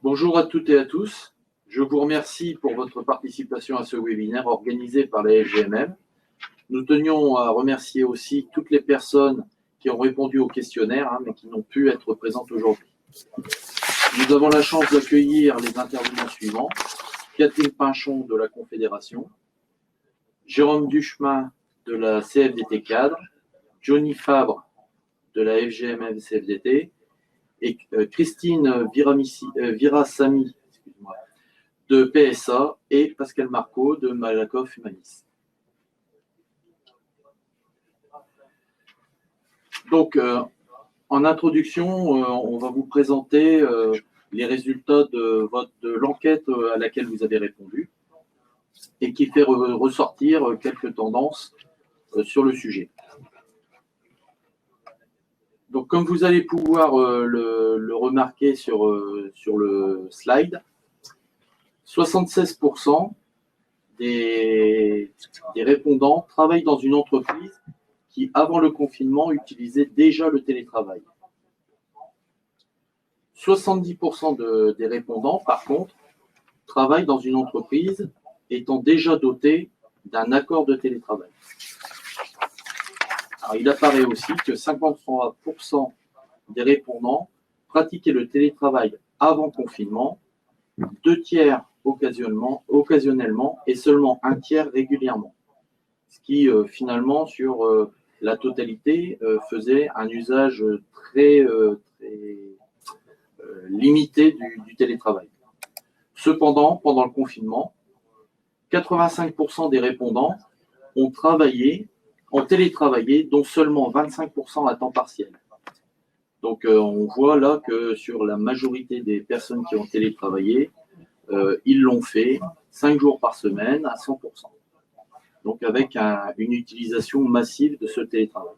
Bonjour à toutes et à tous. Je vous remercie pour votre participation à ce webinaire organisé par la FGMM. Nous tenions à remercier aussi toutes les personnes qui ont répondu au questionnaire, mais qui n'ont pu être présentes aujourd'hui. Nous avons la chance d'accueillir les intervenants suivants. Catherine Pinchon de la Confédération, Jérôme Duchemin de la CFDT Cadre, Johnny Fabre de la FGMM CFDT et Christine Virasamy de PSA et Pascal Marco de Malakoff Humanis. Donc, en introduction, on va vous présenter les résultats de l'enquête à laquelle vous avez répondu et qui fait ressortir quelques tendances sur le sujet. Donc, comme vous allez pouvoir le remarquer sur le slide, 76% des répondants travaillent dans une entreprise qui, avant le confinement, utilisait déjà le télétravail. 70% des répondants, par contre, travaillent dans une entreprise étant déjà dotée d'un accord de télétravail. Alors, il apparaît aussi que 53% des répondants pratiquaient le télétravail avant confinement, 2 tiers occasionnellement et seulement 1 tiers régulièrement. Ce qui, finalement, sur la totalité, faisait un usage très limité du télétravail. Cependant, pendant le confinement, 85% des répondants ont télétravaillé, dont seulement 25% à temps partiel. Donc, on voit là que sur la majorité des personnes qui ont télétravaillé, ils l'ont fait 5 jours par semaine à 100%. Donc, avec une utilisation massive de ce télétravail.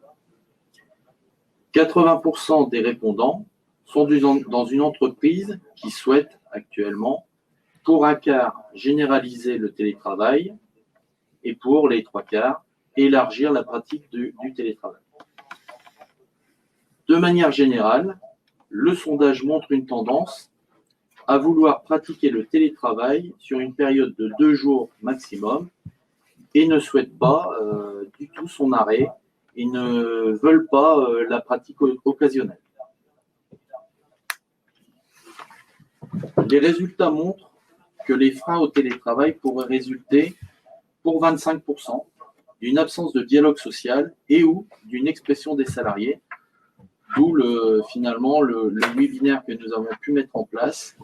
80% des répondants sont dans une entreprise qui souhaite actuellement, pour un quart, généraliser le télétravail et pour les 3 quarts, élargir la pratique du télétravail. De manière générale, le sondage montre une tendance à vouloir pratiquer le télétravail sur une période de 2 jours maximum et ne souhaitent pas du tout son arrêt et ne veulent pas la pratique occasionnelle. Les résultats montrent que les freins au télétravail pourraient résulter pour 25% d'une absence de dialogue social et ou d'une expression des salariés, d'où finalement le webinaire que nous avons pu mettre en place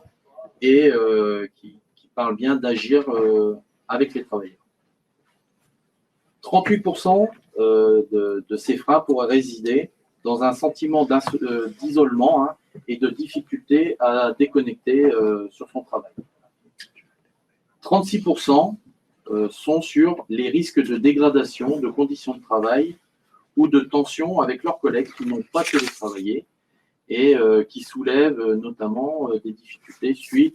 et qui parle bien d'agir avec les travailleurs. 38% de ces freins pourraient résider dans un sentiment d'isolement et de difficulté à déconnecter sur son travail. 36% sont sur les risques de dégradation de conditions de travail ou de tension avec leurs collègues qui n'ont pas télétravaillé et qui soulèvent notamment des difficultés suite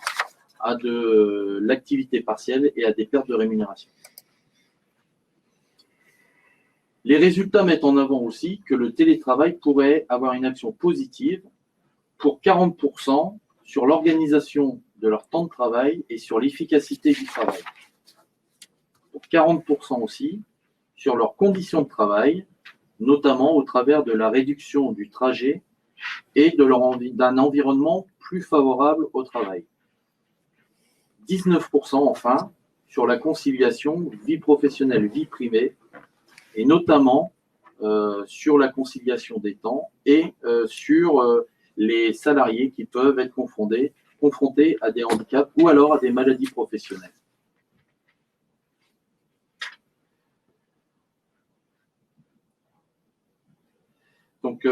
à de l'activité partielle et à des pertes de rémunération. Les résultats mettent en avant aussi que le télétravail pourrait avoir une action positive pour 40% sur l'organisation de leur temps de travail et sur l'efficacité du travail. Pour 40% aussi sur leurs conditions de travail, notamment au travers de la réduction du trajet et d'un environnement plus favorable au travail. 19% enfin sur la conciliation vie professionnelle, vie privée, et notamment sur la conciliation des temps et sur les salariés qui peuvent être confrontés à des handicaps ou alors à des maladies professionnelles. Donc,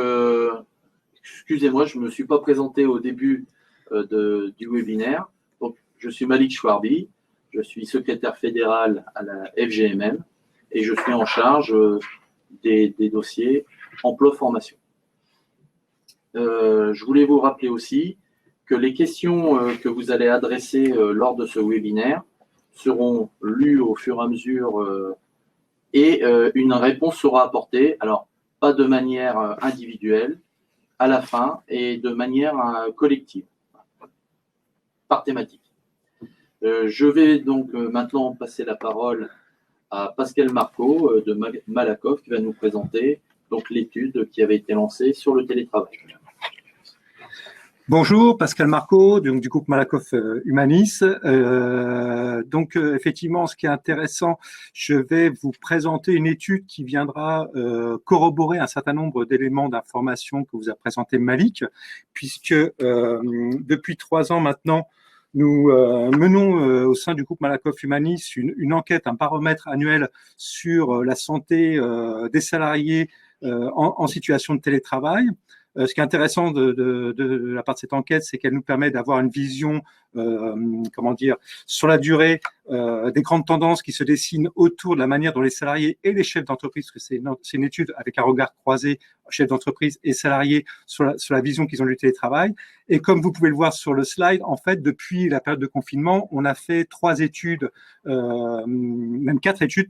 excusez-moi, je ne me suis pas présenté au début du webinaire. Donc, je suis Malik Chouarbi, je suis secrétaire fédéral à la FGMM et je suis en charge des dossiers emploi-formation. Je voulais vous rappeler aussi que les questions que vous allez adresser lors de ce webinaire seront lues au fur et à mesure et une réponse sera apportée, alors pas de manière individuelle, à la fin et de manière collective. par thématique. Je vais donc maintenant passer la parole à Pascal Marco de Malakoff qui va nous présenter donc l'étude qui avait été lancée sur le télétravail. Bonjour, Pascal Marco, du groupe Malakoff Humanis. Effectivement, ce qui est intéressant, je vais vous présenter une étude qui viendra corroborer un certain nombre d'éléments d'information que vous a présenté Malik, puisque depuis 3 ans maintenant, nous menons au sein du groupe Malakoff Humanis une enquête, un baromètre annuel sur la santé des salariés en situation de télétravail. Ce qui est intéressant de la part de cette enquête, c'est qu'elle nous permet d'avoir une vision, sur la durée, des grandes tendances qui se dessinent autour de la manière dont les salariés et les chefs d'entreprise, parce que c'est une étude avec un regard croisé, chefs d'entreprise et salariés, sur la vision qu'ils ont du télétravail. Et comme vous pouvez le voir sur le slide, en fait, depuis la période de confinement, on a fait 3 études, même 4 études,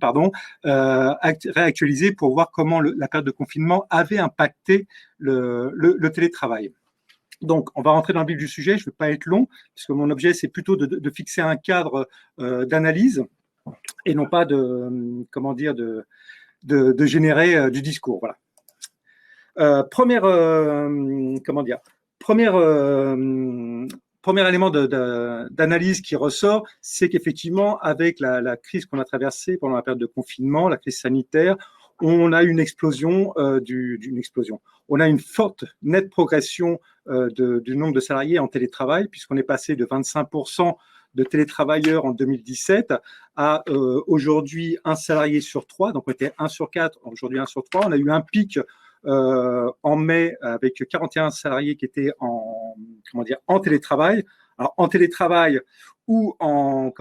réactualisées pour voir comment la période de confinement avait impacté le télétravail. Donc, on va rentrer dans le vif du sujet. Je ne vais pas être long, puisque mon objet, c'est plutôt de fixer un cadre d'analyse et non pas de générer du discours. Voilà. Premier élément d'analyse qui ressort, c'est qu'effectivement, avec la crise qu'on a traversée pendant la période de confinement, la crise sanitaire, on a une explosion On a une forte, nette progression du nombre de salariés en télétravail, puisqu'on est passé de 25% de télétravailleurs en 2017 à aujourd'hui 1 salarié sur 3, donc on était 1 sur 4, aujourd'hui 1 sur 3. On a eu un pic en mai avec 41 salariés qui étaient en télétravail. Alors en télétravail ou en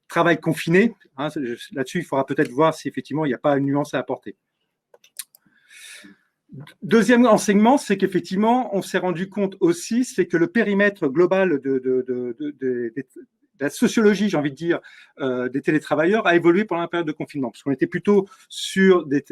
travail confiné, là-dessus il faudra peut-être voir si effectivement il n'y a pas une nuance à apporter. Deuxième enseignement, c'est qu'effectivement on s'est rendu compte aussi, c'est que le périmètre global de la sociologie, j'ai envie de dire, des télétravailleurs a évolué pendant la période de confinement, parce qu'on était plutôt sur des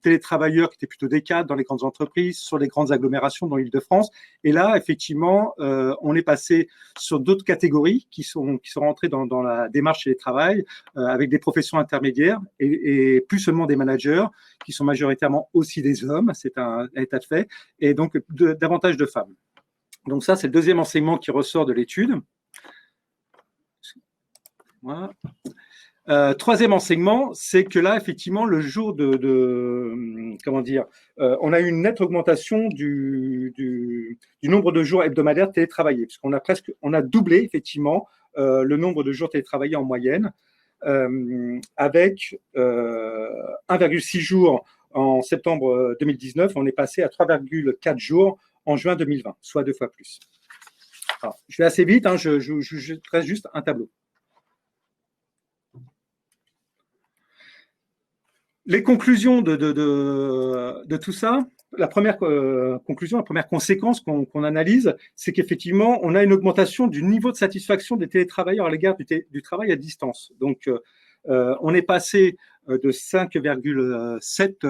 télétravailleurs qui étaient plutôt des cadres dans les grandes entreprises, sur les grandes agglomérations dans l'Île-de-France. Et là, effectivement, on est passé sur d'autres catégories qui sont rentrées dans la démarche télétravail, avec des professions intermédiaires et plus seulement des managers, qui sont majoritairement aussi des hommes, c'est un état de fait, et donc davantage de femmes. Donc ça, c'est le deuxième enseignement qui ressort de l'étude. Voilà. Troisième enseignement, c'est que là, effectivement, le jour on a eu une nette augmentation du nombre de jours hebdomadaires télétravaillés, puisqu'on a doublé, effectivement, le nombre de jours télétravaillés en moyenne, avec 1,6 jours en septembre 2019, on est passé à 3,4 jours en juin 2020, soit 2 fois plus. Alors, je vais assez vite, je trace juste un tableau. Les conclusions de tout ça, la première conclusion, la première conséquence qu'on analyse, c'est qu'effectivement, on a une augmentation du niveau de satisfaction des télétravailleurs à l'égard du travail à distance. Donc, on est passé de 5,7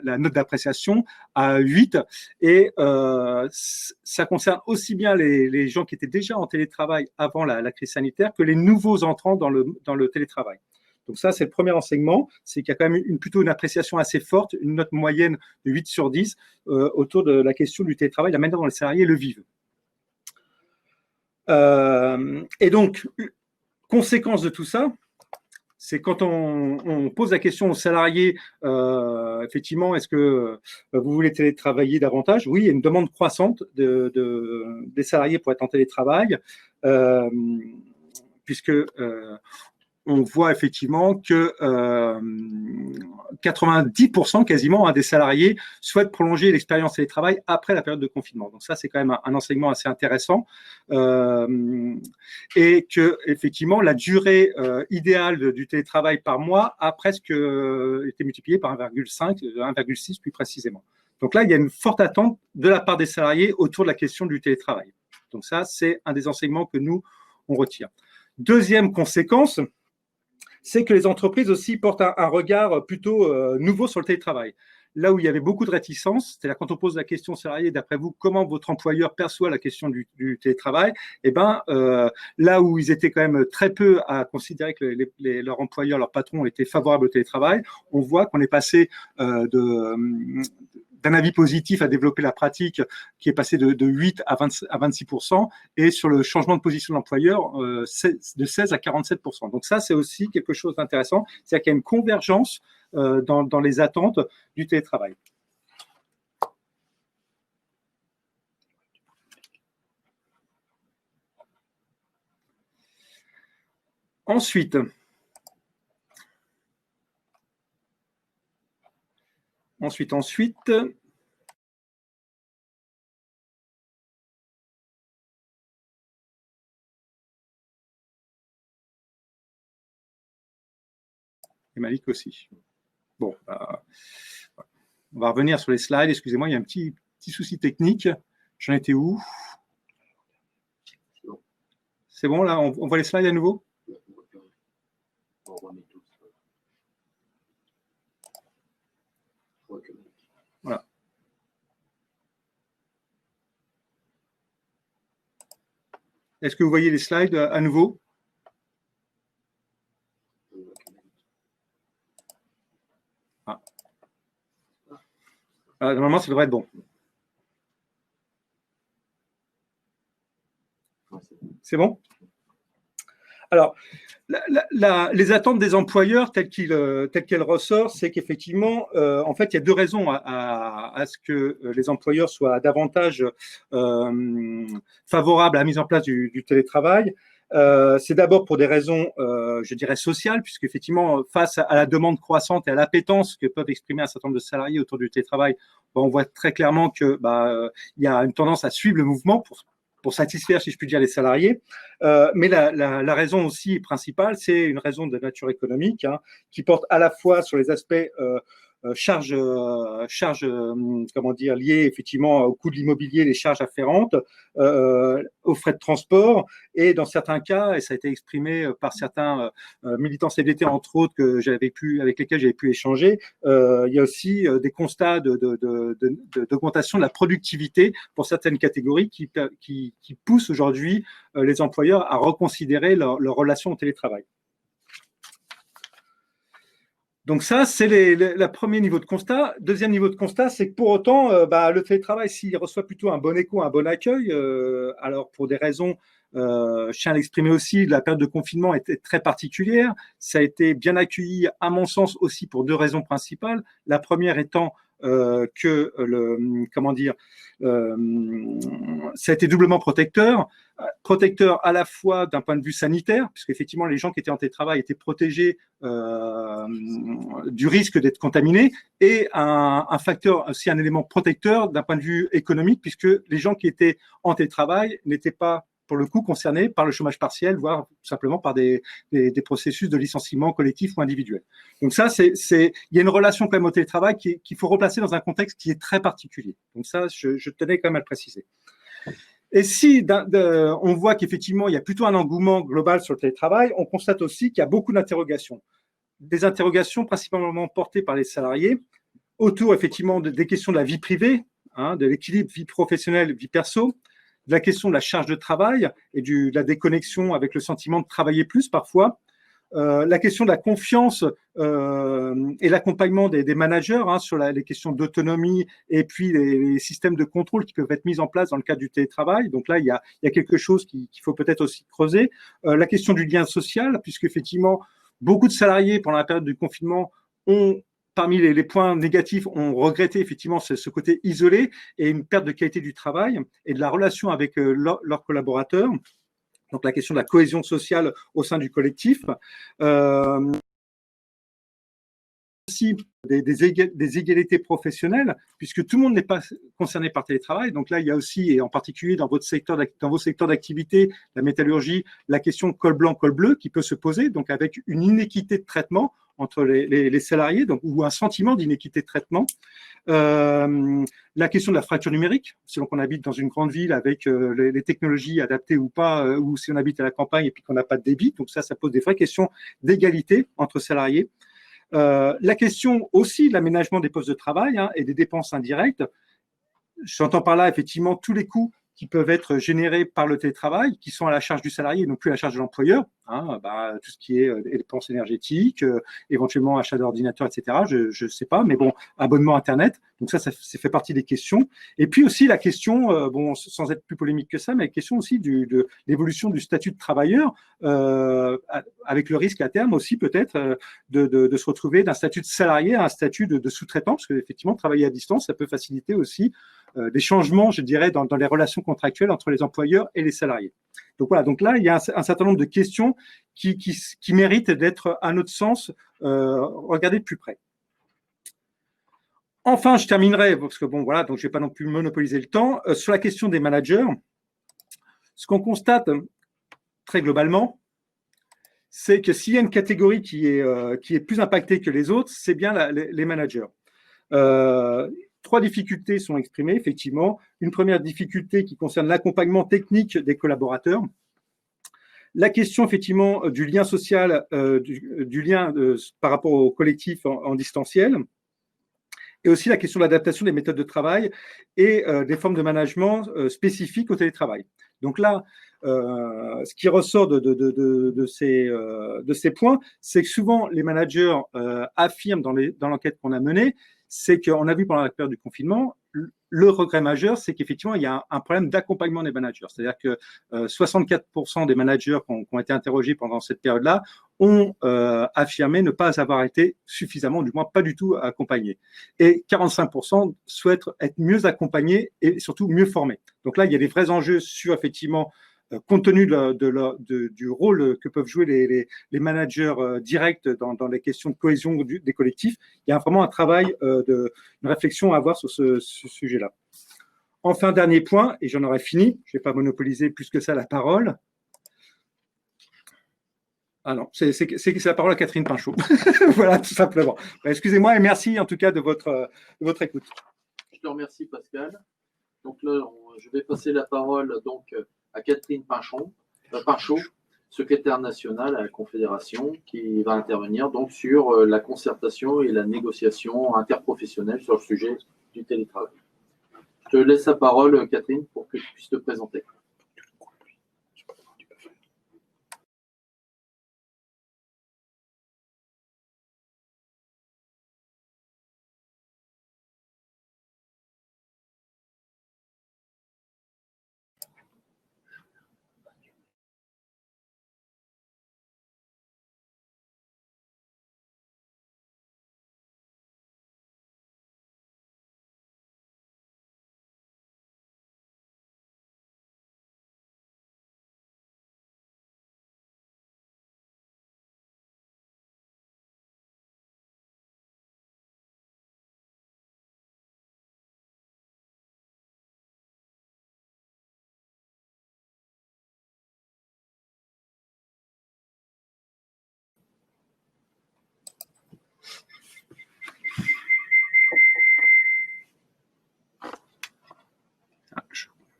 la note d'appréciation à 8, et ça concerne aussi bien les gens qui étaient déjà en télétravail avant la crise sanitaire que les nouveaux entrants dans le télétravail. Donc ça, c'est le premier enseignement, c'est qu'il y a quand même plutôt une appréciation assez forte, une note moyenne de 8 sur 10 autour de la question du télétravail, la manière dont les salariés le vivent. Et donc, conséquence de tout ça, c'est quand on pose la question aux salariés, effectivement, est-ce que vous voulez télétravailler davantage? Oui, il y a une demande croissante des salariés pour être en télétravail, puisque on voit effectivement que 90% quasiment des salariés souhaitent prolonger l'expérience télétravail après la période de confinement. Donc ça, c'est quand même un enseignement assez intéressant. Et que effectivement, la durée idéale du télétravail par mois a presque été multipliée par 1,5, 1,6 plus précisément. Donc là, il y a une forte attente de la part des salariés autour de la question du télétravail. Donc ça, c'est un des enseignements que nous, on retire. Deuxième conséquence, c'est que les entreprises aussi portent un regard plutôt nouveau sur le télétravail. là où il y avait beaucoup de réticence, c'est-à-dire quand on pose la question aux salariés, d'après vous, comment votre employeur perçoit la question du télétravail, eh ben, là où ils étaient quand même très peu à considérer que leur employeur, leur patron était favorable au télétravail, on voit qu'on est passé d'un avis positif à développer la pratique qui est passé de 8 à 26%, et sur le changement de position de l'employeur, de 16 à 47%. Donc ça, c'est aussi quelque chose d'intéressant, c'est-à-dire qu'il y a une convergence dans les attentes du télétravail. Ensuite, et Malik aussi. Bon, on va revenir sur les slides. Excusez-moi, il y a un petit souci technique. J'en étais où? C'est bon, là, on voit les slides à nouveau? Voilà. Est-ce que vous voyez les slides à nouveau? Normalement, ça devrait être bon. C'est bon? Alors, les attentes des employeurs telles qu'elles ressortent, c'est qu'effectivement, en fait, il y a deux raisons à ce que les employeurs soient davantage favorables à la mise en place du télétravail. C'est d'abord pour des raisons, je dirais, sociales, puisqu'effectivement, face à la demande croissante et à l'appétence que peuvent exprimer un certain nombre de salariés autour du télétravail, on voit très clairement qu'il y a une tendance à suivre le mouvement pour satisfaire, si je puis dire, les salariés. Mais la raison aussi principale, c'est une raison de nature économique, qui porte à la fois sur les aspects charges comment dire, liées effectivement au coût de l'immobilier, les charges afférentes, aux frais de transport, et dans certains cas, et ça a été exprimé par certains militants CFDT, entre autres, avec lesquels j'avais pu échanger, il y a aussi des constats d'augmentation de la productivité pour certaines catégories qui poussent aujourd'hui les employeurs à reconsidérer leur relation au télétravail. Donc ça, c'est le premier niveau de constat. Deuxième niveau de constat, c'est que pour autant, le télétravail, s'il reçoit plutôt un bon écho, un bon accueil, alors pour des raisons, je tiens à l'exprimer aussi, la période de confinement était très particulière. Ça a été bien accueilli, à mon sens, aussi pour deux raisons principales. La première étant que ça a été doublement protecteur à la fois d'un point de vue sanitaire, puisque effectivement les gens qui étaient en télétravail étaient protégés du risque d'être contaminés, et un facteur aussi, un élément protecteur d'un point de vue économique, puisque les gens qui étaient en télétravail n'étaient pas pour le coup concernés par le chômage partiel, voire tout simplement par des processus de licenciement collectif ou individuel. Donc ça, il y a une relation quand même au télétravail qu'il faut replacer dans un contexte qui est très particulier. Donc ça, je tenais quand même à le préciser. Et si on voit qu'effectivement, il y a plutôt un engouement global sur le télétravail, on constate aussi qu'il y a beaucoup d'interrogations. Des interrogations principalement portées par les salariés autour effectivement des questions de la vie privée, de l'équilibre vie professionnelle, vie perso, de la question de la charge de travail et de la déconnexion avec le sentiment de travailler plus parfois, la question de la confiance et l'accompagnement des managers sur les questions d'autonomie, et puis les systèmes de contrôle qui peuvent être mis en place dans le cadre du télétravail. Donc là, il y a quelque chose qu'il faut peut-être aussi creuser. La question du lien social, puisque effectivement, beaucoup de salariés pendant la période du confinement parmi les points négatifs, ont regretté effectivement ce côté isolé et une perte de qualité du travail et de la relation avec leurs collaborateurs. Donc la question de la cohésion sociale au sein du collectif. Aussi des égalités professionnelles, puisque tout le monde n'est pas concerné par télétravail. Donc là, il y a aussi, et en particulier dans vos secteurs d'activité, la métallurgie, la question col blanc, col bleu qui peut se poser, donc avec une inéquité de traitement entre les salariés, donc, ou un sentiment d'inéquité de traitement. La question de la fracture numérique, selon qu'on habite dans une grande ville avec les technologies adaptées ou pas, ou si on habite à la campagne et puis qu'on n'a pas de débit. Donc ça pose des vraies questions d'égalité entre salariés. La question aussi de l'aménagement des postes de travail et des dépenses indirectes. J'entends par là effectivement tous les coûts qui peuvent être générés par le télétravail, qui sont à la charge du salarié et non plus à la charge de l'employeur. Tout ce qui est dépenses énergétiques, éventuellement achat d'ordinateur, etc. Je ne sais pas, mais bon, abonnement Internet. Donc ça fait partie des questions. Et puis aussi la question, sans être plus polémique que ça, mais la question aussi de l'évolution du statut de travailleur, avec le risque à terme aussi peut-être de se retrouver d'un statut de salarié à un statut de sous-traitant, parce qu'effectivement, travailler à distance, ça peut faciliter aussi des changements, je dirais, dans les relations contractuelles entre les employeurs et les salariés. Donc voilà, donc là, il y a un certain nombre de questions qui méritent d'être, à notre sens, regardées de plus près. Enfin, je terminerai, parce que bon, voilà, donc je ne vais pas non plus monopoliser le temps, sur la question des managers. Ce qu'on constate très globalement, c'est que s'il y a une catégorie qui est plus impactée que les autres, c'est bien les managers. Trois difficultés sont exprimées, effectivement. Une première difficulté qui concerne l'accompagnement technique des collaborateurs. La question, effectivement, du lien social, du lien par rapport au collectif en distanciel. Et aussi la question de l'adaptation des méthodes de travail et des formes de management spécifiques au télétravail. Donc là, ce qui ressort de ces points, c'est que souvent les managers affirment dans l'enquête qu'on a menée, c'est qu'on a vu pendant la période du confinement, le regret majeur, c'est qu'effectivement, il y a un problème d'accompagnement des managers. C'est-à-dire que 64% des managers qui ont été interrogés pendant cette période-là ont affirmé ne pas avoir été suffisamment, du moins pas du tout accompagnés. Et 45% souhaitent être mieux accompagnés et surtout mieux formés. Donc là, il y a des vrais enjeux sur, effectivement, compte tenu du rôle que peuvent jouer les managers directs dans les questions de cohésion des collectifs, il y a vraiment un travail, une réflexion à avoir sur ce sujet-là. Enfin, dernier point, et j'en aurai fini, je ne vais pas monopoliser plus que ça la parole. Ah non, c'est la parole à Catherine Pinchot. Voilà, tout simplement. Excusez-moi et merci en tout cas de votre écoute. Je te remercie, Pascal. Donc là, je vais passer la parole donc à Catherine Pinchot, secrétaire nationale à la Confédération, qui va intervenir donc sur la concertation et la négociation interprofessionnelle sur le sujet du télétravail. Je te laisse la parole, Catherine, pour que tu puisses te présenter.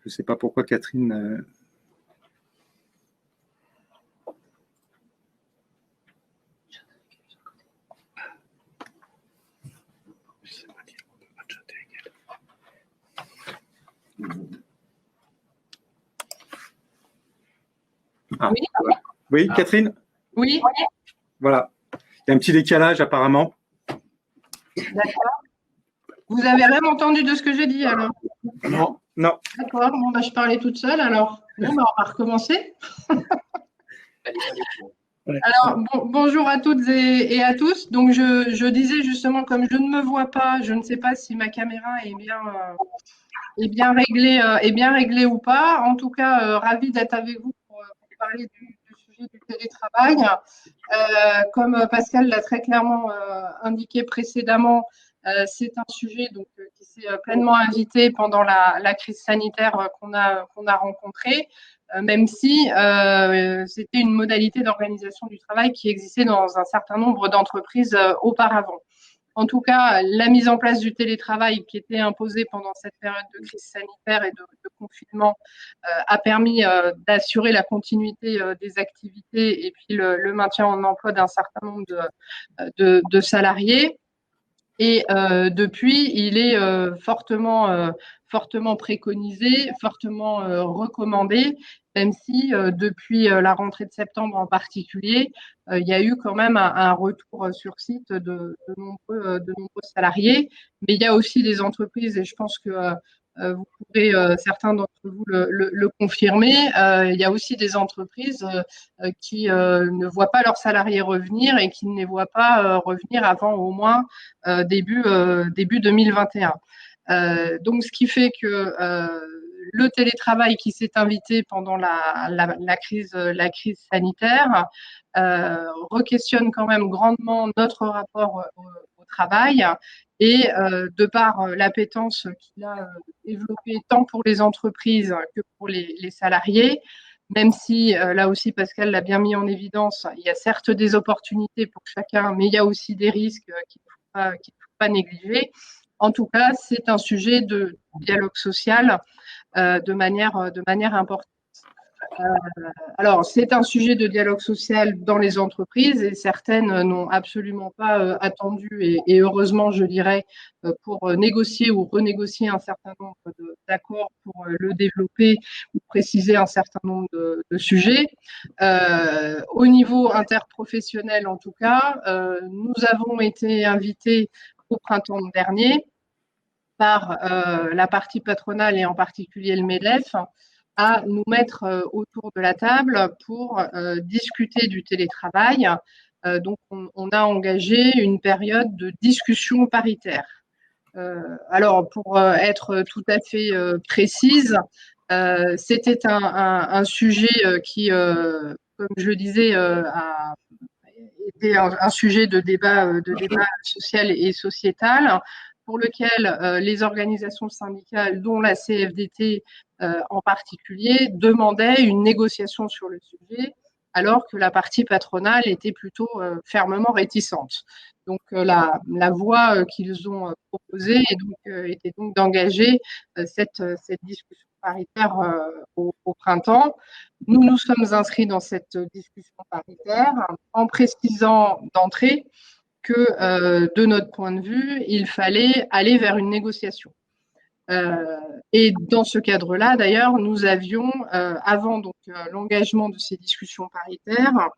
Je ne sais pas pourquoi Catherine... Ah, oui. Oui, Catherine? Oui. Voilà. Il y a un petit décalage apparemment. D'accord. Vous avez rien entendu de ce que j'ai dit alors? Non. Non. D'accord. Bon, bah, je parlais toute seule alors. Bon, bah, on va recommencer. Alors, bonjour à toutes et à tous. Donc, je disais justement, comme je ne me vois pas, je ne sais pas si ma caméra est bien réglée ou pas. En tout cas, ravie d'être avec vous pour parler du sujet du télétravail. Comme Pascal l'a très clairement indiqué précédemment, c'est un sujet qui s'est pleinement invité pendant la crise sanitaire qu'on a rencontrée, même si c'était une modalité d'organisation du travail qui existait dans un certain nombre d'entreprises auparavant. En tout cas, la mise en place du télétravail qui était imposée pendant cette période de crise sanitaire et de confinement a permis d'assurer la continuité des activités et puis le maintien en emploi d'un certain nombre de salariés. Et depuis, il est fortement préconisé, fortement recommandé, même si depuis la rentrée de septembre en particulier, il y a eu quand même un retour sur site de nombreux salariés. Mais il y a aussi des entreprises, et je pense que vous pourrez, certains d'entre vous, le confirmer, il y a aussi des entreprises qui ne voient pas leurs salariés revenir et qui ne les voient pas revenir avant au moins début 2021. Donc, ce qui fait que le télétravail qui s'est invité pendant la crise sanitaire re-questionne quand même grandement notre rapport au travail et de par l'appétence qu'il a développée tant pour les entreprises que pour les salariés, même si là aussi Pascal l'a bien mis en évidence, il y a certes des opportunités pour chacun, mais il y a aussi des risques qu'il ne faut pas négliger. En tout cas, c'est un sujet de dialogue social de manière importante. Alors, c'est un sujet de dialogue social dans les entreprises et certaines n'ont absolument pas attendu, et heureusement, je dirais, pour négocier ou renégocier un certain nombre d'accords pour le développer ou préciser un certain nombre de sujets. Au niveau interprofessionnel, en tout cas, nous avons été invités au printemps dernier par la partie patronale et en particulier le MEDEF à nous mettre autour de la table pour discuter du télétravail. Donc, on a engagé une période de discussion paritaire. Alors, pour être tout à fait précise, c'était un sujet qui, comme je le disais, était un sujet de débat social et sociétal, pour lequel les organisations syndicales, dont la CFDT en particulier, demandaient une négociation sur le sujet, alors que la partie patronale était plutôt fermement réticente. Donc la voie qu'ils ont proposée était donc d'engager cette discussion paritaire au printemps. Nous nous sommes inscrits dans cette discussion paritaire en précisant d'entrée que, de notre point de vue, il fallait aller vers une négociation. Et dans ce cadre-là, d'ailleurs, nous avions, avant l'engagement de ces discussions paritaires,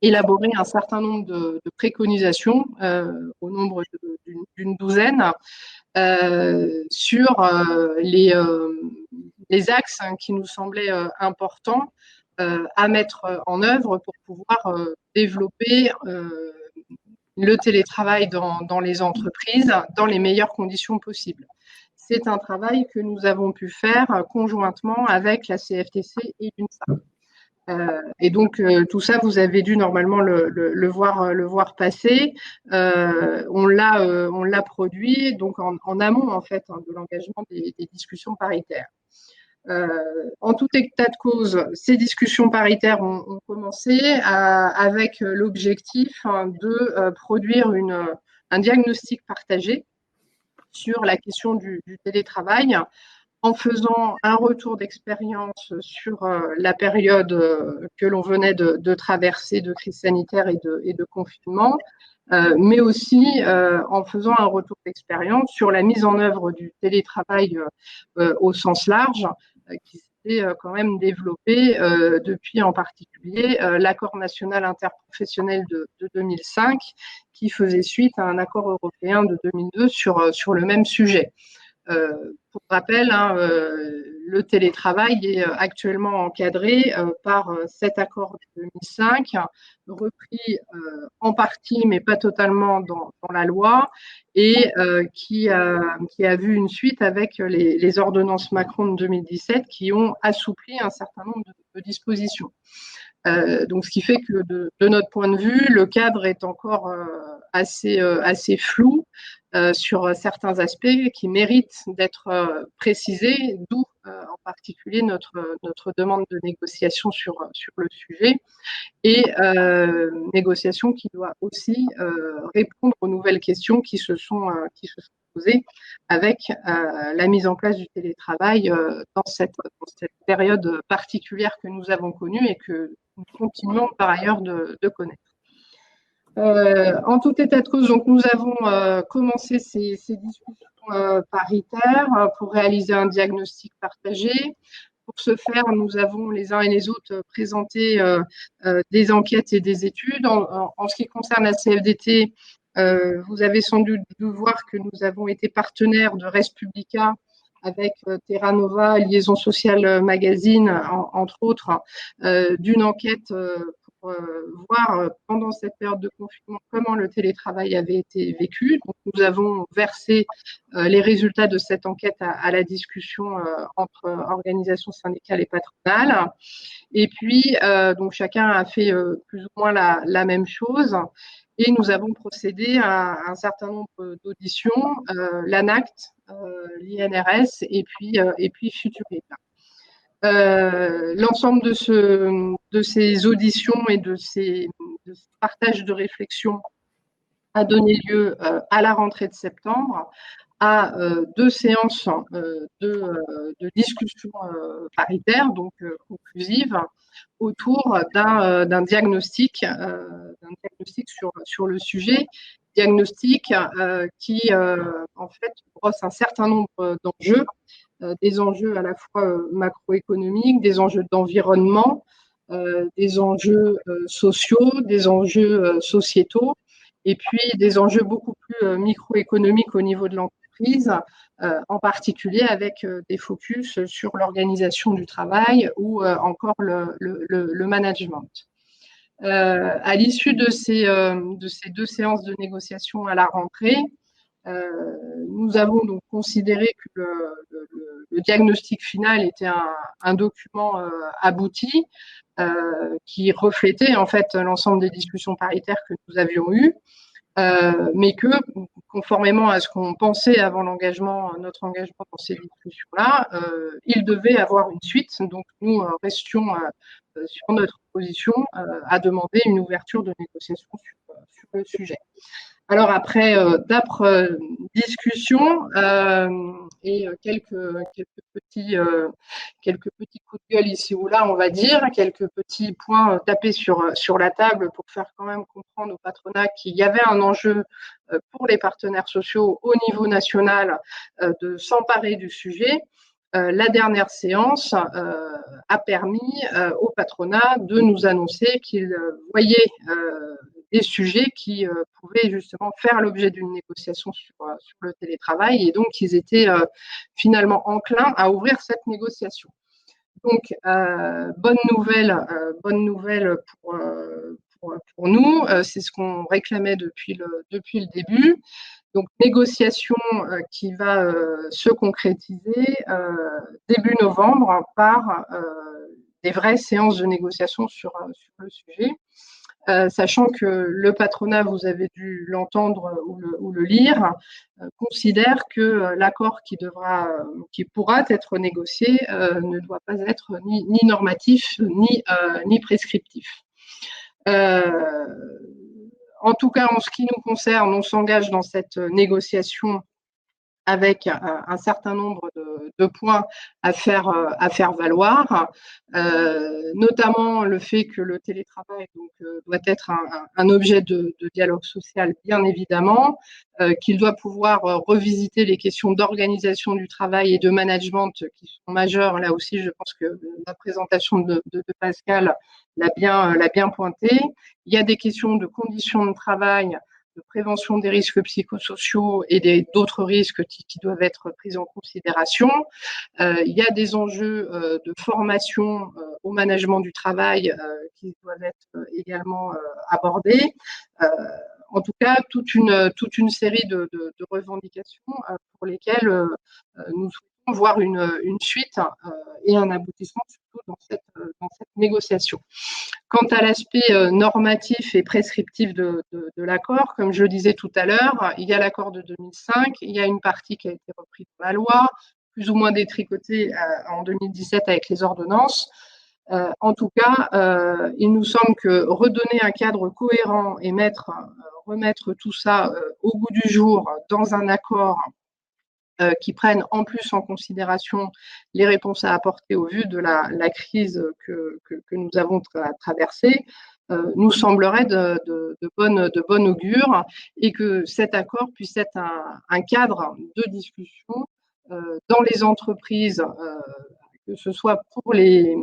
élaboré un certain nombre de préconisations, au nombre d'une douzaine, sur les axes qui nous semblaient importants à mettre en œuvre pour pouvoir développer le télétravail dans les entreprises dans les meilleures conditions possibles. C'est un travail que nous avons pu faire conjointement avec la CFTC et l'UNSA. Et donc, tout ça, vous avez dû normalement le voir passer. On l'a produit donc en amont, en fait, de l'engagement des discussions paritaires. En tout état de cause, ces discussions paritaires ont commencé avec l'objectif de produire un diagnostic partagé sur la question du télétravail, en faisant un retour d'expérience sur la période que l'on venait de traverser de crise sanitaire et de confinement, mais aussi en faisant un retour d'expérience sur la mise en œuvre du télétravail au sens large, qui s'était quand même développé depuis en particulier l'accord national interprofessionnel de 2005, qui faisait suite à un accord européen de 2002 sur le même sujet. Pour rappel, le télétravail est actuellement encadré par cet accord de 2005, repris en partie, mais pas totalement dans la loi, et qui a vu une suite avec les ordonnances Macron de 2017 qui ont assoupli un certain nombre de dispositions. Donc, ce qui fait que de notre point de vue, le cadre est encore assez flou sur certains aspects qui méritent d'être précisés, d'où en particulier notre demande de négociation sur le sujet, et négociation qui doit aussi répondre aux nouvelles questions qui se sont posées avec la mise en place du télétravail dans cette période particulière que nous avons connue et que nous continuons par ailleurs de connaître. En tout état de cause, donc, nous avons commencé ces discussions paritaires pour réaliser un diagnostic partagé. Pour ce faire, nous avons les uns et les autres présenté des enquêtes et des études. En ce qui concerne la CFDT, vous avez sans doute dû voir que nous avons été partenaires de Res Publica avec Terra Nova, Liaison Sociale Magazine, entre autres, d'une enquête pour voir pendant cette période de confinement comment le télétravail avait été vécu. Donc, nous avons versé les résultats de cette enquête à la discussion entre organisations syndicales et patronales. Et puis, donc chacun a fait plus ou moins la même chose. Et nous avons procédé à un certain nombre d'auditions, l'ANACT, l'INRS et puis Futurita. L'ensemble de ces auditions et de ces partages de réflexion a donné lieu à la rentrée de septembre à 2 séances de discussion paritaire, donc conclusive, autour d'un diagnostic sur le sujet, diagnostic qui en fait brosse un certain nombre d'enjeux, des enjeux à la fois macroéconomiques, des enjeux d'environnement, des enjeux sociaux, des enjeux sociétaux, et puis des enjeux beaucoup plus microéconomiques au niveau de l'entreprise, en particulier avec des focus sur l'organisation du travail ou encore le management. À l'issue de ces 2 séances de négociation à la rentrée, nous avons donc considéré que le diagnostic final était un document abouti qui reflétait en fait l'ensemble des discussions paritaires que nous avions eues, mais que, conformément à ce qu'on pensait avant notre engagement dans ces discussions-là, il devait avoir une suite. Donc, nous restions sur notre position à demander une ouverture de négociation sur le sujet. Alors, après d'âpres discussions et quelques petits coups de gueule ici ou là, on va dire, quelques petits points tapés sur la table pour faire quand même comprendre au patronat qu'il y avait un enjeu pour les partenaires sociaux au niveau national de s'emparer du sujet. La dernière séance a permis au patronat de nous annoncer qu'il voyait des sujets qui pouvaient justement faire l'objet d'une négociation sur le télétravail, et donc ils étaient finalement enclins à ouvrir cette négociation. Donc, bonne nouvelle pour nous, c'est ce qu'on réclamait depuis le début. Donc, négociation qui va se concrétiser début novembre par des vraies séances de négociation sur le sujet. Sachant que le patronat, vous avez dû l'entendre ou le lire, considère que l'accord qui pourra être négocié ne doit pas être ni normatif ni prescriptif. En tout cas, en ce qui nous concerne, on s'engage dans cette négociation avec un certain nombre de points à faire valoir, notamment le fait que le télétravail doit être un objet de dialogue social, bien évidemment, qu'il doit pouvoir revisiter les questions d'organisation du travail et de management qui sont majeures. Là aussi, je pense que la présentation de Pascal l'a bien pointé. Il y a des questions de conditions de travail, de prévention des risques psychosociaux et d'autres risques qui doivent être pris en considération. Il y a des enjeux de formation au management du travail qui doivent être également abordés. En tout cas, toute une série de revendications pour lesquelles nous souhaitons voir une suite et un aboutissement, surtout dans cette négociation. Quant à l'aspect normatif et prescriptif de l'accord, comme je le disais tout à l'heure, il y a l'accord de 2005, il y a une partie qui a été reprise dans la loi, plus ou moins détricoté en 2017 avec les ordonnances. En tout cas, il nous semble que redonner un cadre cohérent et remettre tout ça au goût du jour dans un accord qui prenne en plus en considération les réponses à apporter au vu de la crise que nous avons traversée, nous semblerait de bonne augure, et que cet accord puisse être un cadre de discussion dans les entreprises, que ce soit pour les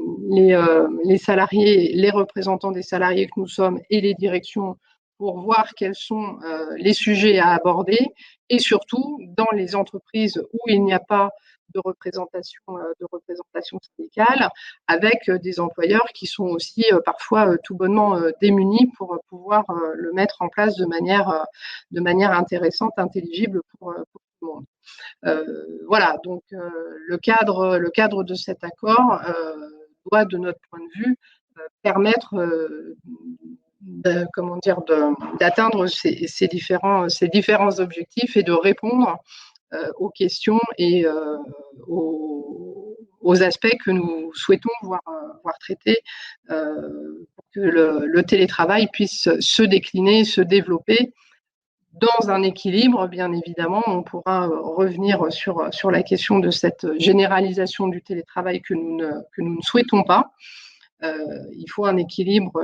salariés, les représentants des salariés que nous sommes et les directions, pour voir quels sont les sujets à aborder, et surtout dans les entreprises où il n'y a pas de représentation syndicale, avec des employeurs qui sont aussi parfois tout bonnement démunis pour pouvoir le mettre en place de manière intéressante, intelligible pour tout le monde. Voilà, donc le cadre de cet accord doit, de notre point de vue, permettre d'atteindre ces différents objectifs et de répondre aux questions et aux aspects que nous souhaitons voir traités, pour que le télétravail puisse se décliner, se développer dans un équilibre. Bien évidemment, on pourra revenir sur la question de cette généralisation du télétravail que nous ne souhaitons pas. Il faut un équilibre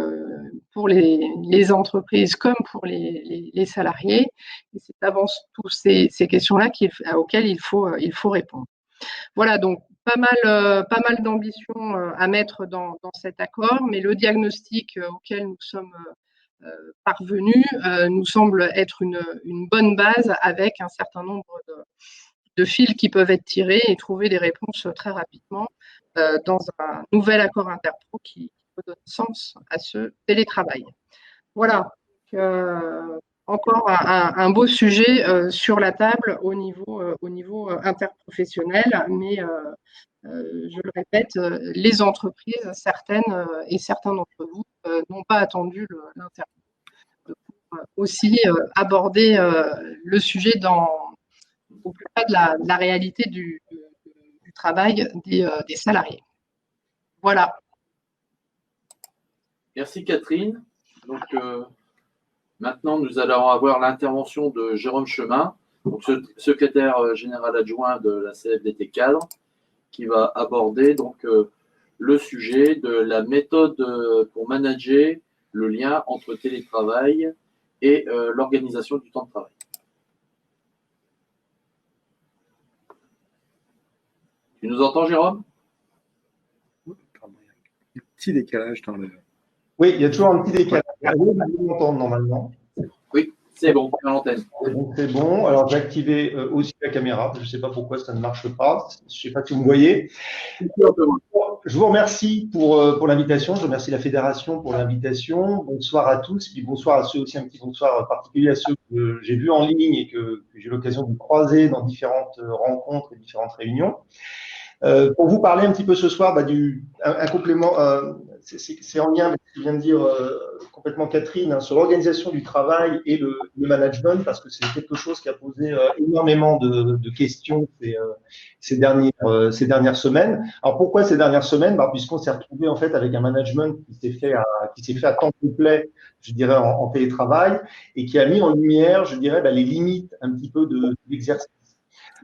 pour les entreprises comme pour les salariés. Et c'est avant toutes ces questions-là auxquelles il faut répondre. Voilà, donc pas mal d'ambitions à mettre dans cet accord, mais le diagnostic auquel nous sommes parvenus nous semble être une bonne base, avec un certain nombre de fils qui peuvent être tirés et trouver des réponses très rapidement dans un nouvel accord interpro qui peut donner sens à ce télétravail. Voilà, encore un beau sujet sur la table au niveau interprofessionnel, mais je le répète, les entreprises, certaines et certains d'entre vous, n'ont pas attendu l'interpro pour aussi aborder le sujet au plus près de la réalité du travail des salariés. Voilà. Merci Catherine. Donc maintenant, nous allons avoir l'intervention de Jérôme Chemin, donc secrétaire général adjoint de la CFDT Cadre, qui va aborder donc le sujet de la méthode pour manager le lien entre télétravail et l'organisation du temps de travail. Tu nous entends, Jérôme? Un petit décalage dans le… Oui, il y a toujours un petit décalage. Vous m'entendez normalement? Oui, c'est bon, à l'antenne. C'est bon. Alors, j'ai activé aussi la caméra. Je ne sais pas pourquoi ça ne marche pas. Je ne sais pas si vous me voyez. Je vous remercie pour l'invitation. Je remercie la Fédération pour l'invitation. Bonsoir à tous. Puis bonsoir à ceux aussi, un petit bonsoir particulier à ceux que j'ai vus en ligne et que j'ai eu l'occasion de croiser dans différentes rencontres et différentes réunions. Pour vous parler un petit peu ce soir un complément, c'est en lien avec ce que vient de dire complètement Catherine, sur l'organisation du travail et le management, parce que c'est quelque chose qui a posé énormément de questions ces dernières semaines. Alors pourquoi ces dernières semaines? Puisqu'on s'est retrouvé en fait avec un management qui s'est fait à temps complet, je dirais en télétravail, et qui a mis en lumière, je dirais, les limites un petit peu de l'exercice.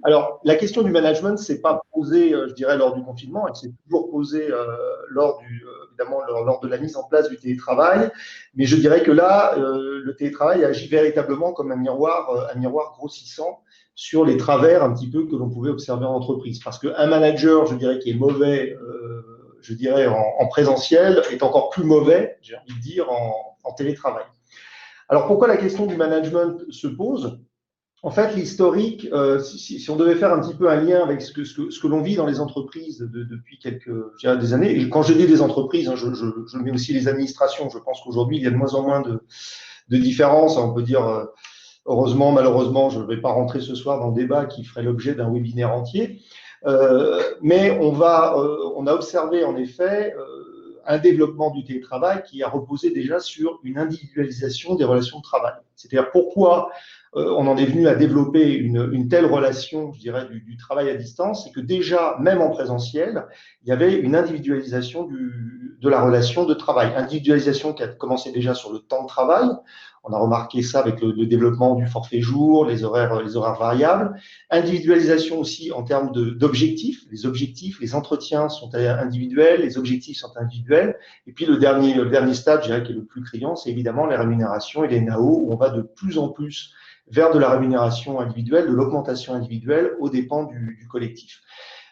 Alors, la question du management, c'est pas posée, je dirais, lors du confinement, elle s'est toujours posée évidemment, lors de la mise en place du télétravail. Mais je dirais que là, le télétravail agit véritablement comme un miroir grossissant sur les travers un petit peu que l'on pouvait observer en entreprise. Parce qu'un manager, je dirais, qui est mauvais, je dirais, en présentiel, est encore plus mauvais, j'ai envie de dire, en télétravail. Alors, pourquoi la question du management se pose? En fait, l'historique, si on devait faire un petit peu un lien avec ce que l'on vit dans les entreprises depuis des années, et quand je dis des entreprises, je mets aussi les administrations. Je pense qu'aujourd'hui, il y a de moins en moins de différences. On peut dire, heureusement, malheureusement, je ne vais pas rentrer ce soir dans le débat qui ferait l'objet d'un webinaire entier. Mais on a observé en effet un développement du télétravail qui a reposé déjà sur une individualisation des relations de travail. C'est-à-dire pourquoi on en est venu à développer une telle relation, je dirais, du travail à distance, c'est que déjà, même en présentiel, il y avait une individualisation de la relation de travail. Individualisation qui a commencé déjà sur le temps de travail. On a remarqué ça avec le développement du forfait jour, les horaires variables. Individualisation aussi en termes d'objectifs. Les objectifs, les entretiens sont individuels, les objectifs sont individuels. Et puis le dernier stade, je dirais, qui est le plus criant, c'est évidemment les rémunérations et les NAO, où on va de plus en plus vers de la rémunération individuelle, de l'augmentation individuelle aux dépens du collectif.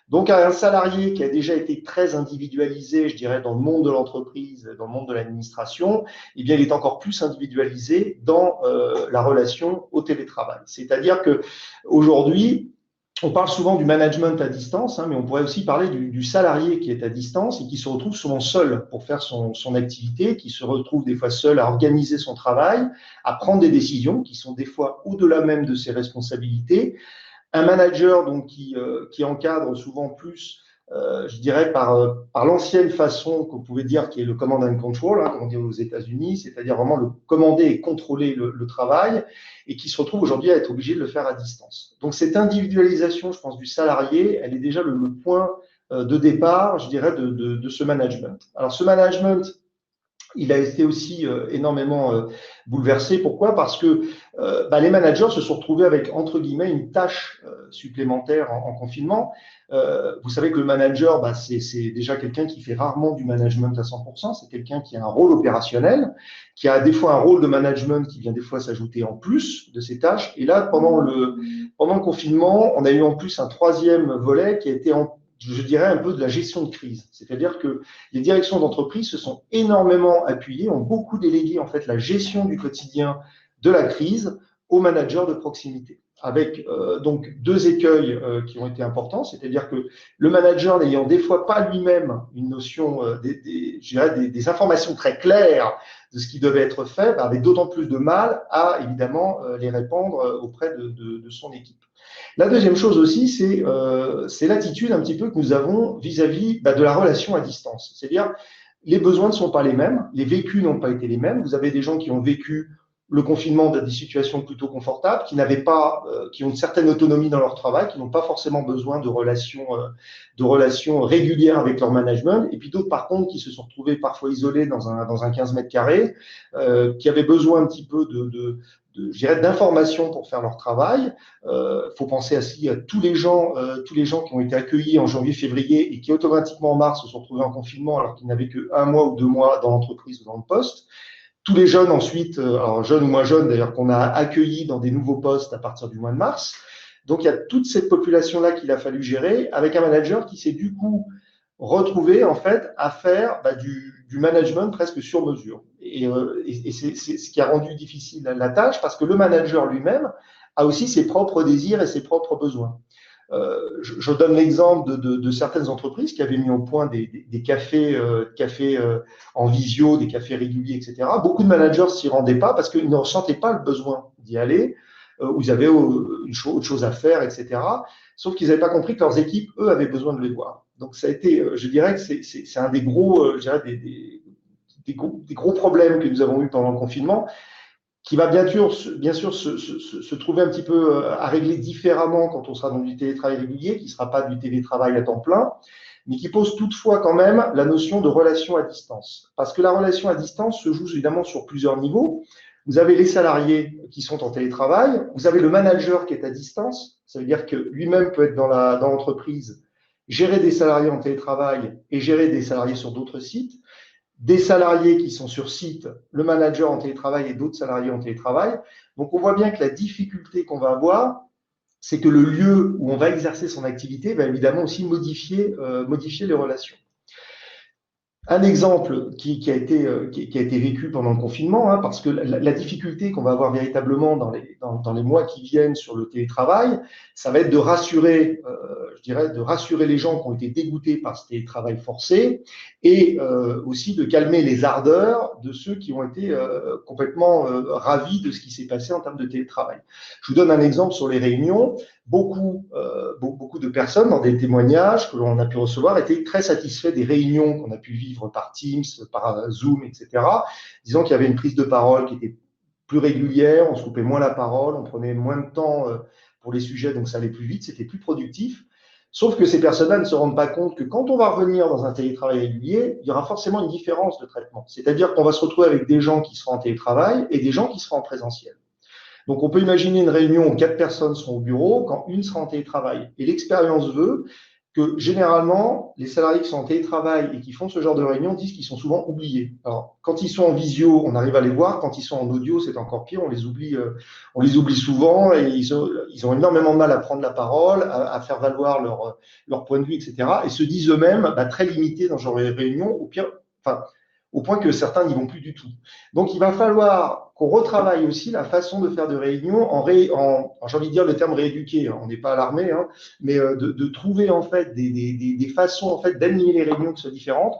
Donc, un salarié qui a déjà été très individualisé, je dirais, dans le monde de l'entreprise, dans le monde de l'administration, eh bien, il est encore plus individualisé dans la relation au télétravail. C'est-à-dire que aujourd'hui, on parle souvent du management à distance, mais on pourrait aussi parler du salarié qui est à distance et qui se retrouve souvent seul pour faire son activité, qui se retrouve des fois seul à organiser son travail, à prendre des décisions qui sont des fois au-delà même de ses responsabilités. Un manager donc qui encadre souvent plus, je dirais, par l'ancienne façon qu'on pouvait dire qui est le command and control, comme on dit aux États-Unis, c'est-à-dire vraiment le commander et contrôler le travail, et qui se retrouve aujourd'hui à être obligé de le faire à distance. Donc cette individualisation, je pense, du salarié, elle est déjà le point de départ, je dirais, de ce management. Alors ce management, il a été aussi énormément bouleversé. Pourquoi? Parce que les managers se sont retrouvés avec, entre guillemets, une tâche supplémentaire en confinement. Vous savez que le manager, c'est déjà quelqu'un qui fait rarement du management à 100%. C'est quelqu'un qui a un rôle opérationnel, qui a des fois un rôle de management qui vient des fois s'ajouter en plus de ses tâches. Et là, pendant le confinement, on a eu en plus un troisième volet qui a été je dirais un peu de la gestion de crise. C'est-à-dire que les directions d'entreprise se sont énormément appuyées, ont beaucoup délégué en fait la gestion du quotidien de la crise aux managers de proximité. Avec donc deux écueils qui ont été importants, c'est-à-dire que le manager n'ayant des fois pas lui-même une notion, je dirais des informations très claires de ce qui devait être fait, avait d'autant plus de mal à évidemment les répandre auprès de son équipe. La deuxième chose aussi, c'est l'attitude un petit peu que nous avons vis-à-vis de la relation à distance. C'est-à-dire, les besoins ne sont pas les mêmes, les vécus n'ont pas été les mêmes. Vous avez des gens qui ont vécu le confinement dans des situations plutôt confortables, qui ont une certaine autonomie dans leur travail, qui n'ont pas forcément besoin de relations régulières avec leur management, et puis d'autres par contre qui se sont retrouvés parfois isolés dans un 15 mètres carrés, qui avaient besoin un petit peu je dirais d'informations pour faire leur travail. Faut penser aussi à tous les gens qui ont été accueillis en janvier-février et qui automatiquement en mars se sont retrouvés en confinement alors qu'ils n'avaient que 1 mois ou 2 mois dans l'entreprise ou dans le poste. Tous les jeunes ensuite, alors jeunes ou moins jeunes d'ailleurs, qu'on a accueillis dans des nouveaux postes à partir du mois de mars. Donc il y a toute cette population-là qu'il a fallu gérer avec un manager qui s'est du coup retrouvé en fait à faire du management presque sur mesure. Et c'est ce qui a rendu difficile la tâche parce que le manager lui-même a aussi ses propres désirs et ses propres besoins. Je donne l'exemple de certaines entreprises qui avaient mis au point des cafés en visio, des cafés réguliers, etc. Beaucoup de managers s'y rendaient pas parce qu'ils ne ressentaient pas le besoin d'y aller, où ils avaient autre chose à faire, etc. Sauf qu'ils n'avaient pas compris que leurs équipes, eux, avaient besoin de les voir. Donc ça a été, je dirais que c'est un des gros, je dirais des gros problèmes que nous avons eu pendant le confinement, qui va bien sûr se trouver un petit peu à régler différemment quand on sera dans du télétravail régulier, qui ne sera pas du télétravail à temps plein, mais qui pose toutefois quand même la notion de relation à distance. Parce que la relation à distance se joue évidemment sur plusieurs niveaux. Vous avez les salariés qui sont en télétravail, vous avez le manager qui est à distance, ça veut dire que lui-même peut être dans l'entreprise, gérer des salariés en télétravail et gérer des salariés sur d'autres sites. Des salariés qui sont sur site, le manager en télétravail et d'autres salariés en télétravail. Donc, on voit bien que la difficulté qu'on va avoir, c'est que le lieu où on va exercer son activité va évidemment aussi modifier les relations. Un exemple qui a été vécu pendant le confinement, parce que la difficulté qu'on va avoir véritablement dans les mois qui viennent sur le télétravail, ça va être de rassurer, de rassurer les gens qui ont été dégoûtés par ce télétravail forcé et aussi de calmer les ardeurs de ceux qui ont été complètement ravis de ce qui s'est passé en termes de télétravail. Je vous donne un exemple sur les réunions. beaucoup de personnes, dans des témoignages que l'on a pu recevoir, étaient très satisfaits des réunions qu'on a pu vivre par Teams, par Zoom, etc. Disons qu'il y avait une prise de parole qui était plus régulière, on se coupait moins la parole, on prenait moins de temps pour les sujets, donc ça allait plus vite, c'était plus productif. Sauf que ces personnes-là ne se rendent pas compte que quand on va revenir dans un télétravail régulier, il y aura forcément une différence de traitement. C'est-à-dire qu'on va se retrouver avec des gens qui seront en télétravail et des gens qui seront en présentiel. Donc, on peut imaginer une réunion où 4 personnes seront au bureau quand une sera en télétravail. Et l'expérience veut que, généralement, les salariés qui sont en télétravail et qui font ce genre de réunion disent qu'ils sont souvent oubliés. Alors, quand ils sont en visio, on arrive à les voir. Quand ils sont en audio, c'est encore pire. On les oublie souvent et ils ont énormément de mal à prendre la parole, à faire valoir leur point de vue, etc. Et se disent eux-mêmes très limités dans ce genre de réunion, au point que certains n'y vont plus du tout. Donc, il va falloir qu'on retravaille aussi la façon de faire de réunions j'ai envie de dire le terme rééduquer, on n'est pas à l'armée, mais de trouver en fait des façons en fait d'animer les réunions qui soient différentes,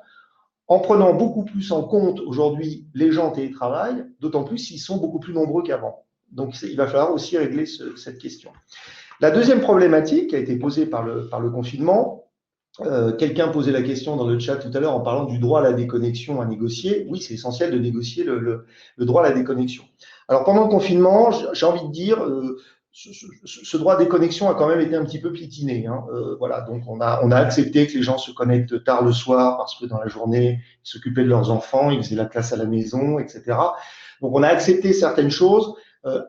en prenant beaucoup plus en compte aujourd'hui les gens en télétravail, d'autant plus s'ils sont beaucoup plus nombreux qu'avant. Donc, il va falloir aussi régler cette question. La deuxième problématique qui a été posée par le confinement, quelqu'un posait la question dans le chat tout à l'heure en parlant du droit à la déconnexion à négocier. Oui, c'est essentiel de négocier le droit à la déconnexion. Alors, pendant le confinement, j'ai envie de dire, ce droit à déconnexion a quand même été un petit peu piétiné. Voilà, donc on a accepté que les gens se connectent tard le soir parce que dans la journée, ils s'occupaient de leurs enfants, ils faisaient la classe à la maison, etc. Donc, on a accepté certaines choses.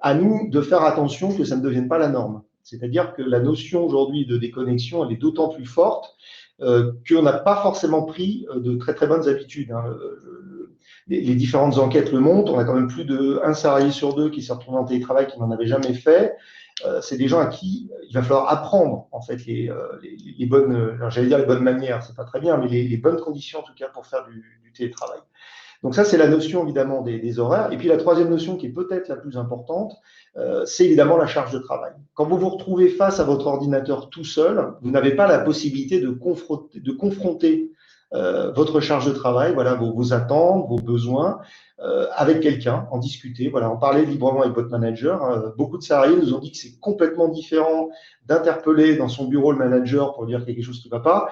À nous de faire attention que ça ne devienne pas la norme. C'est-à-dire que la notion aujourd'hui de déconnexion, elle est d'autant plus forte qu'on n'a pas forcément pris de très très bonnes habitudes. Les différentes enquêtes le montrent, on a quand même plus d'un salarié sur 2 qui s'est retrouvé en télétravail qui n'en avait jamais fait. C'est des gens à qui il va falloir apprendre en fait les bonnes, j'allais dire les bonnes manières, c'est pas très bien, mais les bonnes conditions en tout cas pour faire du télétravail. Donc ça, c'est la notion évidemment des horaires. Et puis la troisième notion qui est peut-être la plus importante, c'est évidemment la charge de travail. Quand vous vous retrouvez face à votre ordinateur tout seul, vous n'avez pas la possibilité de confronter votre charge de travail, voilà, vos attentes, vos besoins, avec quelqu'un, en discuter, voilà, en parler librement avec votre manager. Beaucoup de salariés nous ont dit que c'est complètement différent d'interpeller dans son bureau le manager pour dire qu'il y a quelque chose qui ne va pas,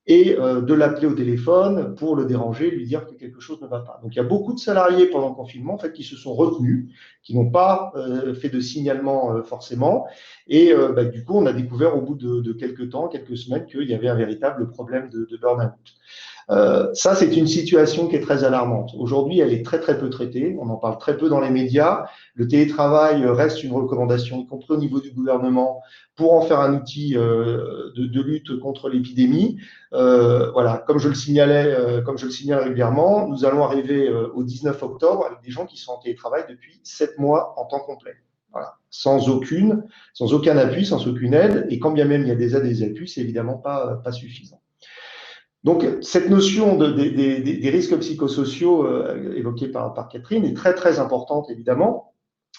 et de l'appeler au téléphone pour le déranger, lui dire que quelque chose ne va pas. Donc, il y a beaucoup de salariés pendant le confinement en fait, qui se sont retenus, qui n'ont pas fait de signalement forcément. Et du coup, on a découvert au bout de quelques temps, quelques semaines, qu'il y avait un véritable problème de burn-out. Ça, c'est une situation qui est très alarmante. Aujourd'hui, elle est très, très peu traitée. On en parle très peu dans les médias. Le télétravail reste une recommandation, y compris au niveau du gouvernement, pour en faire un outil de lutte contre l'épidémie. Voilà, comme je le signale régulièrement, nous allons arriver au 19 octobre avec des gens qui sont en télétravail depuis 7 mois en temps complet. Voilà, sans aucun appui, sans aucune aide. Et quand bien même il y a des aides et des appuis, c'est évidemment pas suffisant. Donc, cette notion des risques psychosociaux évoqués par Catherine est très, très importante, évidemment.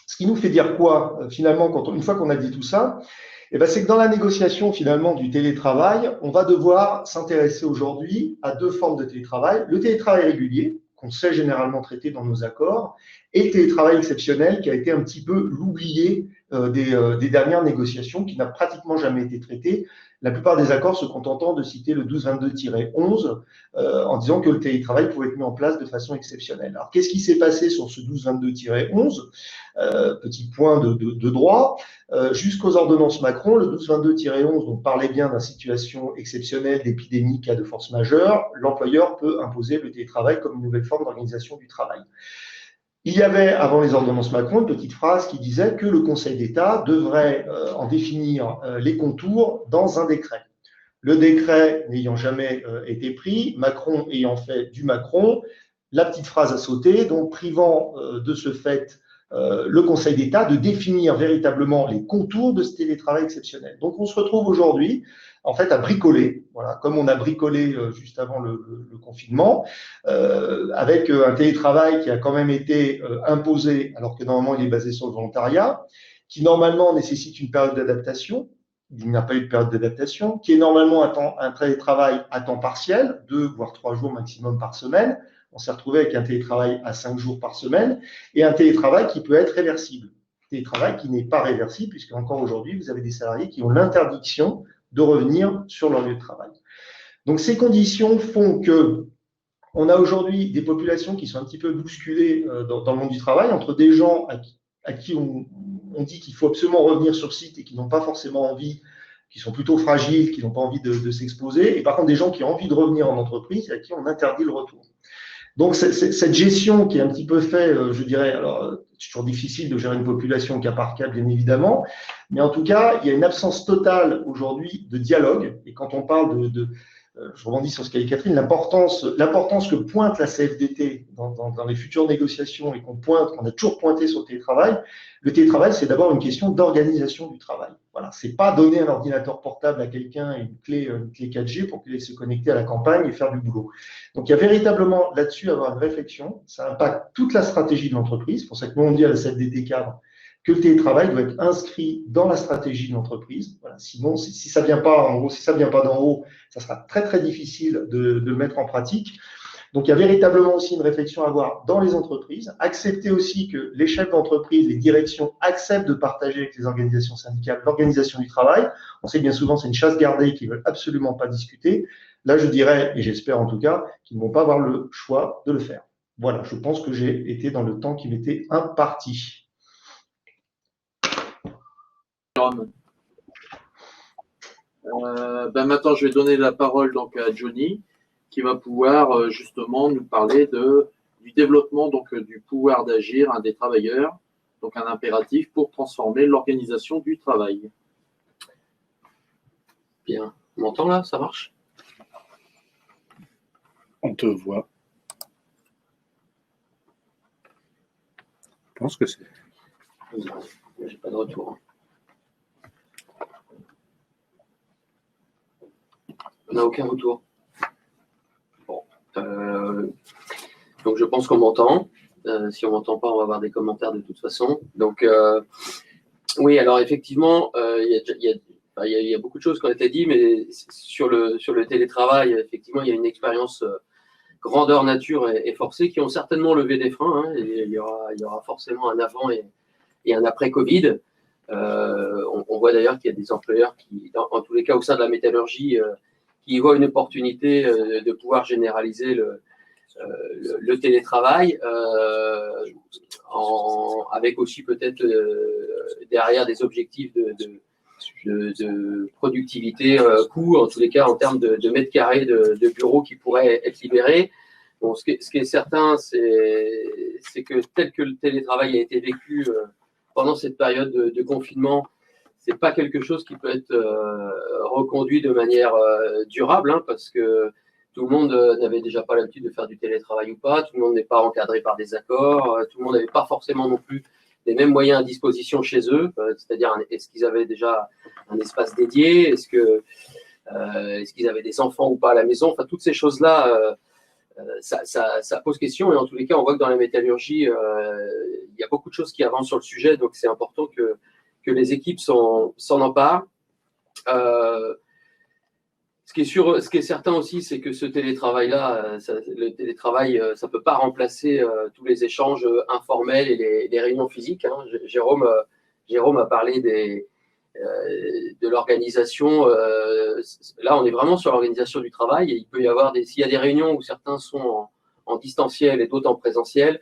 Ce qui nous fait dire quoi, finalement, une fois qu'on a dit tout ça, c'est que dans la négociation, finalement, du télétravail, on va devoir s'intéresser aujourd'hui à 2 formes de télétravail. Le télétravail régulier, qu'on sait généralement traiter dans nos accords, et le télétravail exceptionnel, qui a été un petit peu l'oublié des dernières négociations, qui n'a pratiquement jamais été traité. La plupart des accords se contentant de citer le 1222-11 en disant que le télétravail pouvait être mis en place de façon exceptionnelle. Alors, qu'est-ce qui s'est passé sur ce 1222-11 petit point de droit. Jusqu'aux ordonnances Macron, le 1222-11 donc, parlait bien d'une situation exceptionnelle d'épidémie, cas de force majeure. L'employeur peut imposer le télétravail comme une nouvelle forme d'organisation du travail. Il y avait, avant les ordonnances Macron, une petite phrase qui disait que le Conseil d'État devrait en définir les contours dans un décret. Le décret n'ayant jamais été pris, Macron ayant fait du Macron, la petite phrase a sauté, donc privant de ce fait le Conseil d'État de définir véritablement les contours de ce télétravail exceptionnel. Donc on se retrouve aujourd'hui en fait à bricoler, voilà, comme on a bricolé juste avant le confinement, avec un télétravail qui a quand même été imposé, alors que normalement il est basé sur le volontariat, qui normalement nécessite une période d'adaptation. Il n'y a pas eu de période d'adaptation, qui est normalement un télétravail à temps partiel, 2 voire 3 jours maximum par semaine. On s'est retrouvé avec un télétravail à 5 jours par semaine et un télétravail qui peut être réversible. télétravail qui n'est pas réversible, puisque encore aujourd'hui, vous avez des salariés qui ont l'interdiction de revenir sur leur lieu de travail. Donc, ces conditions font que on a aujourd'hui des populations qui sont un petit peu bousculées dans le monde du travail, entre des gens à qui on dit qu'il faut absolument revenir sur site et qui n'ont pas forcément envie, qui sont plutôt fragiles, qui n'ont pas envie de s'exposer, et par contre des gens qui ont envie de revenir en entreprise et à qui on interdit le retour. Donc, cette gestion qui est un petit peu faite, je dirais, alors c'est toujours difficile de gérer une population au cas par cas, bien évidemment, mais en tout cas, il y a une absence totale aujourd'hui de dialogue, et quand on parle je rebondis sur ce qu'a dit Catherine, l'importance que pointe la CFDT dans les futures négociations et qu'on a toujours pointé sur le télétravail. Le télétravail, c'est d'abord une question d'organisation du travail. Voilà, c'est pas donner un ordinateur portable à quelqu'un et une clé 4G pour qu'il aille se connecter à la campagne et faire du boulot. Donc, il y a véritablement là-dessus à avoir une réflexion. Ça impacte toute la stratégie de l'entreprise. C'est pour ça que nous, on dit à la CFDT cadre que le télétravail doit être inscrit dans la stratégie de l'entreprise. Voilà. Sinon, si ça vient pas en gros, si ça vient pas d'en haut, ça sera très très difficile de le mettre en pratique. Donc, il y a véritablement aussi une réflexion à avoir dans les entreprises. Accepter aussi que les chefs d'entreprise, les directions acceptent de partager avec les organisations syndicales l'organisation du travail. On sait bien souvent c'est une chasse gardée qu'ils veulent absolument pas discuter. Là, je dirais, et j'espère en tout cas, qu'ils ne vont pas avoir le choix de le faire. Voilà, je pense que j'ai été dans le temps qui m'était imparti. Maintenant, je vais donner la parole donc à Johnny, qui va pouvoir justement nous parler du développement donc du pouvoir d'agir des travailleurs, donc un impératif pour transformer l'organisation du travail. Bien, on m'entend là, ça marche? On te voit. Je pense que c'est. J'ai pas de retour. On n'a aucun retour. Bon. Donc je pense qu'on m'entend. Si on m'entend pas, on va avoir des commentaires de toute façon. Donc oui, alors effectivement, il y a beaucoup de choses qui ont été dites, mais sur le télétravail, effectivement, il y a une expérience grandeur nature et forcée qui ont certainement levé des freins. Hein, et il y aura forcément un avant et un après Covid. On voit d'ailleurs qu'il y a des employeurs qui, en tous les cas au sein de la métallurgie, qui voient une opportunité de pouvoir généraliser le télétravail, avec aussi peut-être derrière des objectifs de productivité, coût, en tous les cas en termes de mètres carrés de bureaux qui pourraient être libérés. Bon, ce qui est certain, c'est que tel que le télétravail a été vécu pendant cette période de confinement, c'est pas quelque chose qui peut être reconduit de manière durable, hein, parce que tout le monde n'avait déjà pas l'habitude de faire du télétravail ou pas, tout le monde n'est pas encadré par des accords, tout le monde n'avait pas forcément non plus les mêmes moyens à disposition chez eux, c'est-à-dire est-ce qu'ils avaient déjà un espace dédié, est-ce qu'ils avaient des enfants ou pas à la maison, enfin toutes ces choses-là, ça pose question, et en tous les cas on voit que dans la métallurgie, il y a beaucoup de choses qui avancent sur le sujet, donc c'est important que les équipes s'en emparent. Ce qui est certain aussi, c'est que ce télétravail-là, le télétravail, ça ne peut pas remplacer tous les échanges informels et les réunions physiques. Hein. Jérôme a parlé de l'organisation. Là, on est vraiment sur l'organisation du travail. Et il peut y avoir s'il y a des réunions où certains sont en distanciel et d'autres en présentiel,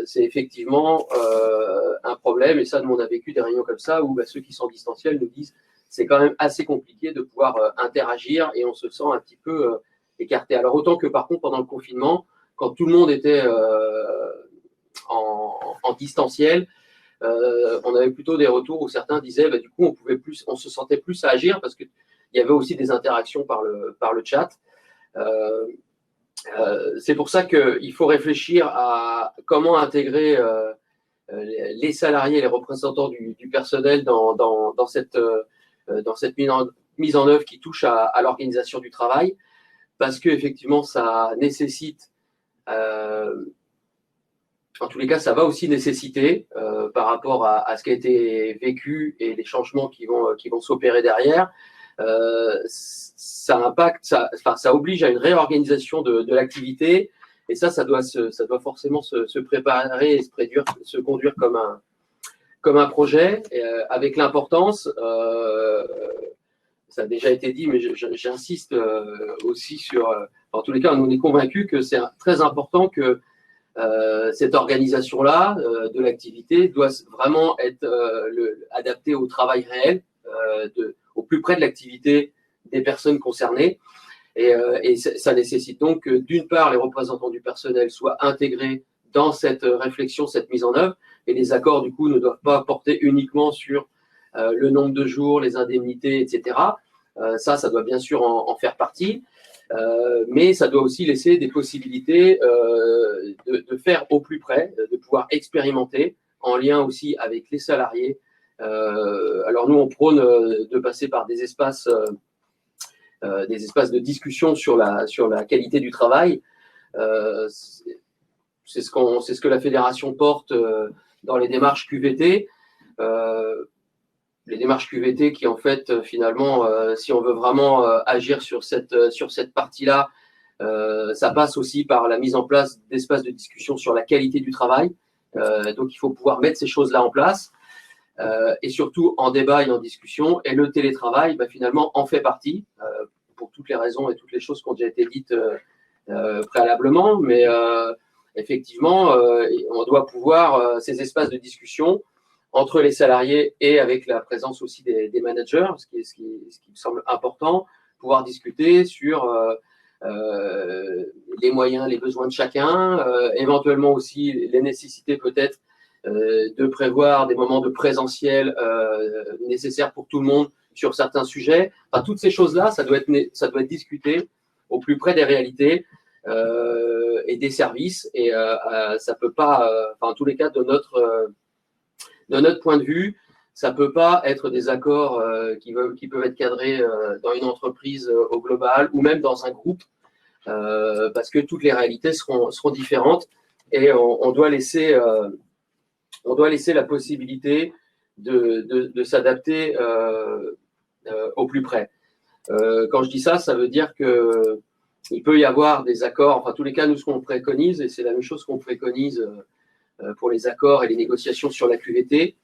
c'est effectivement un problème, et ça, nous on a vécu des réunions comme ça où ceux qui sont distanciels nous disent c'est quand même assez compliqué de pouvoir interagir et on se sent un petit peu écarté. Alors autant que par contre pendant le confinement, quand tout le monde était en distanciel, on avait plutôt des retours où certains disaient du coup on se sentait plus à agir parce qu'il y avait aussi des interactions par le chat. C'est pour ça qu'il faut réfléchir à comment intégrer les salariés, les représentants du personnel dans cette mise en œuvre qui touche à l'organisation du travail, parce qu'effectivement, ça nécessite, en tous les cas, ça va aussi nécessiter, par rapport à ce qui a été vécu et les changements qui vont s'opérer derrière, ça impacte, ça oblige à une réorganisation de l'activité, et ça doit forcément se préparer et se conduire comme un projet, avec l'importance, ça a déjà été dit, mais j'insiste aussi sur, en tous les cas, on est convaincus que c'est très important que cette organisation-là de l'activité doit vraiment être adaptée au travail réel, au plus près de l'activité des personnes concernées. Et ça nécessite donc que, d'une part, les représentants du personnel soient intégrés dans cette réflexion, cette mise en œuvre, et les accords, du coup, ne doivent pas porter uniquement sur le nombre de jours, les indemnités, etc. Ça doit bien sûr en faire partie, mais ça doit aussi laisser des possibilités de faire au plus près, de pouvoir expérimenter, en lien aussi avec les salariés. Alors nous, on prône de passer par des espaces de discussion sur la qualité du travail. C'est ce que la fédération porte dans les démarches QVT. Les démarches QVT qui, en fait, finalement, si on veut vraiment agir sur cette partie-là, ça passe aussi par la mise en place d'espaces de discussion sur la qualité du travail. Donc, il faut pouvoir mettre ces choses-là en place. Et surtout en débat et en discussion. Et le télétravail, finalement, en fait partie, pour toutes les raisons et toutes les choses qui ont déjà été dites préalablement. Mais effectivement, on doit pouvoir, ces espaces de discussion entre les salariés et avec la présence aussi des managers, ce qui me semble important, pouvoir discuter sur les moyens, les besoins de chacun, éventuellement aussi les nécessités peut-être de prévoir des moments de présentiel nécessaires pour tout le monde sur certains sujets. Enfin, toutes ces choses-là, ça doit être discuté au plus près des réalités et des services. Et ça peut pas, en tous les cas, de notre point de vue, ça peut pas être des accords qui peuvent être cadrés dans une entreprise au global ou même dans un groupe, parce que toutes les réalités seront différentes et on doit laisser la possibilité de s'adapter au plus près. Quand je dis ça, ça veut dire qu'il peut y avoir des accords, enfin, en tous les cas, nous, ce qu'on préconise, et c'est la même chose qu'on préconise pour les accords et les négociations sur la QVT,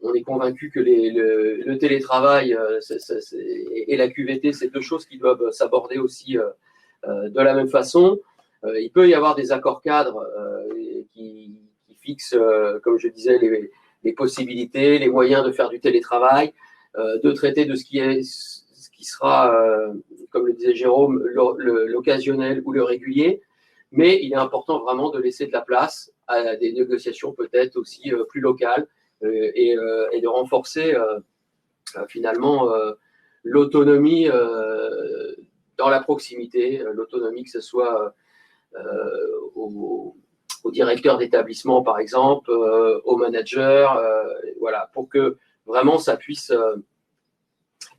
on est convaincu que le télétravail et la QVT, c'est deux choses qui doivent s'aborder aussi de la même façon. Il peut y avoir des accords cadres qui fixent, comme je disais, les possibilités, les moyens de faire du télétravail, de traiter de ce qui sera, comme le disait Jérôme, l'occasionnel ou le régulier. Mais il est important vraiment de laisser de la place à des négociations peut-être aussi plus locales et de renforcer finalement l'autonomie dans la proximité, l'autonomie que ce soit au directeur d'établissement, par exemple, au manager, voilà, pour que vraiment ça puisse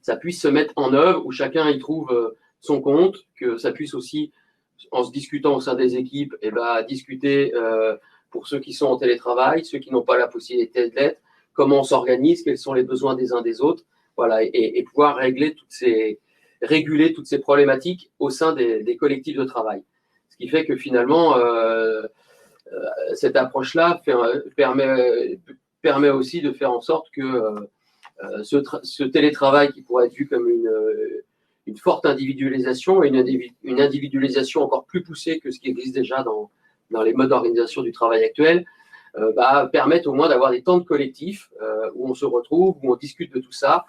se mettre en œuvre, où chacun y trouve son compte, que ça puisse aussi, en se discutant au sein des équipes, discuter pour ceux qui sont en télétravail, ceux qui n'ont pas la possibilité de l'être, comment on s'organise, quels sont les besoins des uns des autres, voilà, et pouvoir réguler toutes ces problématiques au sein des collectifs de travail. Ce qui fait que finalement, cette approche-là permet aussi de faire en sorte que ce télétravail qui pourrait être vu comme une forte individualisation et une individualisation encore plus poussée que ce qui existe déjà dans les modes d'organisation du travail actuel, permettent au moins d'avoir des temps de collectif où on se retrouve, où on discute de tout ça.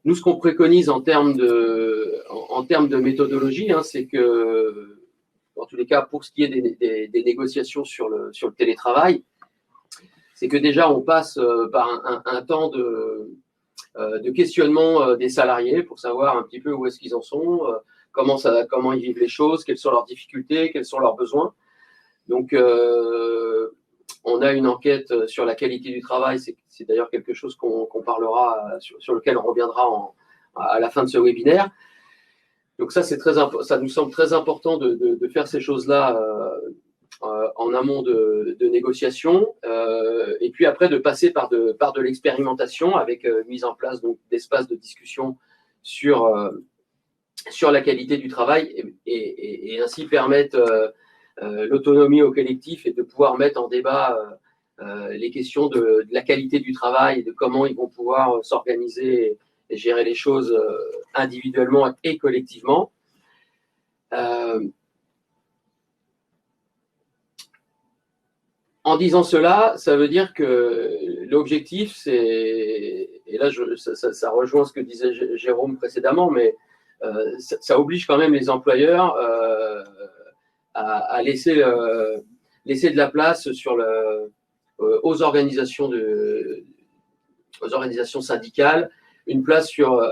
Nous, ce qu'on préconise en termes de méthodologie, c'est que, en tous les cas, pour ce qui est des négociations sur le télétravail, c'est que déjà, on passe par un temps de questionnement des salariés pour savoir un petit peu où est-ce qu'ils en sont, comment ils vivent les choses, quelles sont leurs difficultés, quels sont leurs besoins. Donc, on a une enquête sur la qualité du travail. C'est d'ailleurs quelque chose qu'on parlera, sur lequel on reviendra à la fin de ce webinaire. Donc ça, ça nous semble très important de faire ces choses-là en amont de négociations. Et puis après, de passer par de l'expérimentation avec mise en place d'espaces de discussion sur la qualité du travail et ainsi permettre l'autonomie au collectif et de pouvoir mettre en débat les questions de la qualité du travail et de comment ils vont pouvoir s'organiser et gérer les choses individuellement et collectivement. En disant cela, ça veut dire que l'objectif, c'est, et là ça rejoint ce que disait Jérôme précédemment, mais ça oblige quand même les employeurs à laisser de la place aux organisations syndicales, une place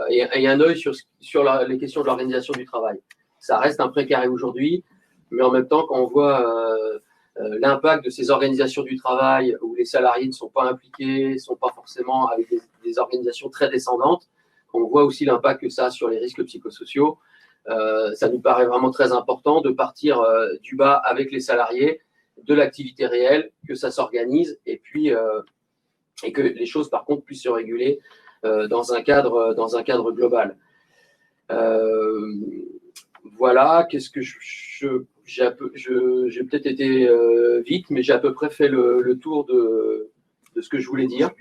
et un œil sur les questions de l'organisation du travail. Ça reste un précaré aujourd'hui, mais en même temps, quand on voit l'impact de ces organisations du travail où les salariés ne sont pas impliqués, ne sont pas forcément avec des organisations très descendantes, on voit aussi l'impact que ça a sur les risques psychosociaux. Ça nous paraît vraiment très important de partir du bas avec les salariés, de l'activité réelle, que ça s'organise et puis et que les choses par contre puissent se réguler dans un cadre global. Voilà, qu'est-ce que j'ai peut-être été vite, mais j'ai à peu près fait le tour de ce que je voulais dire.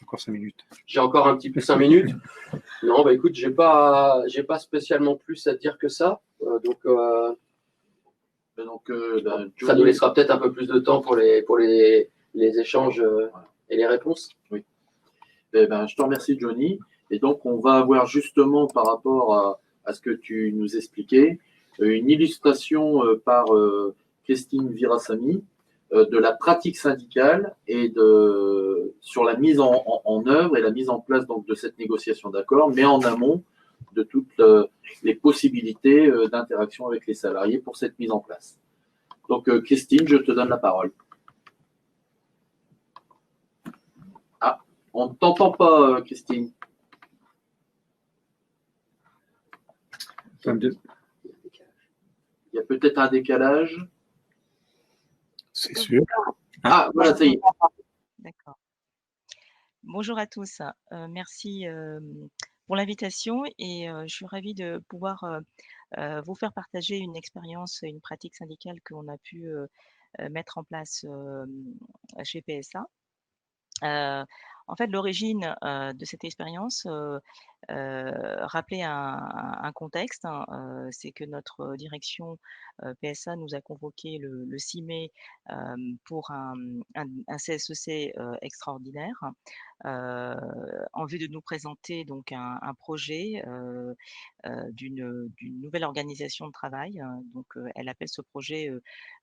Encore 5 minutes. J'ai encore un petit peu 5 minutes. Non, bah écoute, j'ai pas spécialement plus à dire que ça. Ça nous laissera peut-être un peu plus de temps pour les échanges et les réponses. Oui. Je te remercie, Johnny. Et donc, on va avoir justement, par rapport à ce que tu nous expliquais, une illustration par Christine Virasamy de la pratique syndicale et sur la mise en œuvre et la mise en place donc, de cette négociation d'accord, mais en amont de toutes les possibilités d'interaction avec les salariés pour cette mise en place. Donc, Christine, je te donne la parole. Ah, on ne t'entend pas, Christine. Il y a peut-être un décalage. C'est sûr. Ah, voilà, ça y est. D'accord. Bonjour à tous. Merci pour l'invitation et je suis ravie de pouvoir vous faire partager une expérience, une pratique syndicale qu'on a pu mettre en place chez PSA. En fait, l'origine de cette expérience rappelait un contexte. C'est que notre direction PSA nous a convoqué le 6 mai pour un CSEC extraordinaire en vue de nous présenter donc un projet d'une nouvelle organisation de travail. Donc, elle appelle ce projet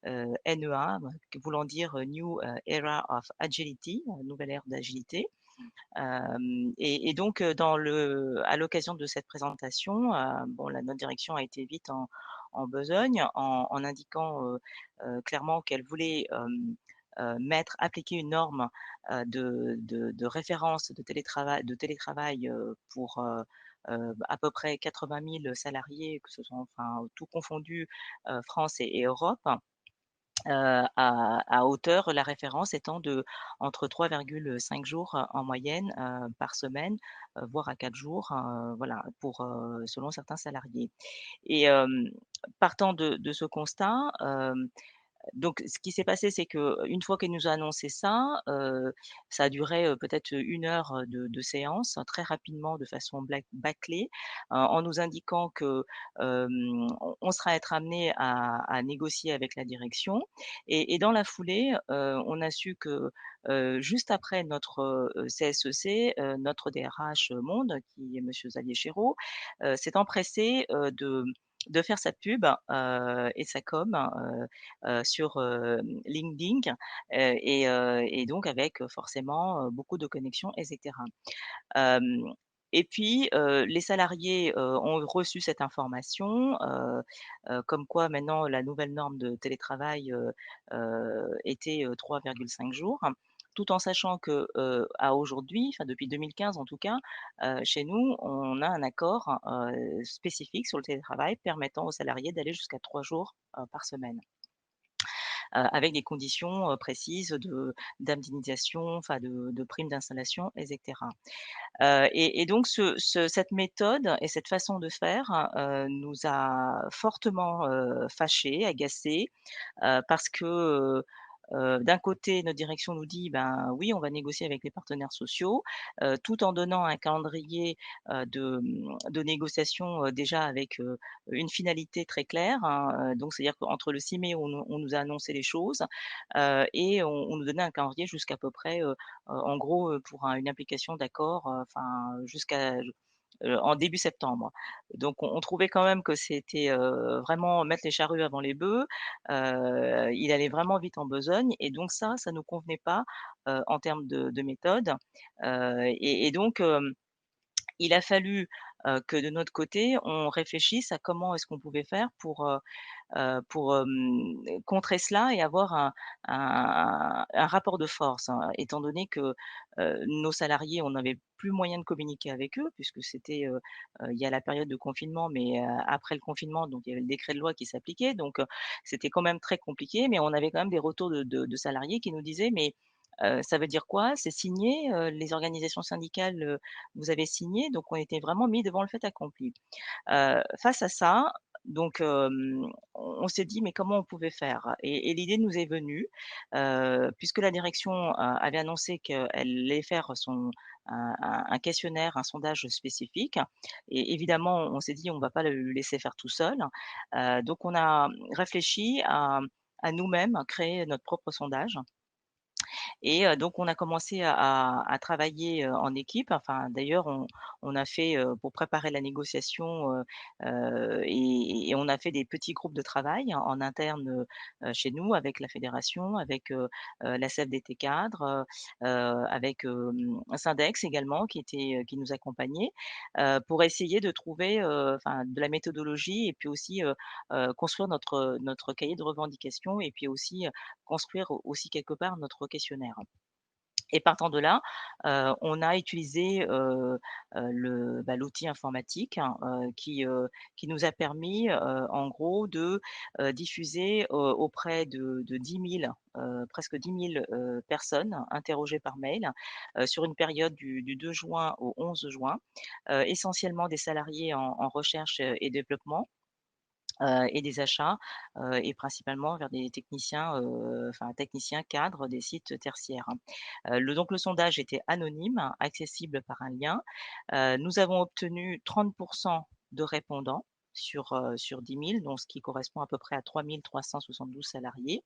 NEA, voulant dire New Era of Agility, nouvelle ère d'agilité. Et donc, à l'occasion de cette présentation, notre direction a été vite en besogne en indiquant clairement qu'elle voulait appliquer une norme de référence de télétravail pour à peu près 80 000 salariés, que ce soit enfin tout confondu, France et Europe. À hauteur, la référence étant entre 3,5 jours en moyenne par semaine, voire à 4 jours, voilà, selon certains salariés. Et partant de ce constat, donc ce qui s'est passé, c'est qu'une fois qu'elle nous a annoncé ça, ça a duré peut-être 1 heure de séance, très rapidement, de façon bâclée, en nous indiquant que on sera être amené à négocier avec la direction. Et dans la foulée, on a su que juste après notre CSEC, notre DRH Monde, qui est Monsieur Xavier Chéreau, s'est empressé de faire sa pub et sa com sur LinkedIn et donc avec forcément beaucoup de connexions, etc. Et puis, les salariés ont reçu cette information, comme quoi maintenant la nouvelle norme de télétravail était 3,5 jours. Tout en sachant que à aujourd'hui, enfin depuis 2015 en tout cas, chez nous, on a un accord spécifique sur le télétravail permettant aux salariés d'aller jusqu'à 3 jours par semaine. avec des conditions précises d'indemnisation, enfin de primes d'installation, etc. Et donc cette méthode et cette façon de faire nous a fortement fâchés, agacés, parce que d'un côté, notre direction nous dit: «Ben oui, on va négocier avec les partenaires sociaux», tout en donnant un calendrier de négociation déjà avec une finalité très claire, hein, donc c'est-à-dire qu'entre le 6 mai où on nous a annoncé les choses et on nous donnait un calendrier jusqu'à peu près, en gros, pour une application d'accord, enfin jusqu'à en début septembre. Donc on trouvait quand même que c'était vraiment mettre les charrues avant les bœufs. Il allait vraiment vite en besogne et donc ça nous convenait pas en termes de méthode. Et donc il a fallu que de notre côté, on réfléchisse à comment est-ce qu'on pouvait faire pour contrer cela et avoir un rapport de force, hein. Étant donné que nos salariés, on n'avait plus moyen de communiquer avec eux puisque c'était il y a la période de confinement, mais après le confinement, donc il y avait le décret de loi qui s'appliquait, donc c'était quand même très compliqué. Mais on avait quand même des retours de salariés qui nous disaient: «Mais ça veut dire quoi? C'est signé, les organisations syndicales, vous avez signé?» Donc on était vraiment mis devant le fait accompli. Face à ça, donc on s'est dit: «Mais comment on pouvait faire?» Et l'idée nous est venue, puisque la direction avait annoncé qu'elle allait faire un questionnaire, un sondage spécifique et évidemment, on s'est dit: «On va pas le laisser faire tout seul». Donc on a réfléchi à nous-mêmes créer notre propre sondage et donc on a commencé à travailler, en équipe. Enfin d'ailleurs on a fait, pour préparer la négociation, et on a fait des petits groupes de travail en interne, chez nous avec la fédération, avec, la CFDT Cadre, avec, Syndex également qui nous accompagnait, pour essayer de trouver, enfin de la méthodologie et puis aussi, construire notre cahier de revendications et puis aussi, construire aussi quelque part notre questionnaire. Et partant de là, on a utilisé, l'outil informatique, hein, qui nous a permis, en gros de, diffuser, auprès de 10 000, presque 10 000, personnes interrogées par mail, sur une période du 2 juin au 11 juin, essentiellement des salariés en recherche et développement et des achats, et principalement vers des techniciens, enfin techniciens cadres des sites tertiaires, hein. Le sondage était anonyme, accessible par un lien. Nous avons obtenu 30 de répondants sur 10 000, donc ce qui correspond à peu près à 3 372 salariés.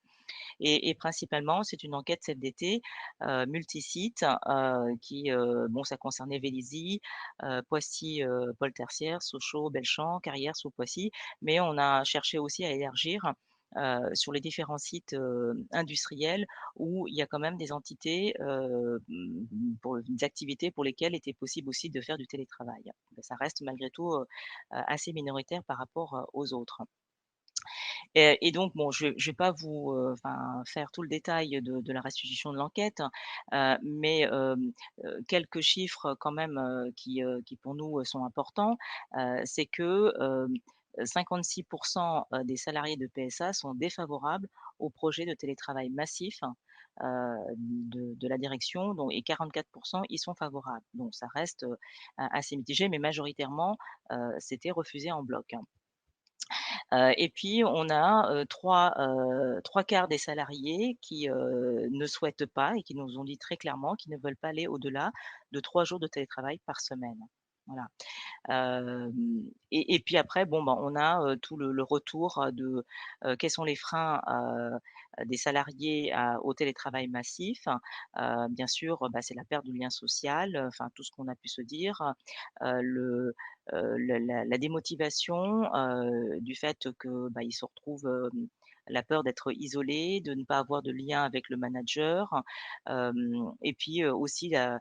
Et principalement, c'est une enquête CFDT, multisite, bon, ça concernait Vélizy, Poissy, pôle tertiaire, Sochaux, Belchamp, Carrières sous Poissy, mais on a cherché aussi à élargir, sur les différents sites, industriels où il y a quand même des entités, pour des activités pour lesquelles il était possible aussi de faire du télétravail. Ça reste malgré tout, assez minoritaire par rapport, aux autres. Et donc bon, je vais pas vous, enfin, faire tout le détail de la restitution de l'enquête, mais quelques chiffres quand même, qui pour nous, sont importants. C'est que, 56 des salariés de PSA sont défavorables au projet de télétravail massif, de la direction, donc et 44 y sont favorables. Donc ça reste, assez mitigé, mais majoritairement, c'était refusé en bloc, hein. Et puis on a, 3/4 des salariés qui, ne souhaitent pas et qui nous ont dit très clairement qu'ils ne veulent pas aller au-delà de 3 jours de télétravail par semaine. Voilà. Et puis après, bon, ben, on a, tout le retour de, quels sont les freins, des salariés au télétravail massif. Bien sûr, bah, c'est la perte du lien social, enfin tout ce qu'on a pu se dire, la démotivation, du fait que, bah, ils se retrouvent, la peur d'être isolés, de ne pas avoir de lien avec le manager, et puis, aussi la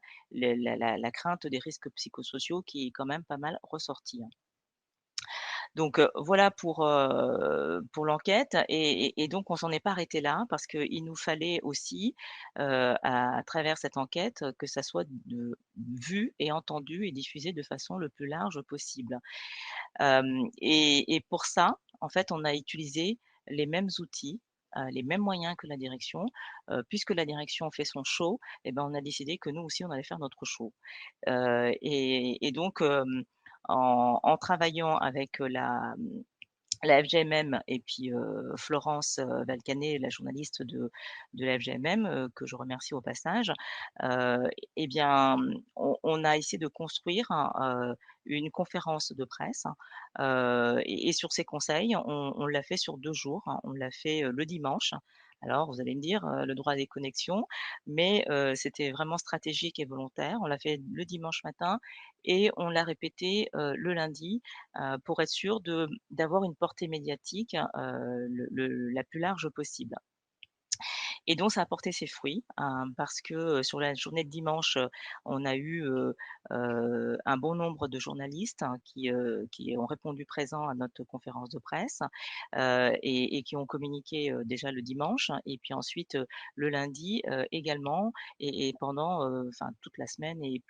crainte des risques psychosociaux qui est quand même pas mal ressortie, hein. Donc, voilà pour l'enquête et donc on s'en est pas arrêté là parce qu'il nous fallait aussi, à travers cette enquête, que ça soit vu et entendu et diffusé de façon le plus large possible. Et pour ça, en fait, on a utilisé les mêmes outils, les mêmes moyens que la direction. Puisque la direction fait son show, eh ben, on a décidé que nous aussi, on allait faire notre show. Et donc, en travaillant avec la FGMM et puis Florence Valcanet, la journaliste de la FGMM, que je remercie au passage, eh bien, on a essayé de construire une conférence de presse et sur ces conseils, on l'a fait sur 2 jours. On l'a fait le dimanche. Alors, vous allez me dire, le droit des connexions, mais c'était vraiment stratégique et volontaire. On l'a fait le dimanche matin et on l'a répété le lundi pour être sûr d'avoir une portée médiatique la plus large possible. Et donc ça a porté ses fruits, parce que, sur la journée de dimanche, on a eu, un bon nombre de journalistes qui ont répondu présents à notre conférence de presse, et qui ont communiqué, déjà le dimanche et puis ensuite, le lundi, également et pendant, enfin toute la semaine et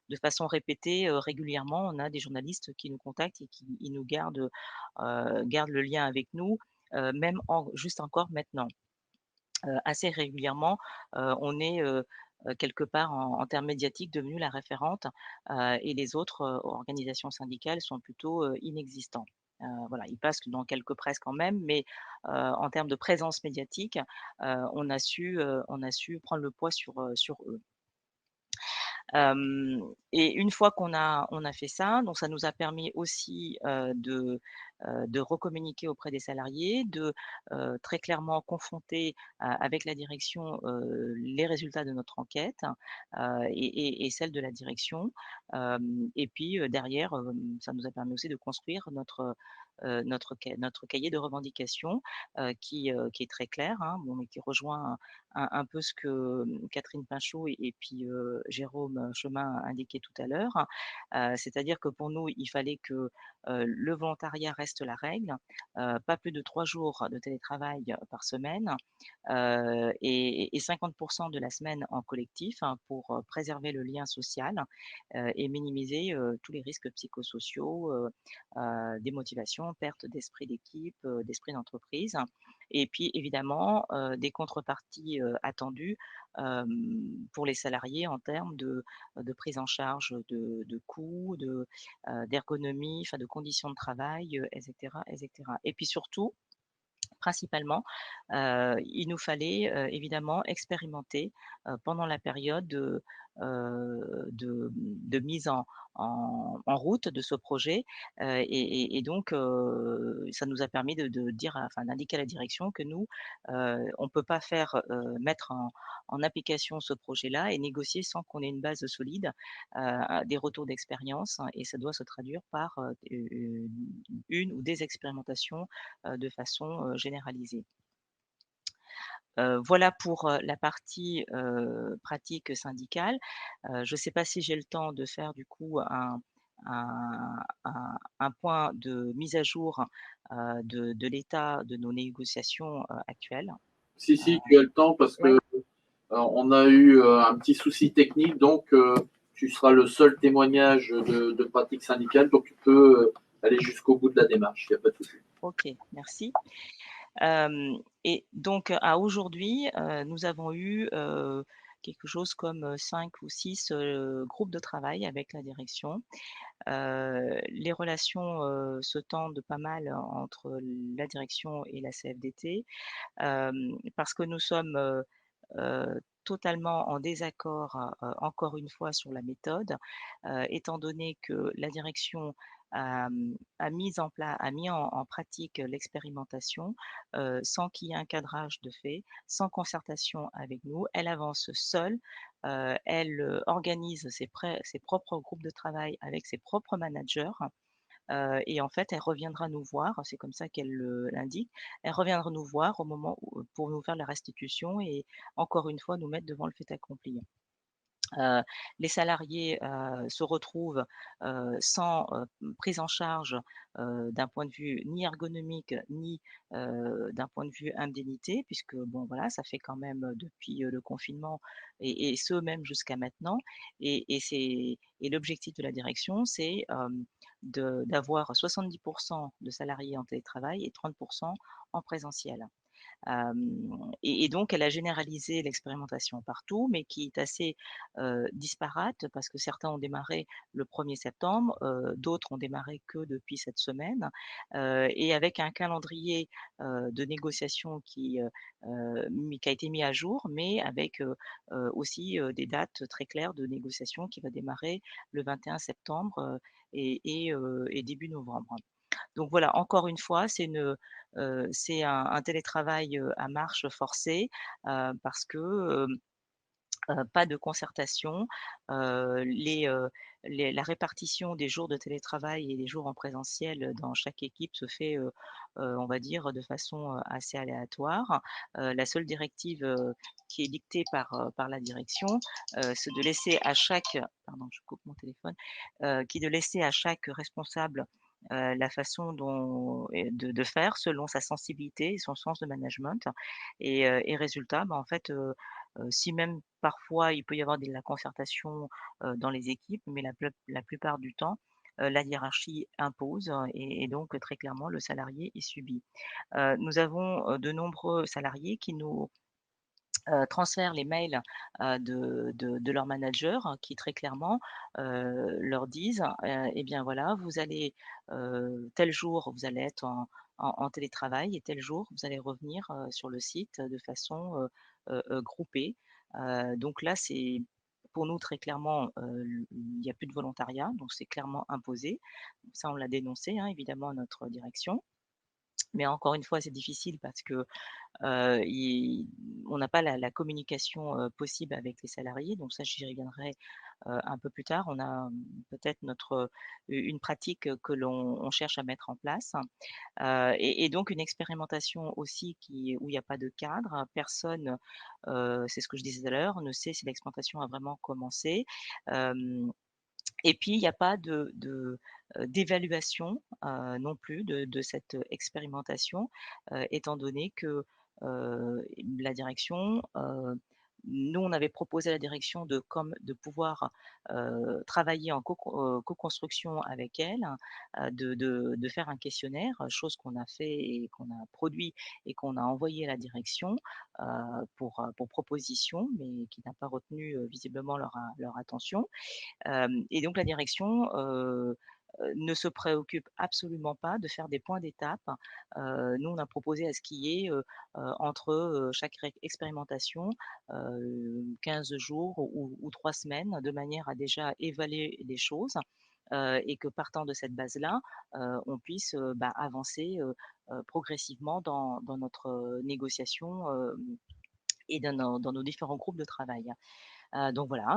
de façon répétée, régulièrement, on a des journalistes qui nous contactent et qui ils nous gardent le lien avec nous, même juste encore maintenant. Assez régulièrement, on est, quelque part en termes médiatiques devenue la référente, et les autres, organisations syndicales sont plutôt, inexistants. Voilà, ils passent dans quelques presses quand même, mais en termes de présence médiatique, on a su prendre le poids sur eux. Et une fois on a fait ça, donc ça nous a permis aussi, de recommuniquer auprès des salariés, de, très clairement confronter, avec la direction, les résultats de notre enquête, et celles de la direction. Et puis, derrière, ça nous a permis aussi de construire notre cahier de revendications, qui est très clair, hein, bon, mais qui rejoint un peu ce que Catherine Pinchot et puis Jérôme Chemin indiquaient tout à l'heure. C'est-à-dire que pour nous, il fallait que le volontariat reste la règle, pas plus de 3 jours de télétravail par semaine, et 50% de la semaine en collectif, hein, pour préserver le lien social et minimiser tous les risques psychosociaux, démotivation, perte d'esprit d'équipe, d'esprit d'entreprise. Et puis évidemment, des contreparties attendues pour les salariés en termes de prise en charge de coûts, d'ergonomie, enfin de conditions de travail, etc., etc. Et puis surtout, principalement, il nous fallait évidemment expérimenter pendant la période de mise en route de ce projet. Et donc, ça nous a permis de dire, enfin, d'indiquer à la direction que nous, on ne peut pas mettre en application ce projet-là et négocier sans qu'on ait une base solide, des retours d'expérience, hein, et ça doit se traduire par une ou des expérimentations de façon généralisée. Voilà pour la partie pratique syndicale. Je ne sais pas si j'ai le temps de faire du coup un point de mise à jour de l'état de nos négociations actuelles. Si, tu as le temps parce que on a eu un petit souci technique, donc tu seras le seul témoignage de pratique syndicale, donc tu peux aller jusqu'au bout de la démarche, il n'y a pas de souci. Ok, merci. Et donc à aujourd'hui, nous avons eu quelque chose comme 5 ou 6 groupes de travail avec la direction. Les relations se tendent pas mal entre la direction et la CFDT, parce que nous sommes totalement en désaccord, encore une fois, sur la méthode, étant donné que la direction a mis en pratique l'expérimentation sans qu'il y ait un cadrage de fait, sans concertation avec nous. Elle avance seule, elle organise ses propres groupes de travail avec ses propres managers. Et en fait, elle reviendra nous voir, c'est comme ça qu'elle l'indique. Elle reviendra nous voir au moment pour nous faire la restitution et encore une fois nous mettre devant le fait accompli. Les salariés se retrouvent sans prise en charge d'un point de vue ni ergonomique ni d'un point de vue indemnité, puisque bon voilà, ça fait quand même depuis le confinement et ce même jusqu'à maintenant. Et l'objectif de la direction, c'est d'avoir 70% de salariés en télétravail et 30% en présentiel. Et donc, elle a généralisé l'expérimentation partout, mais qui est assez disparate parce que certains ont démarré le 1er septembre, d'autres ont démarré que depuis cette semaine, et avec un calendrier de négociation qui a été mis à jour, mais avec aussi des dates très claires de négociation qui va démarrer le 21 septembre et début novembre. Donc voilà, encore une fois, c'est un télétravail à marche forcée parce que pas de concertation. La répartition des jours de télétravail et des jours en présentiel dans chaque équipe se fait, on va dire, de façon assez aléatoire. La seule directive qui est dictée par la direction, c'est de laisser à chaque, pardon, je coupe mon téléphone, qui est de laisser à chaque responsable la façon de faire selon sa sensibilité et son sens de management. Et résultat, bah, en fait, si même parfois il peut y avoir de la concertation dans les équipes, mais la plupart du temps, la hiérarchie impose et donc très clairement le salarié est subi. Nous avons de nombreux salariés qui nous transfèrent les mails de leurs managers qui très clairement leur disent eh bien voilà, vous allez tel jour, vous allez être en télétravail et tel jour, vous allez revenir sur le site de façon groupée. Donc là, c'est pour nous très clairement, il n'y a plus de volontariat, donc c'est clairement imposé. Ça, on l'a dénoncé, hein, évidemment, à notre direction. Mais encore une fois, c'est difficile parce que on n'a pas la communication possible avec les salariés, donc ça j'y reviendrai un peu plus tard. On a peut-être une pratique que l'on cherche à mettre en place. Et donc une expérimentation aussi où il n'y a pas de cadre. Personne, c'est ce que je disais tout à l'heure, ne sait si l'expérimentation a vraiment commencé. Et puis, il n'y a pas d'évaluation non plus de cette expérimentation, étant donné que la direction, nous, on avait proposé à la direction de pouvoir travailler en co-construction avec elle, de faire un questionnaire, chose qu'on a fait et qu'on a produit et qu'on a envoyé à la direction pour proposition, mais qui n'a pas retenu visiblement leur attention. Et donc la direction ne se préoccupe absolument pas de faire des points d'étape. Nous, on a proposé à ce qu'il y ait entre chaque expérimentation 15 jours ou 3 semaines, de manière à déjà évaluer les choses. Et que partant de cette base-là, on puisse avancer progressivement dans notre négociation et dans nos différents groupes de travail. Donc voilà,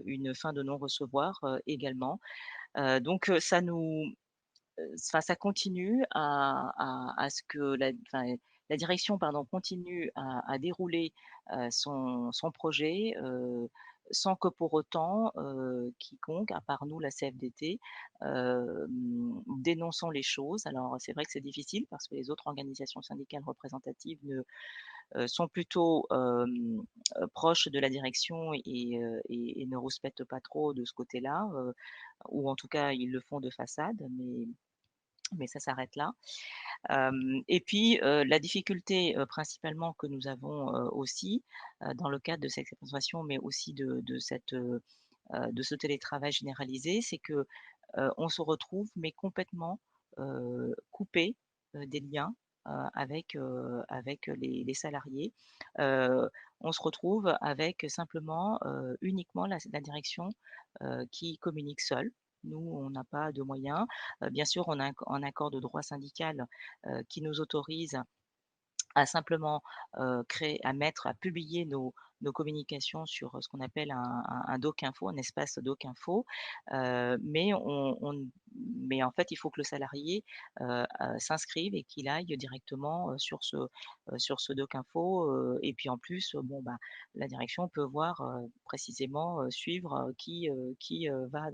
une fin de non-recevoir également. Donc ça continue à ce que la direction pardon, continue à dérouler son projet sans que pour autant quiconque, à part nous, la CFDT, dénonçons les choses. Alors c'est vrai que c'est difficile parce que les autres organisations syndicales représentatives sont plutôt proches de la direction et ne rouspètent pas trop de ce côté-là, ou en tout cas ils le font de façade, mais ça s'arrête là. Et puis la difficulté principalement que nous avons aussi dans le cadre de cette expérimentation, mais aussi de ce télétravail généralisé, c'est que on se retrouve mais complètement coupé des liens avec les salariés. On se retrouve avec simplement uniquement la direction qui communique seule. Nous, on n'a pas de moyens. Bien sûr, on a un accord de droit syndical qui nous autorise à simplement à publier nos communications sur ce qu'on appelle un doc info, un espace doc info. Mais en fait, il faut que le salarié s'inscrive et qu'il aille directement sur ce doc info. Et puis en plus, la direction peut voir précisément suivre qui va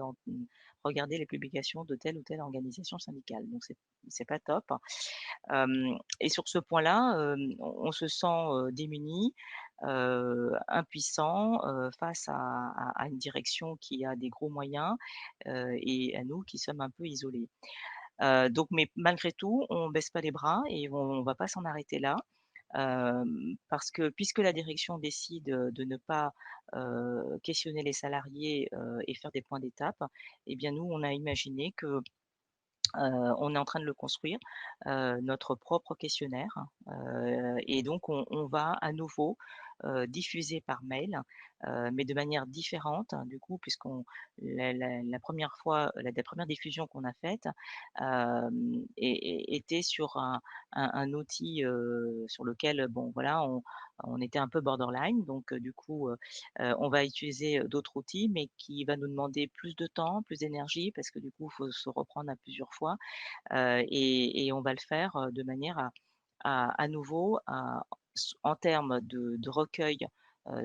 regarder les publications de telle ou telle organisation syndicale. Donc c'est pas top. Et sur ce point-là, on se sent démuni, impuissant face à une direction qui a des gros moyens et à nous qui sommes un peu isolés. Donc, mais malgré tout, on ne baisse pas les bras et on ne va pas s'en arrêter là. Parce que puisque la direction décide de ne pas questionner les salariés et faire des points d'étape, eh bien nous, on a imaginé que on est en train de le construire, notre propre questionnaire. Et donc, on va à nouveau diffuser par mail, mais de manière différente, du coup, puisqu'on la première fois, la première diffusion qu'on a faite était sur un outil sur lequel, bon, voilà, on était un peu borderline. Donc, du coup, on va utiliser d'autres outils, mais qui va nous demander plus de temps, plus d'énergie, parce que du coup, il faut se reprendre à plusieurs fois. Et on va le faire de manière à nouveau, en termes de recueil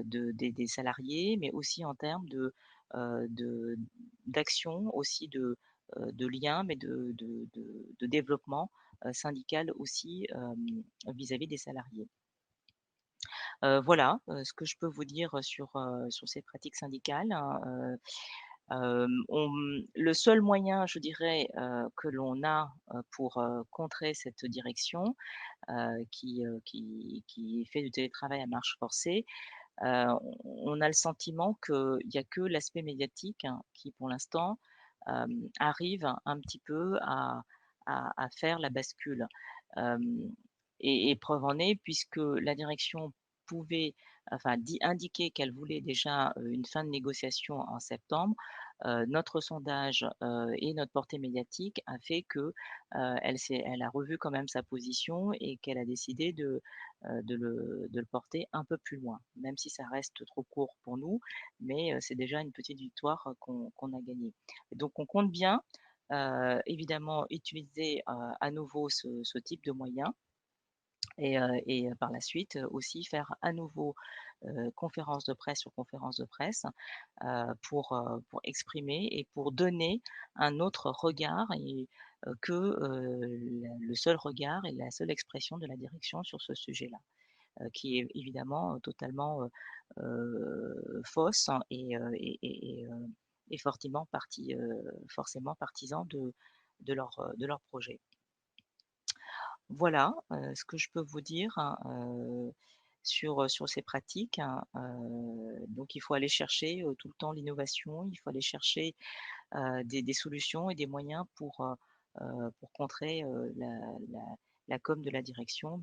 des salariés, mais aussi en termes d'action, aussi de liens, mais de développement syndical aussi vis-à-vis des salariés. Voilà ce que je peux vous dire sur ces pratiques syndicales, hein. Le seul moyen, je dirais, que l'on a pour contrer cette direction qui fait du télétravail à marche forcée, on a le sentiment qu'il n'y a que l'aspect médiatique, hein, qui, pour l'instant, arrive un petit peu à faire la bascule. Et preuve en est, puisque la direction pouvait, enfin, indiquer qu'elle voulait déjà une fin de négociation en septembre, notre sondage et notre portée médiatique a fait que elle a revu quand même sa position et qu'elle a décidé de le porter un peu plus loin, même si ça reste trop court pour nous, mais c'est déjà une petite victoire qu'on a gagnée. Donc on compte bien évidemment utiliser à nouveau ce type de moyens et par la suite aussi faire à nouveau conférence de presse sur conférence de presse pour exprimer et pour donner un autre regard et que le seul regard et la seule expression de la direction sur ce sujet-là, qui est évidemment totalement fausse, hein, et fortement forcément partisan de leur projet. Voilà ce que je peux vous dire, hein, sur ces pratiques, hein. Donc il faut aller chercher tout le temps l'innovation, il faut aller chercher des solutions et des moyens pour contrer la com de la direction.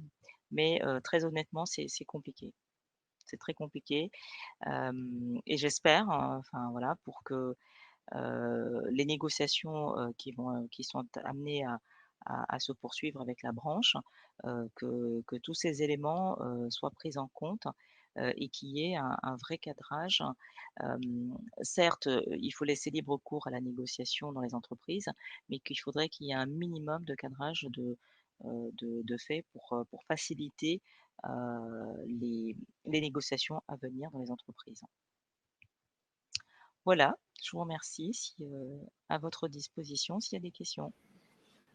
Mais très honnêtement, c'est compliqué. C'est très compliqué. Et j'espère, hein, enfin voilà, pour que les négociations qui sont amenées à se poursuivre avec la branche, que tous ces éléments soient pris en compte et qu'il y ait un vrai cadrage. Certes, il faut laisser libre cours à la négociation dans les entreprises, mais qu'il faudrait qu'il y ait un minimum de cadrage de fait pour faciliter les négociations à venir dans les entreprises. Voilà, je vous remercie. À votre disposition s'il y a des questions.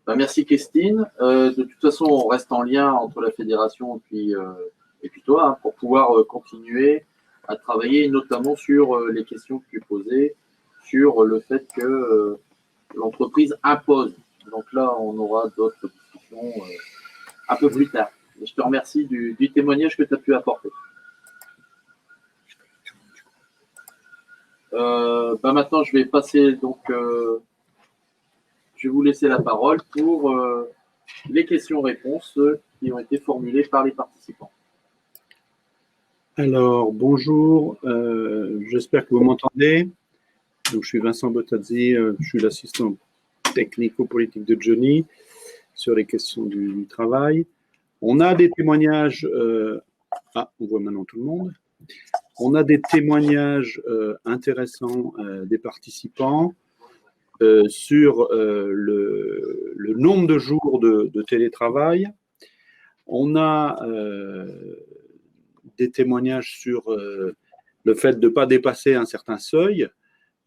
Merci Christine. De toute façon, on reste en lien entre la fédération et puis toi, hein, pour pouvoir continuer à travailler, notamment sur les questions que tu posais, sur le fait que l'entreprise impose. Donc là, on aura d'autres discussions un peu plus tard. Et je te remercie du témoignage que tu as pu apporter. Maintenant, je vais passer donc. Je vais vous laisser la parole pour les questions-réponses qui ont été formulées par les participants. Alors, bonjour, j'espère que vous m'entendez. Donc, je suis Vincent Bottazzi, je suis l'assistant technico-politique de Johnny sur les questions du travail. On a des témoignages, on voit maintenant tout le monde. On a des témoignages intéressants des participants sur le nombre de jours de télétravail. On a des témoignages sur le fait de ne pas dépasser un certain seuil.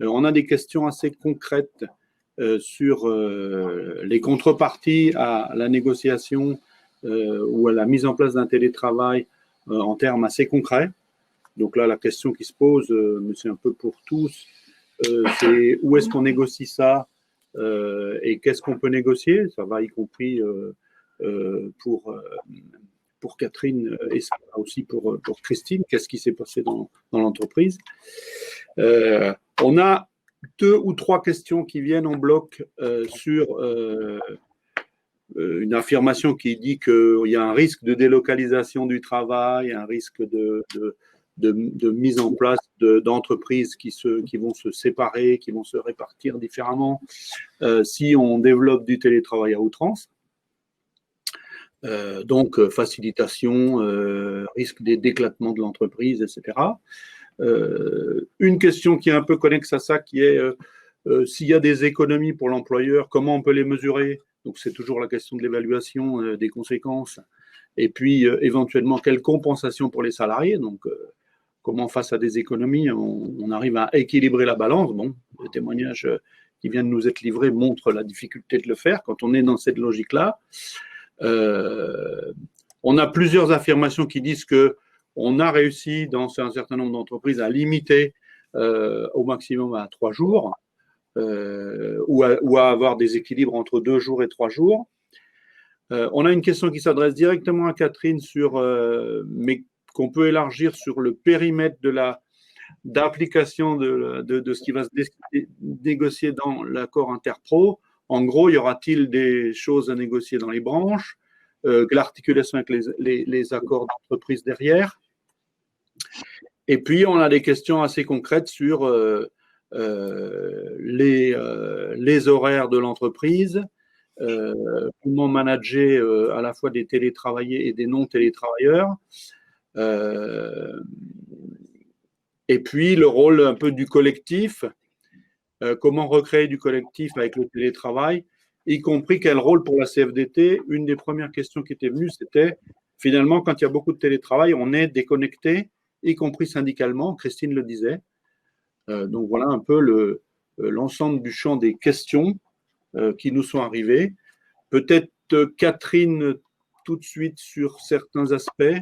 On a des questions assez concrètes sur les contreparties à la négociation ou à la mise en place d'un télétravail en termes assez concrets. Donc là, la question qui se pose, mais c'est un peu pour tous, c'est où est-ce qu'on négocie ça et qu'est-ce qu'on peut négocier. Ça va y compris pour Catherine et ça va aussi pour Christine. Qu'est-ce qui s'est passé dans l'entreprise? On a 2 ou 3 questions qui viennent en bloc sur une affirmation qui dit qu'il y a un risque de délocalisation du travail, un risque de mise en place d'entreprises qui vont se séparer, qui vont se répartir différemment si on développe du télétravail à outrance. Donc, facilitation, risque d'éclatement de l'entreprise, etc. Une question qui est un peu connexe à ça, qui est s'il y a des économies pour l'employeur, comment on peut les mesurer? Donc, c'est toujours la question de l'évaluation des conséquences. Et puis, éventuellement, quelle compensation pour les salariés? Donc, comment, face à des économies, on arrive à équilibrer la balance? Bon, le témoignage qui vient de nous être livré montre la difficulté de le faire quand on est dans cette logique-là. On a plusieurs affirmations qui disent qu'on a réussi dans un certain nombre d'entreprises à limiter au maximum à 3 jours ou à avoir des équilibres entre 2 jours et 3 jours. On a une question qui s'adresse directement à Catherine mais qu'on peut élargir sur le périmètre d'application de ce qui va se négocier dans l'accord interpro. En gros, y aura-t-il des choses à négocier dans les branches, l'articulation avec les accords d'entreprise derrière? Et puis, on a des questions assez concrètes sur les horaires de l'entreprise, comment manager à la fois des télétravaillés et des non-télétravailleurs, et puis le rôle un peu du collectif. Comment recréer du collectif avec le télétravail, y compris quel rôle pour la CFDT. Une des premières questions qui était venue, c'était finalement, quand il y a beaucoup de télétravail, on est déconnecté, y compris syndicalement, Christine le disait. Donc voilà un peu l'ensemble du champ des questions qui nous sont arrivées. Peut-être Catherine, tout de suite sur certains aspects,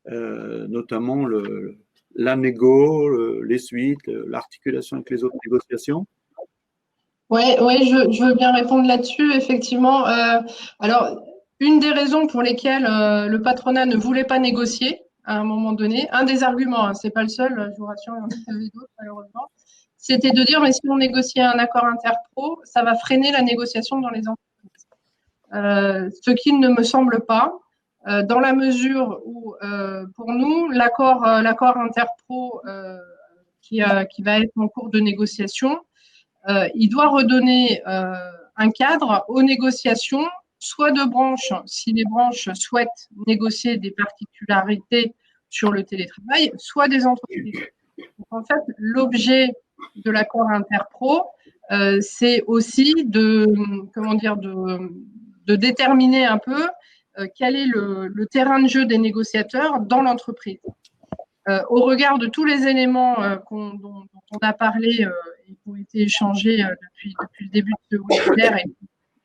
notamment la négo, les suites, l'articulation avec les autres négociations. Oui, je veux bien répondre là-dessus, effectivement. Alors, une des raisons pour lesquelles le patronat ne voulait pas négocier à un moment donné, un des arguments, hein, c'est pas le seul, je vous rassure, il y en avait d'autres malheureusement, c'était de dire mais si on négocie un accord interpro, ça va freiner la négociation dans les entreprises. Ce qui ne me semble pas. Dans la mesure où, pour nous, l'accord interpro qui va être en cours de négociation, il doit redonner un cadre aux négociations, soit de branches, si les branches souhaitent négocier des particularités sur le télétravail, soit des entreprises. Donc, en fait, l'objet de l'accord interpro, c'est aussi de déterminer un peu quel est le terrain de jeu des négociateurs dans l'entreprise. Au regard de tous les éléments dont on a parlé et qui ont été échangés depuis le début de ce webinaire et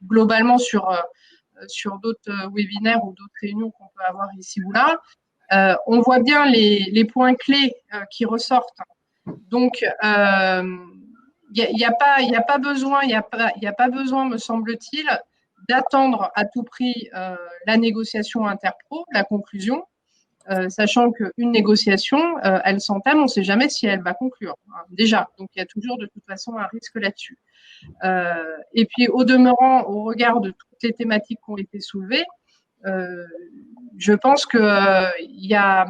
globalement sur d'autres webinaires ou d'autres réunions qu'on peut avoir ici ou là, on voit bien les points clés qui ressortent. Donc, il n'y a pas besoin, me semble-t-il, d'attendre à tout prix la négociation interpro, la conclusion, sachant qu'une négociation, elle s'entame, on ne sait jamais si elle va conclure, hein, déjà. Donc, il y a toujours de toute façon un risque là-dessus. Et puis, au demeurant, au regard de toutes les thématiques qui ont été soulevées, je pense qu'il y a,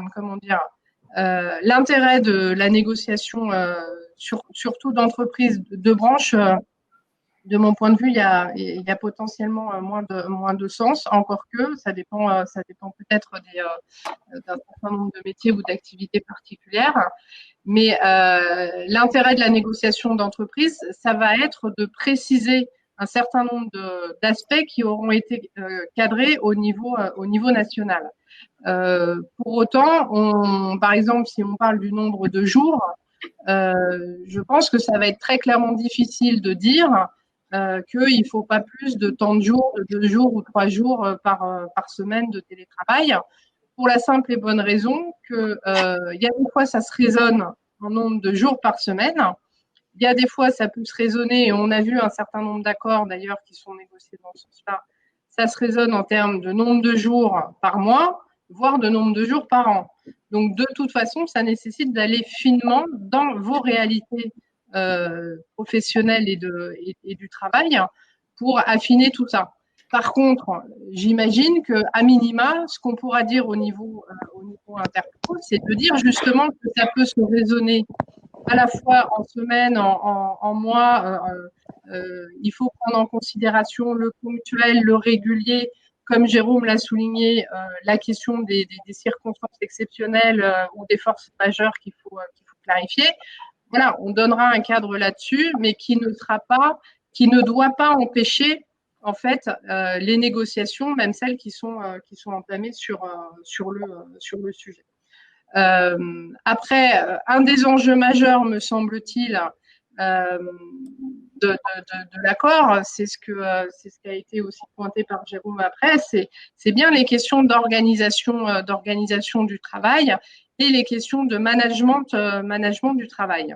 l'intérêt de la négociation, surtout d'entreprises de branches, de mon point de vue, il y a potentiellement moins de sens, encore que ça dépend peut-être d'un certain nombre de métiers ou d'activités particulières. Mais l'intérêt de la négociation d'entreprise, ça va être de préciser un certain nombre d'aspects qui auront été cadrés au niveau national. Pour autant, par exemple, si on parle du nombre de jours, je pense que ça va être très clairement difficile de dire qu'il ne faut pas plus de temps de jours, de 2 jours ou 3 jours par semaine de télétravail, pour la simple et bonne raison qu'il y a une fois, ça se raisonne en nombre de jours par semaine, il y a des fois, ça peut se raisonner, et on a vu un certain nombre d'accords d'ailleurs qui sont négociés dans ce sens-là, ça se raisonne en termes de nombre de jours par mois, voire de nombre de jours par an. Donc, de toute façon, ça nécessite d'aller finement dans vos réalités professionnelles et du travail pour affiner tout ça. Par contre, j'imagine qu'à minima, ce qu'on pourra dire au niveau interpro, c'est de dire justement que ça peut se raisonner à la fois en semaine, en mois. Il faut prendre en considération le ponctuel, le régulier. Comme Jérôme l'a souligné, la question des circonstances exceptionnelles ou des forces majeures qu'il faut clarifier. Voilà, on donnera un cadre là-dessus, mais qui ne doit pas empêcher en fait les négociations, même celles qui sont entamées sur le sujet. Après, un des enjeux majeurs, me semble-t-il, de l'accord, c'est ce qui a été aussi pointé par Jérôme après, c'est bien les questions d'organisation du travail et les questions de management du travail.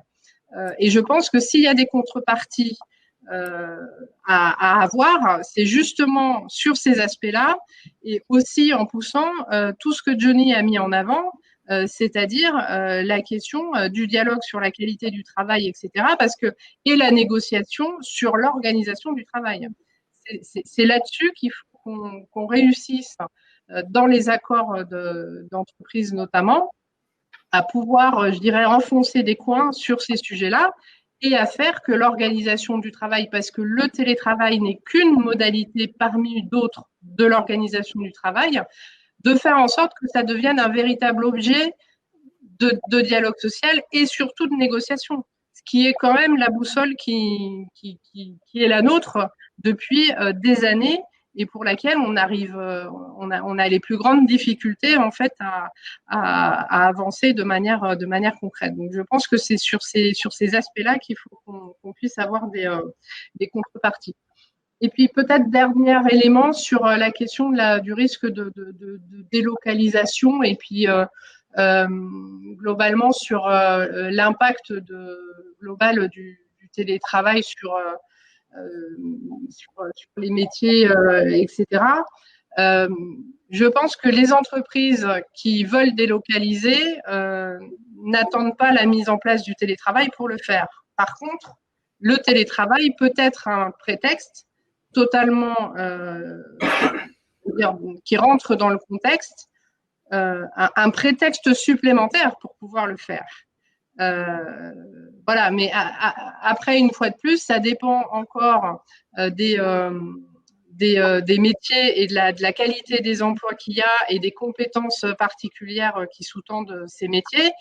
Et je pense que s'il y a des contreparties à avoir, c'est justement sur ces aspects-là et aussi en poussant tout ce que Johnny a mis en avant, c'est-à-dire la question du dialogue sur la qualité du travail, etc. Et la négociation sur l'organisation du travail. C'est là-dessus qu'il faut qu'on réussisse dans les accords d'entreprise notamment à pouvoir, je dirais, enfoncer des coins sur ces sujets-là et à faire que l'organisation du travail, parce que le télétravail n'est qu'une modalité parmi d'autres de l'organisation du travail, de faire en sorte que ça devienne un véritable objet de dialogue social et surtout de négociation, ce qui est quand même la boussole qui est la nôtre depuis des années et pour laquelle on a les plus grandes difficultés en fait à avancer de manière concrète. Donc je pense que c'est sur ces aspects-là qu'il faut qu'on puisse avoir des contreparties. Et puis peut-être dernier élément sur la question du risque de délocalisation et puis globalement sur l'impact global du télétravail sur les métiers, etc. Je pense que les entreprises qui veulent délocaliser n'attendent pas la mise en place du télétravail pour le faire. Par contre, le télétravail peut être un prétexte totalement qui rentre dans le contexte, un prétexte supplémentaire pour pouvoir le faire. Voilà, mais après, une fois de plus, ça dépend encore des métiers et de la qualité des emplois qu'il y a et des compétences particulières qui sous-tendent ces métiers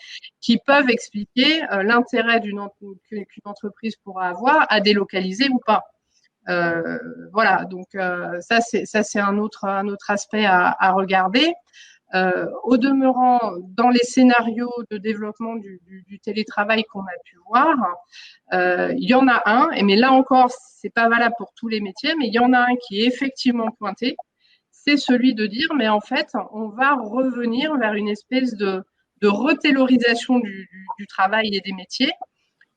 qui peuvent expliquer l'intérêt qu'une entreprise pourra avoir à délocaliser ou pas. Voilà, donc ça c'est un autre aspect à regarder. Au demeurant, dans les scénarios de développement du télétravail qu'on a pu voir, il y en a un, mais là encore, c'est pas valable pour tous les métiers, mais il y en a un qui est effectivement pointé, c'est celui de dire, mais en fait, on va revenir vers une espèce de retaylorisation du travail et des métiers,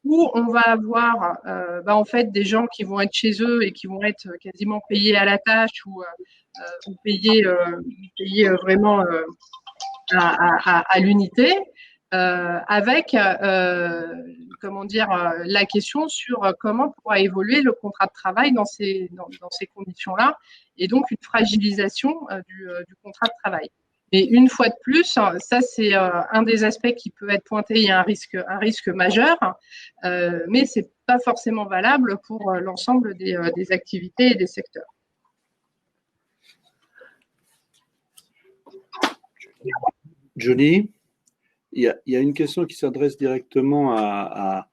où on va avoir en fait des gens qui vont être chez eux et qui vont être quasiment payés à la tâche ou payés vraiment à l'unité, avec comment dire la question sur comment pourra évoluer le contrat de travail dans ces conditions-là, et donc une fragilisation du contrat de travail. Mais une fois de plus, ça c'est un des aspects qui peut être pointé. Il y a un risque majeur, mais c'est pas forcément valable pour l'ensemble des activités et des secteurs. Johnny, il y a une question qui s'adresse directement à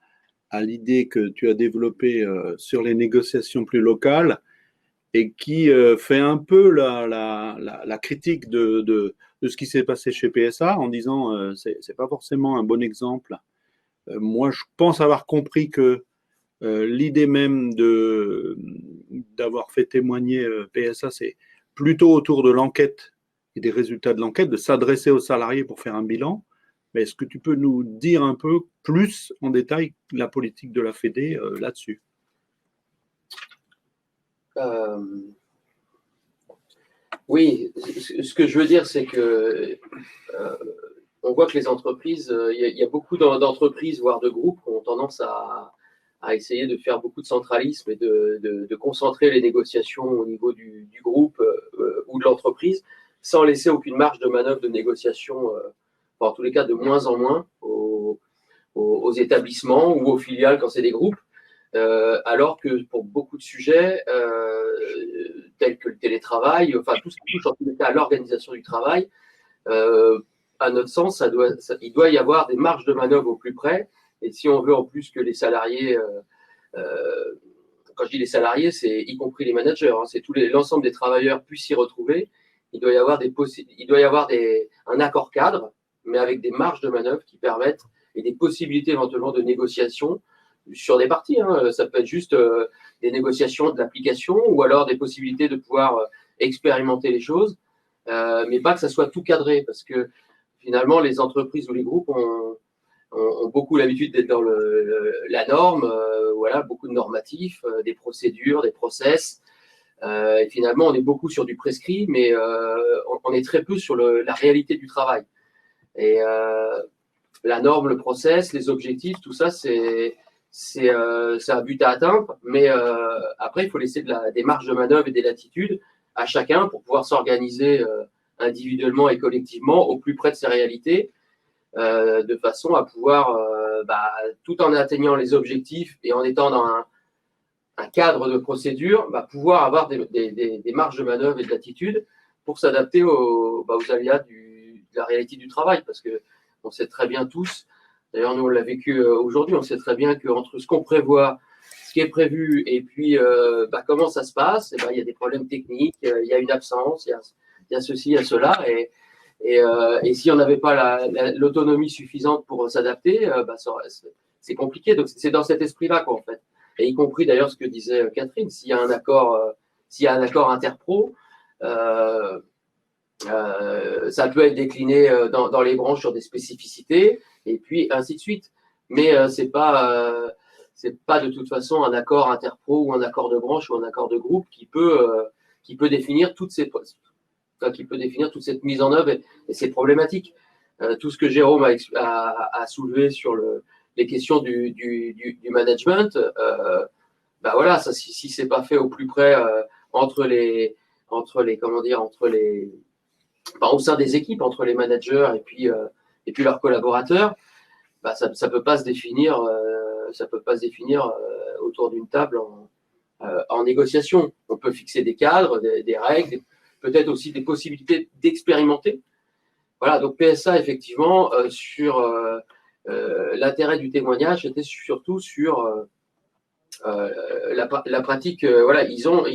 l'idée que tu as développée sur les négociations plus locales et qui fait un peu la critique de ce qui s'est passé chez PSA en disant c'est pas forcément un bon exemple. Moi, je pense avoir compris que l'idée même d'avoir fait témoigner PSA, c'est plutôt autour de l'enquête et des résultats de l'enquête, de s'adresser aux salariés pour faire un bilan. Mais est-ce que tu peux nous dire un peu plus en détail la politique de la Fédé là-dessus? Oui, ce que je veux dire, c'est que on voit que les entreprises, il y a beaucoup d'entreprises, voire de groupes, qui ont tendance à essayer de faire beaucoup de centralisme et de concentrer les négociations au niveau du groupe ou de l'entreprise, sans laisser aucune marge de manœuvre de négociation, en tous les cas de moins en moins aux établissements ou aux filiales quand c'est des groupes. Alors que pour beaucoup de sujets, tels que le télétravail, enfin tout ce qui touche en tous les cas à l'organisation du travail, à notre sens, il doit y avoir des marges de manœuvre au plus près. Et si on veut en plus que les salariés, quand je dis les salariés, c'est y compris les managers, hein, c'est l'ensemble des travailleurs puissent s'y retrouver, il doit y avoir un accord cadre, mais avec des marges de manœuvre qui permettent et des possibilités éventuellement de négociation sur des parties. Hein. Ça peut être juste des négociations de l'application ou alors des possibilités de pouvoir expérimenter les choses, mais pas que ça soit tout cadré, parce que finalement, les entreprises ou les groupes ont beaucoup l'habitude d'être dans la norme, voilà, beaucoup de normatifs, des procédures, des process. Et finalement, on est beaucoup sur du prescrit, mais on est très peu sur la réalité du travail. Et la norme, le process, les objectifs, tout ça, c'est un but à atteindre, mais après, il faut laisser des marges de manœuvre et des latitudes à chacun pour pouvoir s'organiser individuellement et collectivement au plus près de ses réalités, de façon à pouvoir, tout en atteignant les objectifs et en étant dans un cadre de procédure, pouvoir avoir des marges de manœuvre et de latitude pour s'adapter aux aléas de la réalité du travail, parce que on sait très bien tous, d'ailleurs nous on l'a vécu aujourd'hui, on sait très bien qu'entre ce qu'on prévoit, ce qui est prévu et puis comment ça se passe, il y a des problèmes techniques, il y a une absence, il y a ceci, il y a cela, et si on n'avait pas l'autonomie suffisante pour s'adapter, c'est compliqué. Donc c'est dans cet esprit-là en fait. Et y compris d'ailleurs ce que disait Catherine, s'il y a un accord interpro, ça peut être décliné dans les branches sur des spécificités, et puis ainsi de suite. Mais c'est pas de toute façon un accord interpro ou un accord de branche ou un accord de groupe qui peut définir toute cette mise en œuvre et ces problématiques. Tout ce que Jérôme a soulevé sur les questions du management, voilà, ça, si c'est pas fait au plus près au sein des équipes, entre les managers et puis leurs collaborateurs, ça peut pas se définir, autour d'une table en négociation. On peut fixer des cadres, des règles, peut-être aussi des possibilités d'expérimenter. Voilà, donc PSA, effectivement, sur l'intérêt du témoignage, c'était surtout sur la pratique. Voilà, ils ont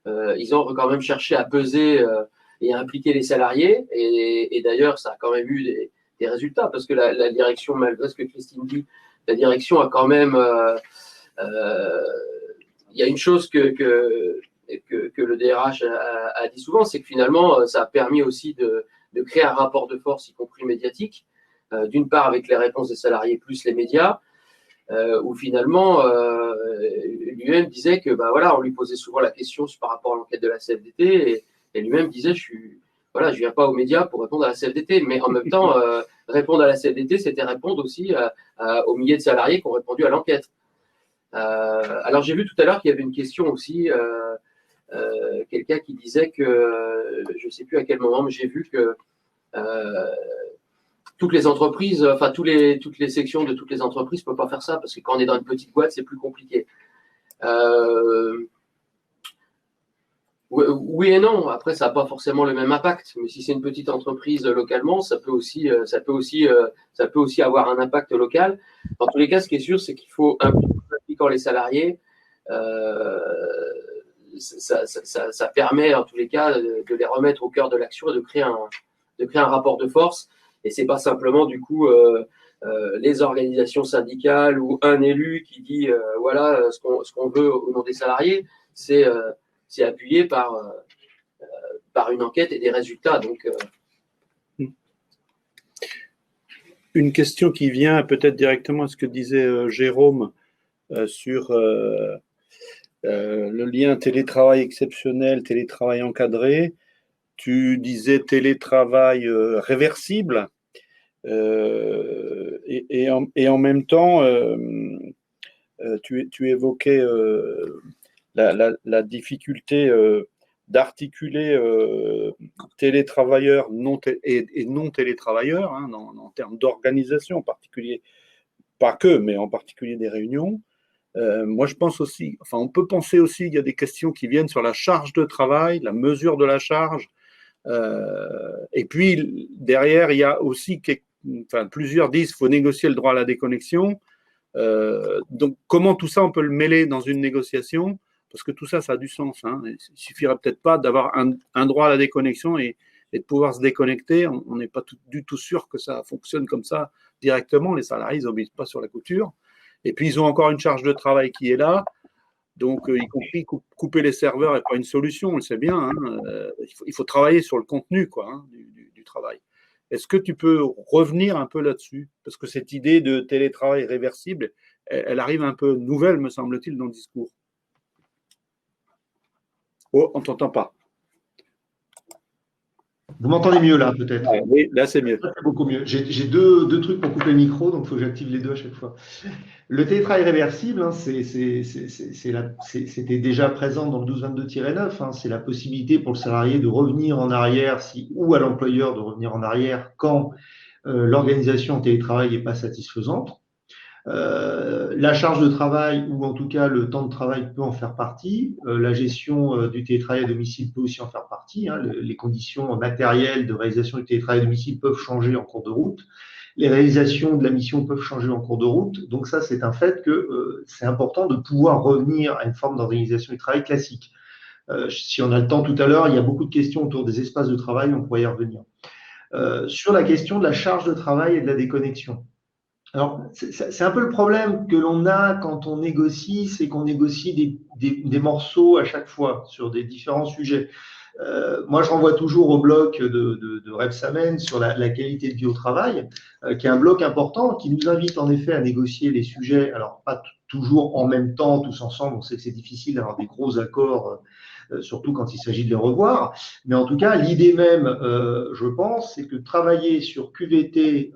quand même cherché à peser et à impliquer les salariés, et d'ailleurs, ça a quand même eu des résultats, parce que la direction, malgré ce que Christine dit, la direction a quand même… il y a une chose que le DRH a dit souvent, c'est que finalement, ça a permis aussi de créer un rapport de force, y compris médiatique, d'une part avec les réponses des salariés plus les médias, où finalement, lui-même disait que, on lui posait souvent la question par rapport à l'enquête de la CFDT, et lui-même disait, je viens pas aux médias pour répondre à la CFDT, mais en même temps, répondre à la CFDT, c'était répondre aussi aux milliers de salariés qui ont répondu à l'enquête. Alors, j'ai vu tout à l'heure qu'il y avait une question aussi, quelqu'un qui disait que, je ne sais plus à quel moment, mais j'ai vu que toutes les entreprises, toutes les sections de toutes les entreprises ne peuvent pas faire ça, parce que quand on est dans une petite boîte, c'est plus compliqué. Oui et non. Après, ça n'a pas forcément le même impact. Mais si c'est une petite entreprise localement, ça peut aussi avoir un impact local. Dans tous les cas, ce qui est sûr, c'est qu'il faut impliquer les salariés. Ça permet, en tous les cas, de les remettre au cœur de l'action et de créer un rapport de force. Et c'est pas simplement du coup les organisations syndicales ou un élu qui dit voilà ce qu'on veut au nom des salariés. C'est appuyé par une enquête et des résultats. Donc, une question qui vient peut-être directement à ce que disait Jérôme sur le lien télétravail exceptionnel, télétravail encadré. Tu disais télétravail réversible et en même temps, tu évoquais la difficulté d'articuler télétravailleurs et non télétravailleurs, hein, en termes d'organisation en particulier, pas que, mais en particulier des réunions. Moi, je pense aussi, enfin, on peut penser aussi, il y a des questions qui viennent sur la charge de travail, la mesure de la charge. Et puis, derrière, il y a aussi, plusieurs disent qu'il faut négocier le droit à la déconnexion. Donc, comment tout ça, on peut le mêler dans une négociation? Parce que tout ça, ça a du sens. Hein. Il suffirait peut-être pas d'avoir un droit à la déconnexion et de pouvoir se déconnecter. On n'est pas du tout sûr que ça fonctionne comme ça directement. Les salariés, ils n'obéissent pas sur la couture. Et puis, ils ont encore une charge de travail qui est là. Donc, y compris couper les serveurs n'est pas une solution, on le sait bien. Hein. Il faut travailler sur le contenu du travail. Est-ce que tu peux revenir un peu là-dessus? Parce que cette idée de télétravail réversible, elle arrive un peu nouvelle, me semble-t-il, dans le discours. Oh, on ne t'entend pas. Vous m'entendez mieux là, peut-être? Oui, là c'est mieux. C'est beaucoup mieux. J'ai deux trucs pour couper le micro, donc il faut que j'active les deux à chaque fois. Le télétravail réversible, hein, c'était déjà présent dans le 1222-9. Hein, c'est la possibilité pour le salarié de revenir en arrière ou à l'employeur de revenir en arrière quand l'organisation en télétravail n'est pas satisfaisante. La charge de travail ou en tout cas le temps de travail peut en faire partie. La gestion du télétravail à domicile peut aussi en faire partie. Hein. Les conditions matérielles de réalisation du télétravail à domicile peuvent changer en cours de route. Les réalisations de la mission peuvent changer en cours de route. Donc ça, c'est un fait que c'est important de pouvoir revenir à une forme d'organisation du travail classique. Si on a le temps tout à l'heure, il y a beaucoup de questions autour des espaces de travail, on pourrait y revenir. Sur la question de la charge de travail et de la déconnexion. Alors, c'est un peu le problème que l'on a quand on négocie, c'est qu'on négocie des morceaux à chaque fois sur des différents sujets. Moi, je renvoie toujours au bloc de Rebsamen sur la qualité de vie au travail, qui est un bloc important, qui nous invite en effet à négocier les sujets, alors pas toujours en même temps, tous ensemble, on sait que c'est difficile d'avoir des gros accords, surtout quand il s'agit de les revoir, mais en tout cas, l'idée même, je pense, c'est que travailler sur QVT,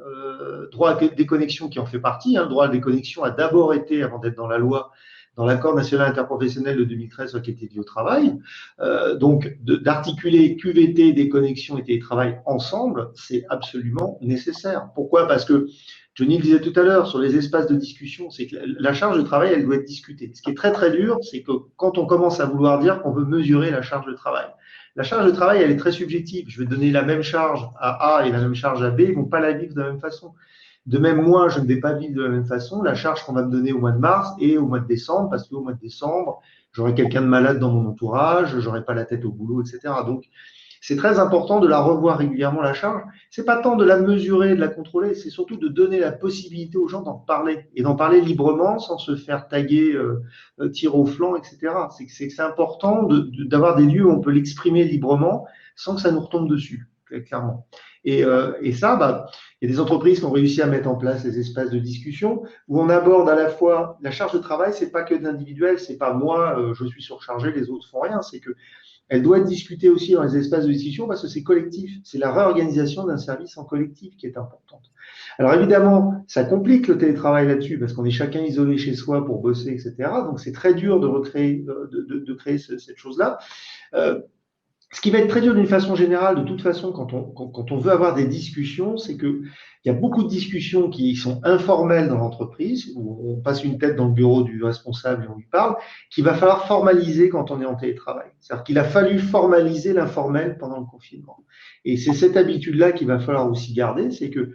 droit à déconnexion qui en fait partie, hein, le droit à déconnexion a d'abord été, avant d'être dans la loi, dans l'accord national interprofessionnel de 2013 sur la qualité de vie au travail. Donc, d'articuler QVT, déconnexion et télétravail ensemble, c'est absolument nécessaire. Pourquoi? Parce que, Johnny le disait tout à l'heure, sur les espaces de discussion, c'est que la charge de travail, elle doit être discutée. Ce qui est très, très dur, c'est que quand on commence à vouloir dire qu'on veut mesurer la charge de travail, la charge de travail, elle est très subjective. Je vais donner la même charge à A et la même charge à B, ils ne vont pas la vivre de la même façon. De même, moi, je ne vais pas vivre de la même façon la charge qu'on va me donner au mois de mars et au mois de décembre, parce qu'au mois de décembre, j'aurai quelqu'un de malade dans mon entourage, j'aurai pas la tête au boulot, etc. Donc, c'est très important de la revoir régulièrement, la charge. C'est pas tant de la mesurer, de la contrôler, c'est surtout de donner la possibilité aux gens d'en parler et d'en parler librement sans se faire taguer, tir au flanc, etc. C'est important d'avoir des lieux où on peut l'exprimer librement sans que ça nous retombe dessus, clairement. Et ça, il y a des entreprises qui ont réussi à mettre en place des espaces de discussion où on aborde à la fois la charge de travail, c'est pas que d'individuel, c'est pas moi, je suis surchargé, les autres font rien, c'est que elle doit être discutée aussi dans les espaces de discussion parce que c'est collectif, c'est la réorganisation d'un service en collectif qui est importante. Alors évidemment, ça complique le télétravail là-dessus parce qu'on est chacun isolé chez soi pour bosser, etc. Donc c'est très dur de recréer, de créer cette chose-là. Ce qui va être très dur d'une façon générale, de toute façon, quand on veut avoir des discussions, c'est qu'il y a beaucoup de discussions qui sont informelles dans l'entreprise, où on passe une tête dans le bureau du responsable et on lui parle, qu'il va falloir formaliser quand on est en télétravail. C'est-à-dire qu'il a fallu formaliser l'informel pendant le confinement. Et c'est cette habitude-là qu'il va falloir aussi garder, c'est que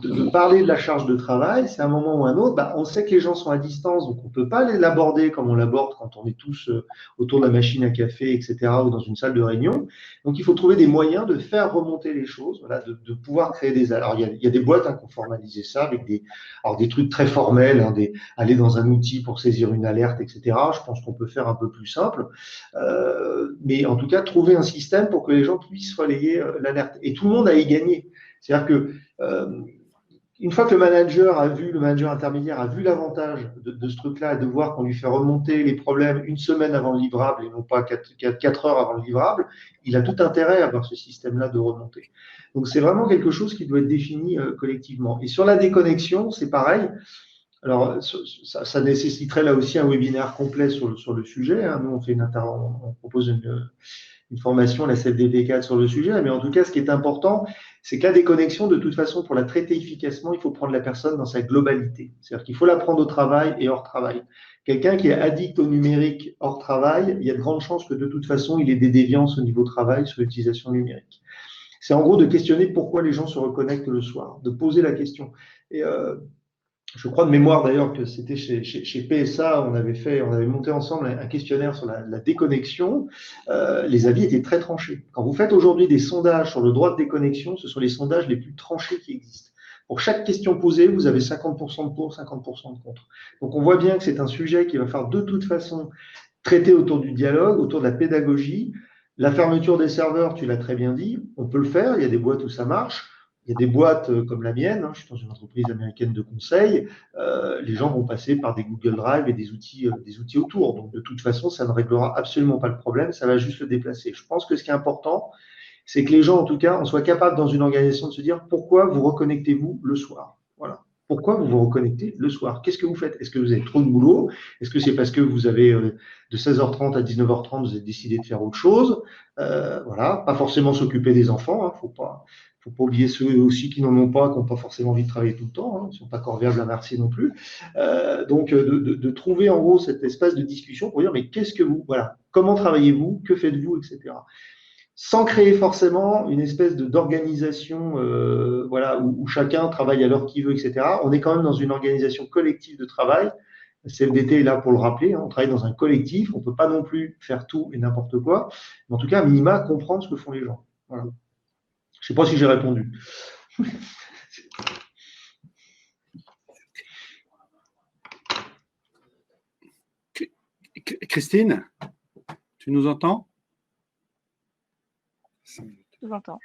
de parler de la charge de travail, c'est un moment ou un autre, on sait que les gens sont à distance, donc on ne peut pas l'aborder comme on l'aborde quand on est tous autour de la machine à café, etc., ou dans une salle de réunion. Donc il faut trouver des moyens de faire remonter les choses, voilà, de pouvoir créer des... Alors il y a des boîtes qui ont formalisé ça avec des trucs très formels, hein, aller dans un outil pour saisir une alerte, etc. Je pense qu'on peut faire un peu plus simple, mais en tout cas trouver un système pour que les gens puissent relayer l'alerte. Et tout le monde a y gagné. C'est-à-dire que une fois que le manager intermédiaire a vu l'avantage de ce truc-là et de voir qu'on lui fait remonter les problèmes une semaine avant le livrable et non pas 4 heures avant le livrable, il a tout intérêt à avoir ce système-là de remontée. Donc, c'est vraiment quelque chose qui doit être défini collectivement. Et sur la déconnexion, c'est pareil. Alors, ça nécessiterait là aussi un webinaire complet sur le sujet. Hein. Nous, on propose une formation, la CFDT4 sur le sujet. Mais en tout cas, ce qui est important, c'est que la déconnexion, de toute façon, pour la traiter efficacement, il faut prendre la personne dans sa globalité. C'est-à-dire qu'il faut la prendre au travail et hors travail. Quelqu'un qui est addict au numérique hors travail, il y a de grandes chances que de toute façon, il ait des déviances au niveau travail sur l'utilisation numérique. C'est en gros de questionner pourquoi les gens se reconnectent le soir, de poser la question. Et je crois de mémoire d'ailleurs que c'était chez PSA, on avait monté ensemble un questionnaire sur la déconnexion. Les avis étaient très tranchés. Quand vous faites aujourd'hui des sondages sur le droit de déconnexion, ce sont les sondages les plus tranchés qui existent. Pour chaque question posée, vous avez 50% de pour, 50% de contre. Donc on voit bien que c'est un sujet qui va falloir de toute façon traiter autour du dialogue, autour de la pédagogie. La fermeture des serveurs, tu l'as très bien dit, on peut le faire, il y a des boîtes où ça marche. Il y a des boîtes comme la mienne, hein, je suis dans une entreprise américaine de conseil, les gens vont passer par des Google Drive et des outils autour. Donc, de toute façon, ça ne réglera absolument pas le problème, ça va juste le déplacer. Je pense que ce qui est important, c'est que les gens, en tout cas, on soit capables dans une organisation de se dire pourquoi vous reconnectez-vous le soir. Voilà. Pourquoi vous vous reconnectez le soir? Qu'est-ce que vous faites? Est-ce que vous avez trop de boulot? Est-ce que c'est parce que vous avez de 16h30 à 19h30, vous avez décidé de faire autre chose? Voilà, pas forcément s'occuper des enfants, hein, faut pas oublier ceux aussi qui n'en ont pas, qui n'ont pas forcément envie de travailler tout le temps, hein, ils ne sont pas corvéables à merci non plus. Donc, de trouver en gros cet espace de discussion pour dire mais qu'est-ce que vous, voilà, comment travaillez-vous, que faites-vous, etc. Sans créer forcément une espèce d'organisation voilà, où chacun travaille à l'heure qu'il veut, etc. On est quand même dans une organisation collective de travail. La CFDT est là pour le rappeler, hein, on travaille dans un collectif, on ne peut pas non plus faire tout et n'importe quoi, mais en tout cas, à minima, comprendre ce que font les gens. Voilà. Je ne sais pas si j'ai répondu. Christine, tu nous entends? Je vous entends.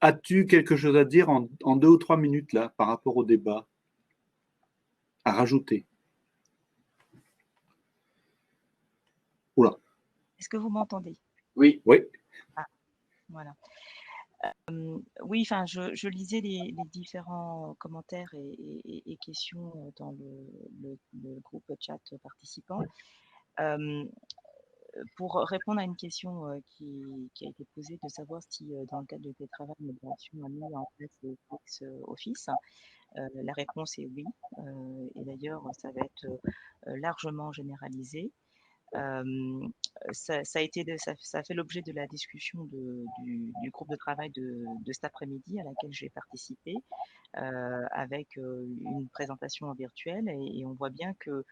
As-tu quelque chose à dire en 2 ou 3 minutes là par rapport au débat à rajouter? Oula. Est-ce que vous m'entendez? Oui. Oui. Ah, voilà. Oui, enfin, je lisais les différents commentaires et questions dans le groupe chat participant. Pour répondre à une question qui a été posée, de savoir si dans le cadre de télétravail, la direction a mis en place le Flex Office, la réponse est oui. Et d'ailleurs, ça va être largement généralisé. Ça a fait l'objet de la discussion du groupe de travail de cet après-midi à laquelle j'ai participé, avec une présentation en virtuel, et on voit bien que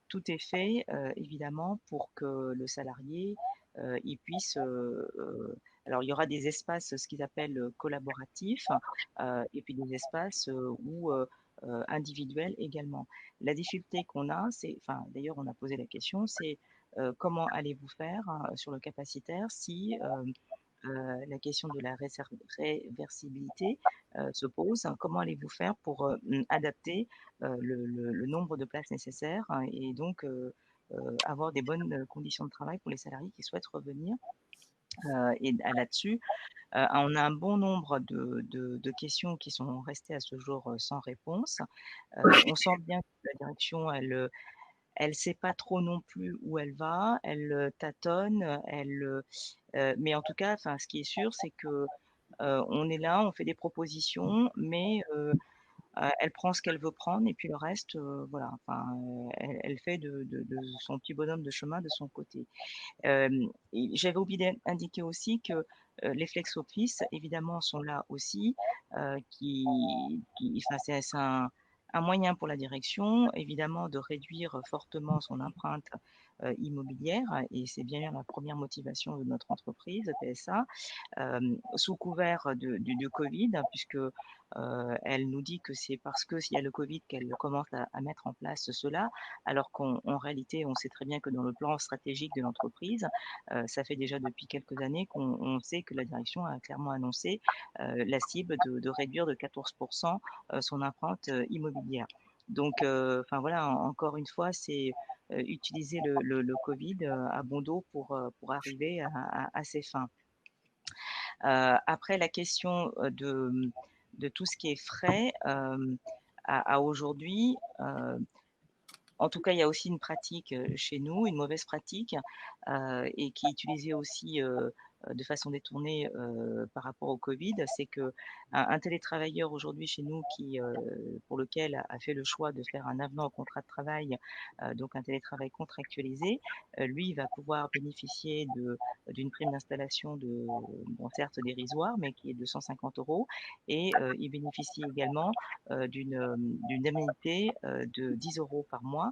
tout est fait évidemment pour que le salarié il puisse. Alors, il y aura des espaces, ce qu'ils appellent collaboratifs, et puis des espaces où individuels également. La difficulté qu'on a, c'est, enfin, d'ailleurs, on a posé la question, c'est comment allez-vous faire sur le capacitaire si la question de la réversibilité se pose. Comment allez-vous faire pour adapter le nombre de places nécessaires, hein, et donc avoir des bonnes conditions de travail pour les salariés qui souhaitent revenir. Et là-dessus, on a un bon nombre de questions qui sont restées à ce jour sans réponse. On sent bien que la direction, elle sait pas trop non plus où elle va, elle tâtonne, mais en tout cas, enfin, ce qui est sûr, c'est que on est là, on fait des propositions, mais elle prend ce qu'elle veut prendre et puis le reste, voilà, enfin, elle fait de son petit bonhomme de chemin de son côté. Et j'avais oublié d'indiquer aussi que les flex office, évidemment, sont là aussi, enfin, c'est un moyen pour la direction, évidemment, de réduire fortement son empreinte immobilière, et c'est bien la première motivation de notre entreprise PSA, sous couvert du Covid, puisque elle nous dit que c'est parce que s'il y a le Covid qu'elle commence à mettre en place cela, alors qu'en réalité, on sait très bien que dans le plan stratégique de l'entreprise, ça fait déjà depuis quelques années qu'on sait que la direction a clairement annoncé la cible de réduire de 14% son empreinte immobilière. Donc, enfin voilà, encore une fois, c'est utiliser le Covid à bon dos pour arriver à ses fins. Après, la question de tout ce qui est frais, à aujourd'hui, en tout cas, il y a aussi une pratique chez nous, une mauvaise pratique, et qui est utilisée aussi de façon détournée par rapport au Covid, c'est que un télétravailleur aujourd'hui chez nous pour lequel a fait le choix de faire un avenant au contrat de travail, donc un télétravail contractualisé, lui, il va pouvoir bénéficier d'une prime d'installation bon, certes dérisoire, mais qui est de 150 €, et il bénéficie également d'une indemnité de 10 € par mois,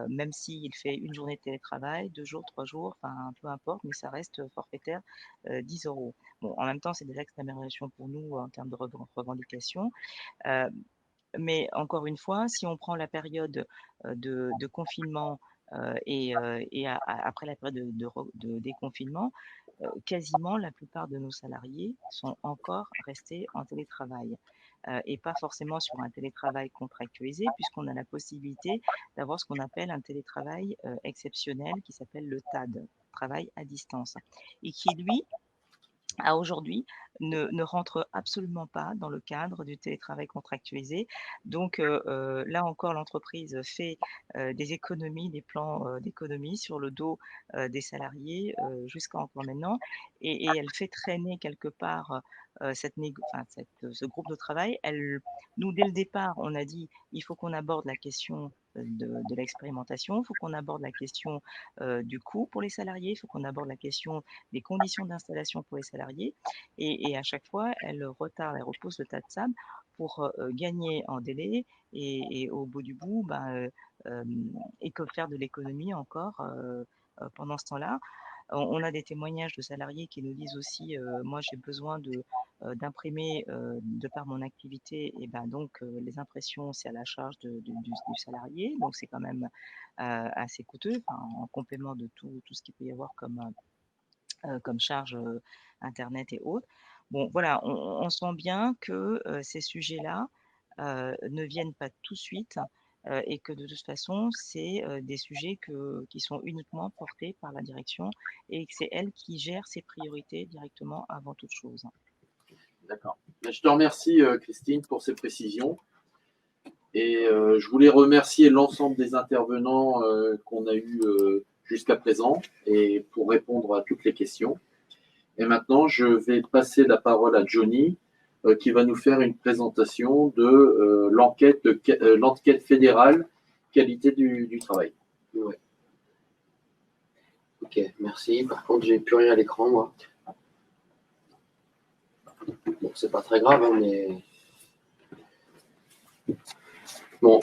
même s'il fait une journée de télétravail, 2 jours, 3 jours, enfin peu importe, mais ça reste forfaitaire 10 €. Bon, en même temps, c'est des axes d'amélioration pour nous en termes de revendications. Mais encore une fois, si on prend la période de confinement et après la période de déconfinement, quasiment la plupart de nos salariés sont encore restés en télétravail. Et pas forcément sur un télétravail contractualisé, puisqu'on a la possibilité d'avoir ce qu'on appelle un télétravail exceptionnel qui s'appelle le TAD, travail à distance, et qui, lui, à aujourd'hui, ne rentre absolument pas dans le cadre du télétravail contractualisé. Donc là encore, l'entreprise fait des économies, des plans d'économies sur le dos des salariés jusqu'à encore maintenant, et elle fait traîner quelque part ce groupe de travail. Nous, dès le départ, on a dit il faut qu'on aborde la question de l'expérimentation, il faut qu'on aborde la question du coût pour les salariés, il faut qu'on aborde la question des conditions d'installation pour les salariés, et à chaque fois, elle retarde, elle repousse le tas de sable pour gagner en délai, et au bout du bout, et que faire de l'économie encore pendant ce temps-là. On a des témoignages de salariés qui nous disent aussi, moi j'ai besoin d'imprimer de par mon activité, et ben donc les impressions c'est à la charge du salarié, donc c'est quand même assez coûteux, en complément de tout ce qu'il peut y avoir comme charge internet et autres. Bon voilà, on sent bien que ces sujets-là ne viennent pas tout de suite, et que de toute façon, c'est des sujets qui sont uniquement portés par la direction, et que c'est elle qui gère ses priorités directement avant toute chose. D'accord. Je te remercie, Christine, pour ces précisions. Et je voulais remercier l'ensemble des intervenants qu'on a eus jusqu'à présent, et pour répondre à toutes les questions. Et maintenant, je vais passer la parole à Johnny, qui va nous faire une présentation de l'enquête fédérale qualité du travail. Ouais. Ok, merci. Par contre, j'ai plus rien à l'écran, moi. Bon, c'est pas très grave, hein, mais bon,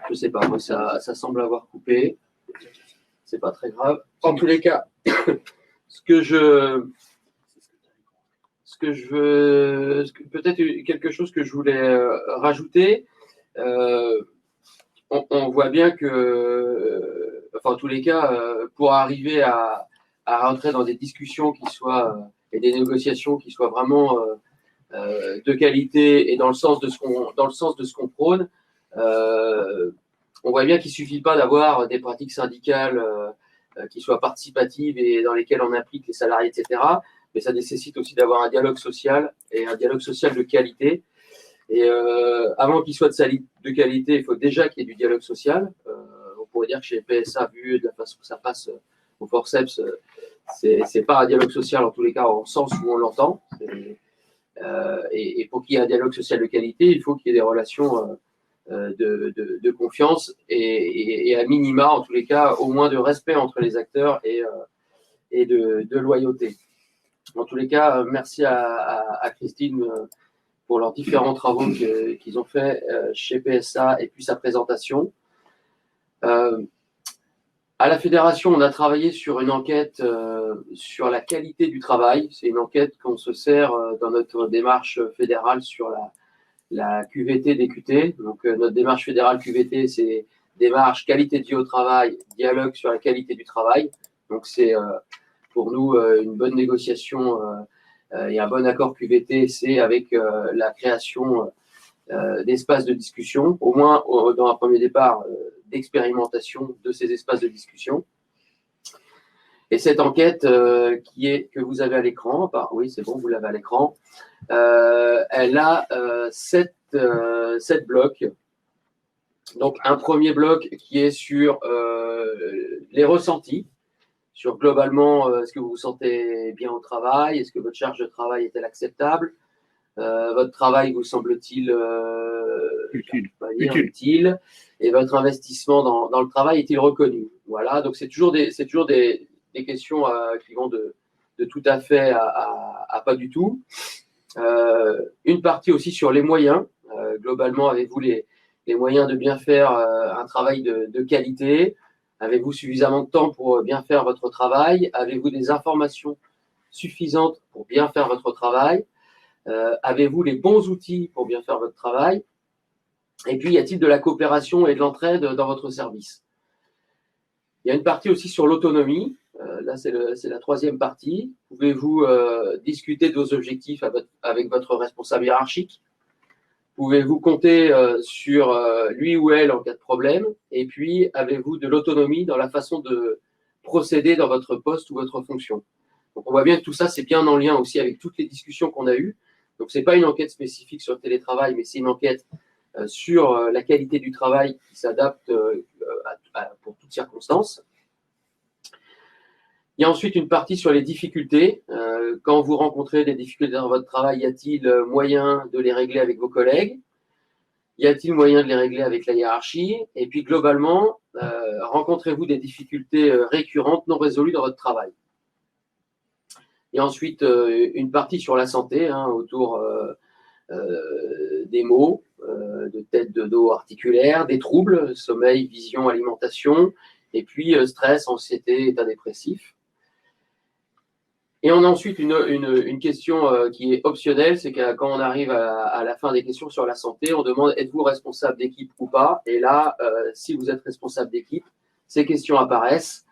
je sais pas, moi, ça semble avoir coupé. C'est pas très grave. En tous les cas, ce que je veux, peut-être quelque chose que je voulais rajouter. On voit bien que, enfin, en tous les cas, pour arriver à rentrer dans des discussions qui soient et des négociations qui soient vraiment de qualité et dans le sens de ce qu'on prône, on voit bien qu'il suffit pas d'avoir des pratiques syndicales qui soient participatives et dans lesquelles on implique les salariés, etc. Mais ça nécessite aussi d'avoir un dialogue social, et un dialogue social de qualité. Et avant qu'il soit de qualité, il faut déjà qu'il y ait du dialogue social. On pourrait dire que chez PSA, vu de la façon que ça passe au forceps, c'est pas un dialogue social, en tous les cas, en sens où on l'entend. Et pour qu'il y ait un dialogue social de qualité, il faut qu'il y ait des relations de confiance et à minima, en tous les cas, au moins de respect entre les acteurs et de loyauté. En tous les cas, merci à Christine pour leurs différents travaux qu'ils ont fait chez PSA et puis sa présentation. À la fédération, on a travaillé sur une enquête sur la qualité du travail. C'est une enquête qu'on se sert dans notre démarche fédérale sur la QVT DQT. Donc, notre démarche fédérale QVT, c'est démarche qualité de vie au travail, dialogue sur la qualité du travail. Donc, c'est pour nous une bonne négociation et un bon accord QVT, c'est avec la création d'espaces de discussion, au moins dans un premier départ, d'expérimentation de ces espaces de discussion. Et cette enquête que vous avez à l'écran, oui, c'est bon, vous l'avez à l'écran, elle a 7 blocs. Donc, un premier bloc qui est sur les ressentis, sur globalement, est-ce que vous vous sentez bien au travail, est-ce que votre charge de travail est-elle acceptable, votre travail vous semble-t-il utile, et votre investissement dans le travail est-il reconnu? Voilà, donc c'est toujours des questions qui vont de tout à fait à pas du tout. Une partie aussi sur les moyens. Globalement, avez-vous les moyens de bien faire un travail de qualité? Avez-vous suffisamment de temps pour bien faire votre travail? Avez-vous des informations suffisantes pour bien faire votre travail? Avez-vous les bons outils pour bien faire votre travail? Et puis, y a-t-il de la coopération et de l'entraide dans votre service? Il y a une partie aussi sur l'autonomie. Là, c'est la troisième partie. Pouvez-vous discuter de vos objectifs avec votre responsable hiérarchique? Pouvez-vous compter sur lui ou elle en cas de problème? Et puis, avez-vous de l'autonomie dans la façon de procéder dans votre poste ou votre fonction? Donc, on voit bien que tout ça, c'est bien en lien aussi avec toutes les discussions qu'on a eues. Donc, ce n'est pas une enquête spécifique sur le télétravail, mais c'est une enquête sur la qualité du travail qui s'adapte pour toutes circonstances. Il y a ensuite une partie sur les difficultés. Quand vous rencontrez des difficultés dans votre travail, y a-t-il moyen de les régler avec vos collègues? Y a-t-il moyen de les régler avec la hiérarchie? Et puis, globalement, rencontrez-vous des difficultés récurrentes non résolues dans votre travail? Il y a ensuite une partie sur la santé, autour des maux, de tête, de dos, articulaire, des troubles, sommeil, vision, alimentation, et puis stress, anxiété, état dépressif. Et on a ensuite une question qui est optionnelle, c'est que quand on arrive à la fin des questions sur la santé, on demande êtes-vous responsable d'équipe ou pas? Et là, si vous êtes responsable d'équipe, ces questions apparaissent.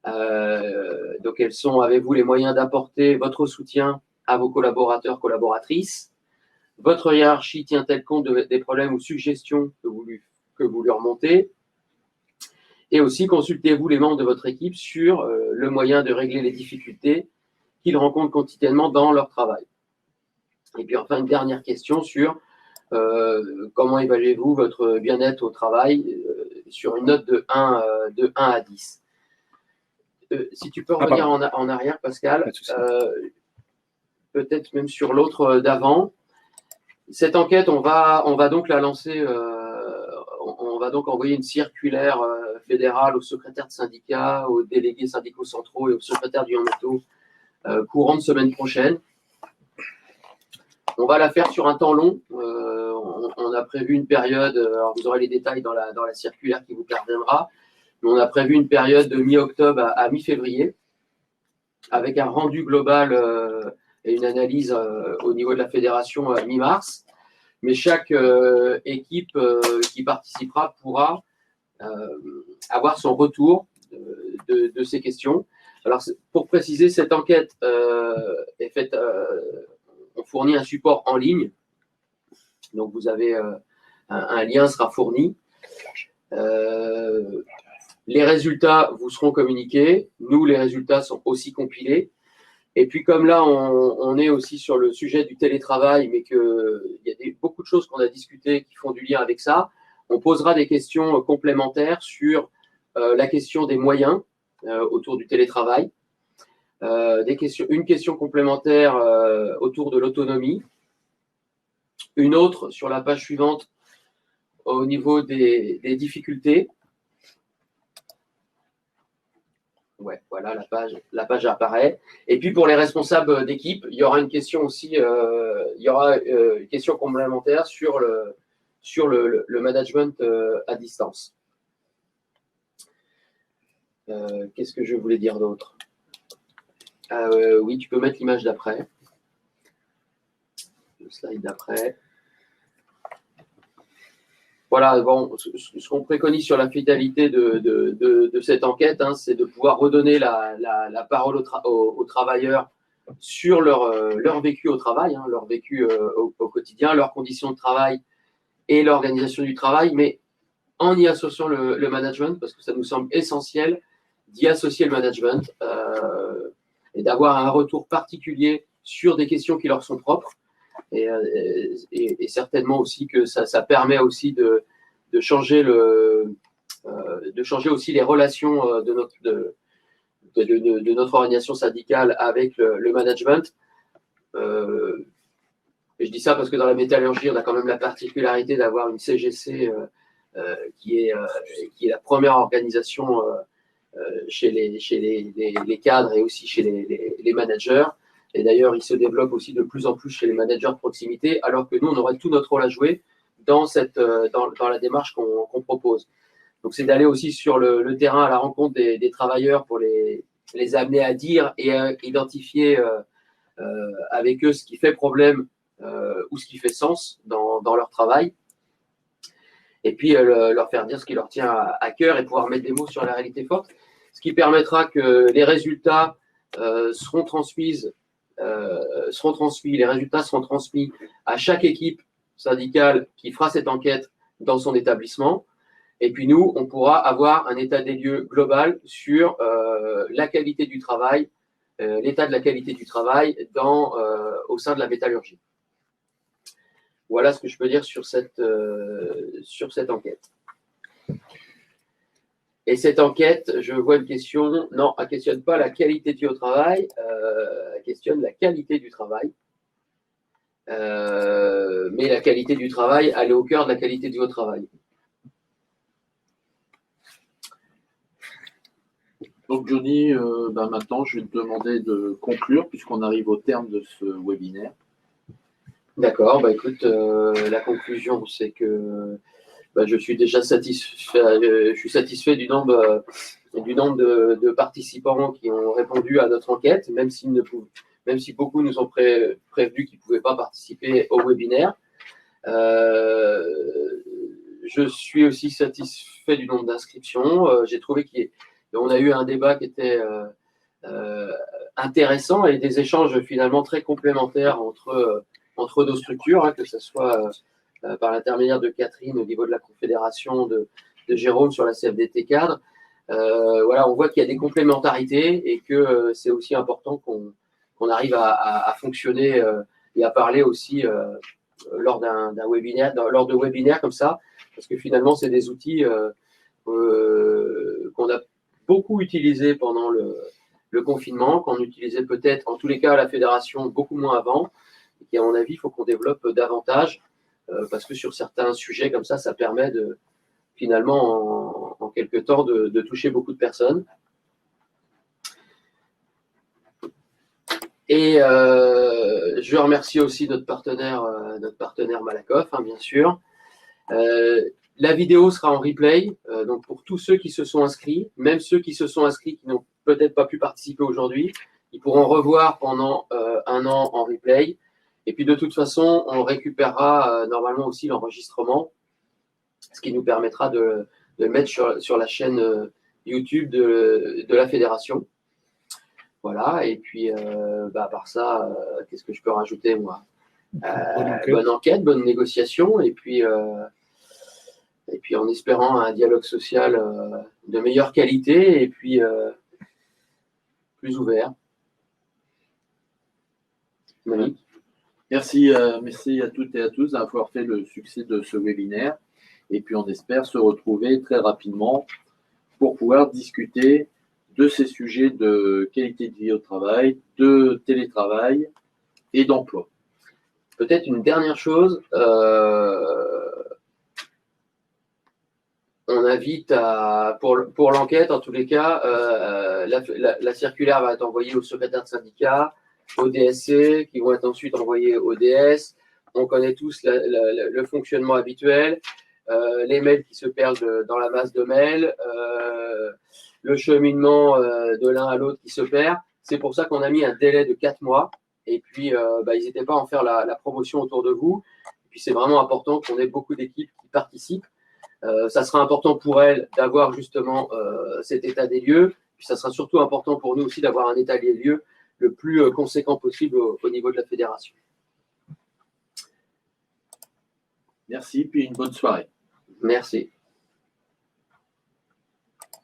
Donc elles sont avez-vous les moyens d'apporter votre soutien à vos collaborateurs, collaboratrices? Votre hiérarchie tient-elle compte des problèmes ou suggestions que vous lui remontez? Et aussi, consultez-vous les membres de votre équipe sur le moyen de régler les difficultés qu'ils rencontrent quotidiennement dans leur travail. Et puis enfin, une dernière question sur comment évaluez-vous votre bien-être au travail sur une note de 1 à 10. Si tu peux revenir en arrière, Pascal, peut-être même sur l'autre d'avant. Cette enquête, on va donc la lancer, on va donc envoyer une circulaire fédérale aux secrétaires de syndicats, aux délégués syndicaux centraux et aux secrétaires du Yoneto courant de semaine prochaine. On va la faire sur un temps long. On a prévu une période, alors vous aurez les détails dans la circulaire qui vous parviendra, mais on a prévu une période de mi-octobre à mi-février avec un rendu global et une analyse au niveau de la fédération à mi-mars. Mais chaque équipe qui participera pourra avoir son retour de ces questions. Alors, pour préciser, cette enquête est faite, on fournit un support en ligne. Donc, vous avez un lien sera fourni. Les résultats vous seront communiqués. Nous, les résultats sont aussi compilés. Et puis, comme là, on est aussi sur le sujet du télétravail, mais qu'il y a beaucoup de choses qu'on a discutées qui font du lien avec ça, on posera des questions complémentaires sur la question des moyens autour du télétravail, une question complémentaire autour de l'autonomie, une autre sur la page suivante au niveau des difficultés. Ouais, voilà, la page apparaît. Et puis pour les responsables d'équipe, il y aura une question aussi, une question complémentaire sur le management à distance. Qu'est-ce que je voulais dire d'autre? Oui, tu peux mettre l'image d'après. Le slide d'après. Voilà, bon, ce qu'on préconise sur la finalité de cette enquête, hein, c'est de pouvoir redonner la parole aux travailleurs sur leur vécu au travail, hein, leur vécu au quotidien, leurs conditions de travail et l'organisation du travail, mais en y associant le management, parce que ça nous semble essentiel d'y associer le management et d'avoir un retour particulier sur des questions qui leur sont propres. Et certainement aussi que ça permet aussi de changer aussi les relations de notre organisation syndicale avec le management. Et je dis ça parce que dans la métallurgie, on a quand même la particularité d'avoir une CGC qui est la première organisation chez les cadres et aussi chez les managers. Et d'ailleurs, il se développe aussi de plus en plus chez les managers de proximité, alors que nous, on aurait tout notre rôle à jouer dans la démarche qu'on propose. Donc, c'est d'aller aussi sur le terrain à la rencontre des travailleurs pour les amener à dire et à identifier avec eux ce qui fait problème ou ce qui fait sens dans leur travail. Et puis, leur faire dire ce qui leur tient à cœur et pouvoir mettre des mots sur la réalité forte, ce qui permettra que les résultats seront transmis, les résultats seront transmis à chaque équipe syndicale qui fera cette enquête dans son établissement. Et puis nous, on pourra avoir un état des lieux global sur la qualité du travail, l'état de la qualité du travail au sein de la métallurgie. Voilà ce que je peux dire sur cette enquête. Et cette enquête, je vois une question, non, elle ne questionne pas la qualité de vie au travail, elle questionne la qualité du travail. Mais la qualité du travail, elle est au cœur de la qualité de vie au travail. Donc Johnny, maintenant je vais te demander de conclure puisqu'on arrive au terme de ce webinaire. D'accord, écoute, la conclusion, c'est que je suis déjà satisfait du nombre de participants qui ont répondu à notre enquête, même si beaucoup nous ont prévenus qu'ils ne pouvaient pas participer au webinaire. Je suis aussi satisfait du nombre d'inscriptions. J'ai trouvé qu'on a eu un débat qui était intéressant et des échanges finalement très complémentaires entre nos structures, hein, que ce soit par l'intermédiaire de Catherine au niveau de la Confédération, de Jérôme sur la CFDT cadre. Voilà, on voit qu'il y a des complémentarités et que c'est aussi important qu'on arrive à fonctionner et à parler aussi lors d'un webinaire, lors de webinaires comme ça, parce que finalement, c'est des outils qu'on a beaucoup utilisés pendant le confinement, qu'on utilisait peut-être, en tous les cas, à la fédération, beaucoup moins avant, et qui, à mon avis, il faut qu'on développe davantage, parce que sur certains sujets comme ça permet finalement, en quelques temps, de toucher beaucoup de personnes. Et je remercie aussi notre partenaire Malakoff, hein, bien sûr. La vidéo sera en replay, donc pour tous ceux qui se sont inscrits, même ceux qui se sont inscrits qui n'ont peut-être pas pu participer aujourd'hui, ils pourront revoir pendant un an en replay. Et puis de toute façon, on récupérera normalement aussi l'enregistrement, ce qui nous permettra de le mettre sur la chaîne YouTube de la fédération. Voilà, et puis à part ça, qu'est-ce que je peux rajouter, moi? Bonne enquête, bonne négociation, et puis en espérant un dialogue social de meilleure qualité et puis plus ouvert. Monique. Merci à toutes et à tous d'avoir fait le succès de ce webinaire. Et puis on espère se retrouver très rapidement pour pouvoir discuter de ces sujets de qualité de vie au travail, de télétravail et d'emploi. Peut-être une dernière chose, on invite pour l'enquête, en tous les cas, la circulaire va être envoyée au secrétaire de syndicat, au DSC, qui vont être ensuite envoyés au DS. On connaît tous le fonctionnement habituel, les mails qui se perdent dans la masse de mails, le cheminement de l'un à l'autre qui se perd. C'est pour ça qu'on a mis un délai de 4 mois. Et puis, n'hésitez pas à en faire la promotion autour de vous. Et puis, c'est vraiment important qu'on ait beaucoup d'équipes qui participent. Ça sera important pour elles d'avoir justement cet état des lieux. Puis, ça sera surtout important pour nous aussi d'avoir un état des lieux le plus conséquent possible au niveau de la fédération. Merci, puis une bonne soirée. Merci.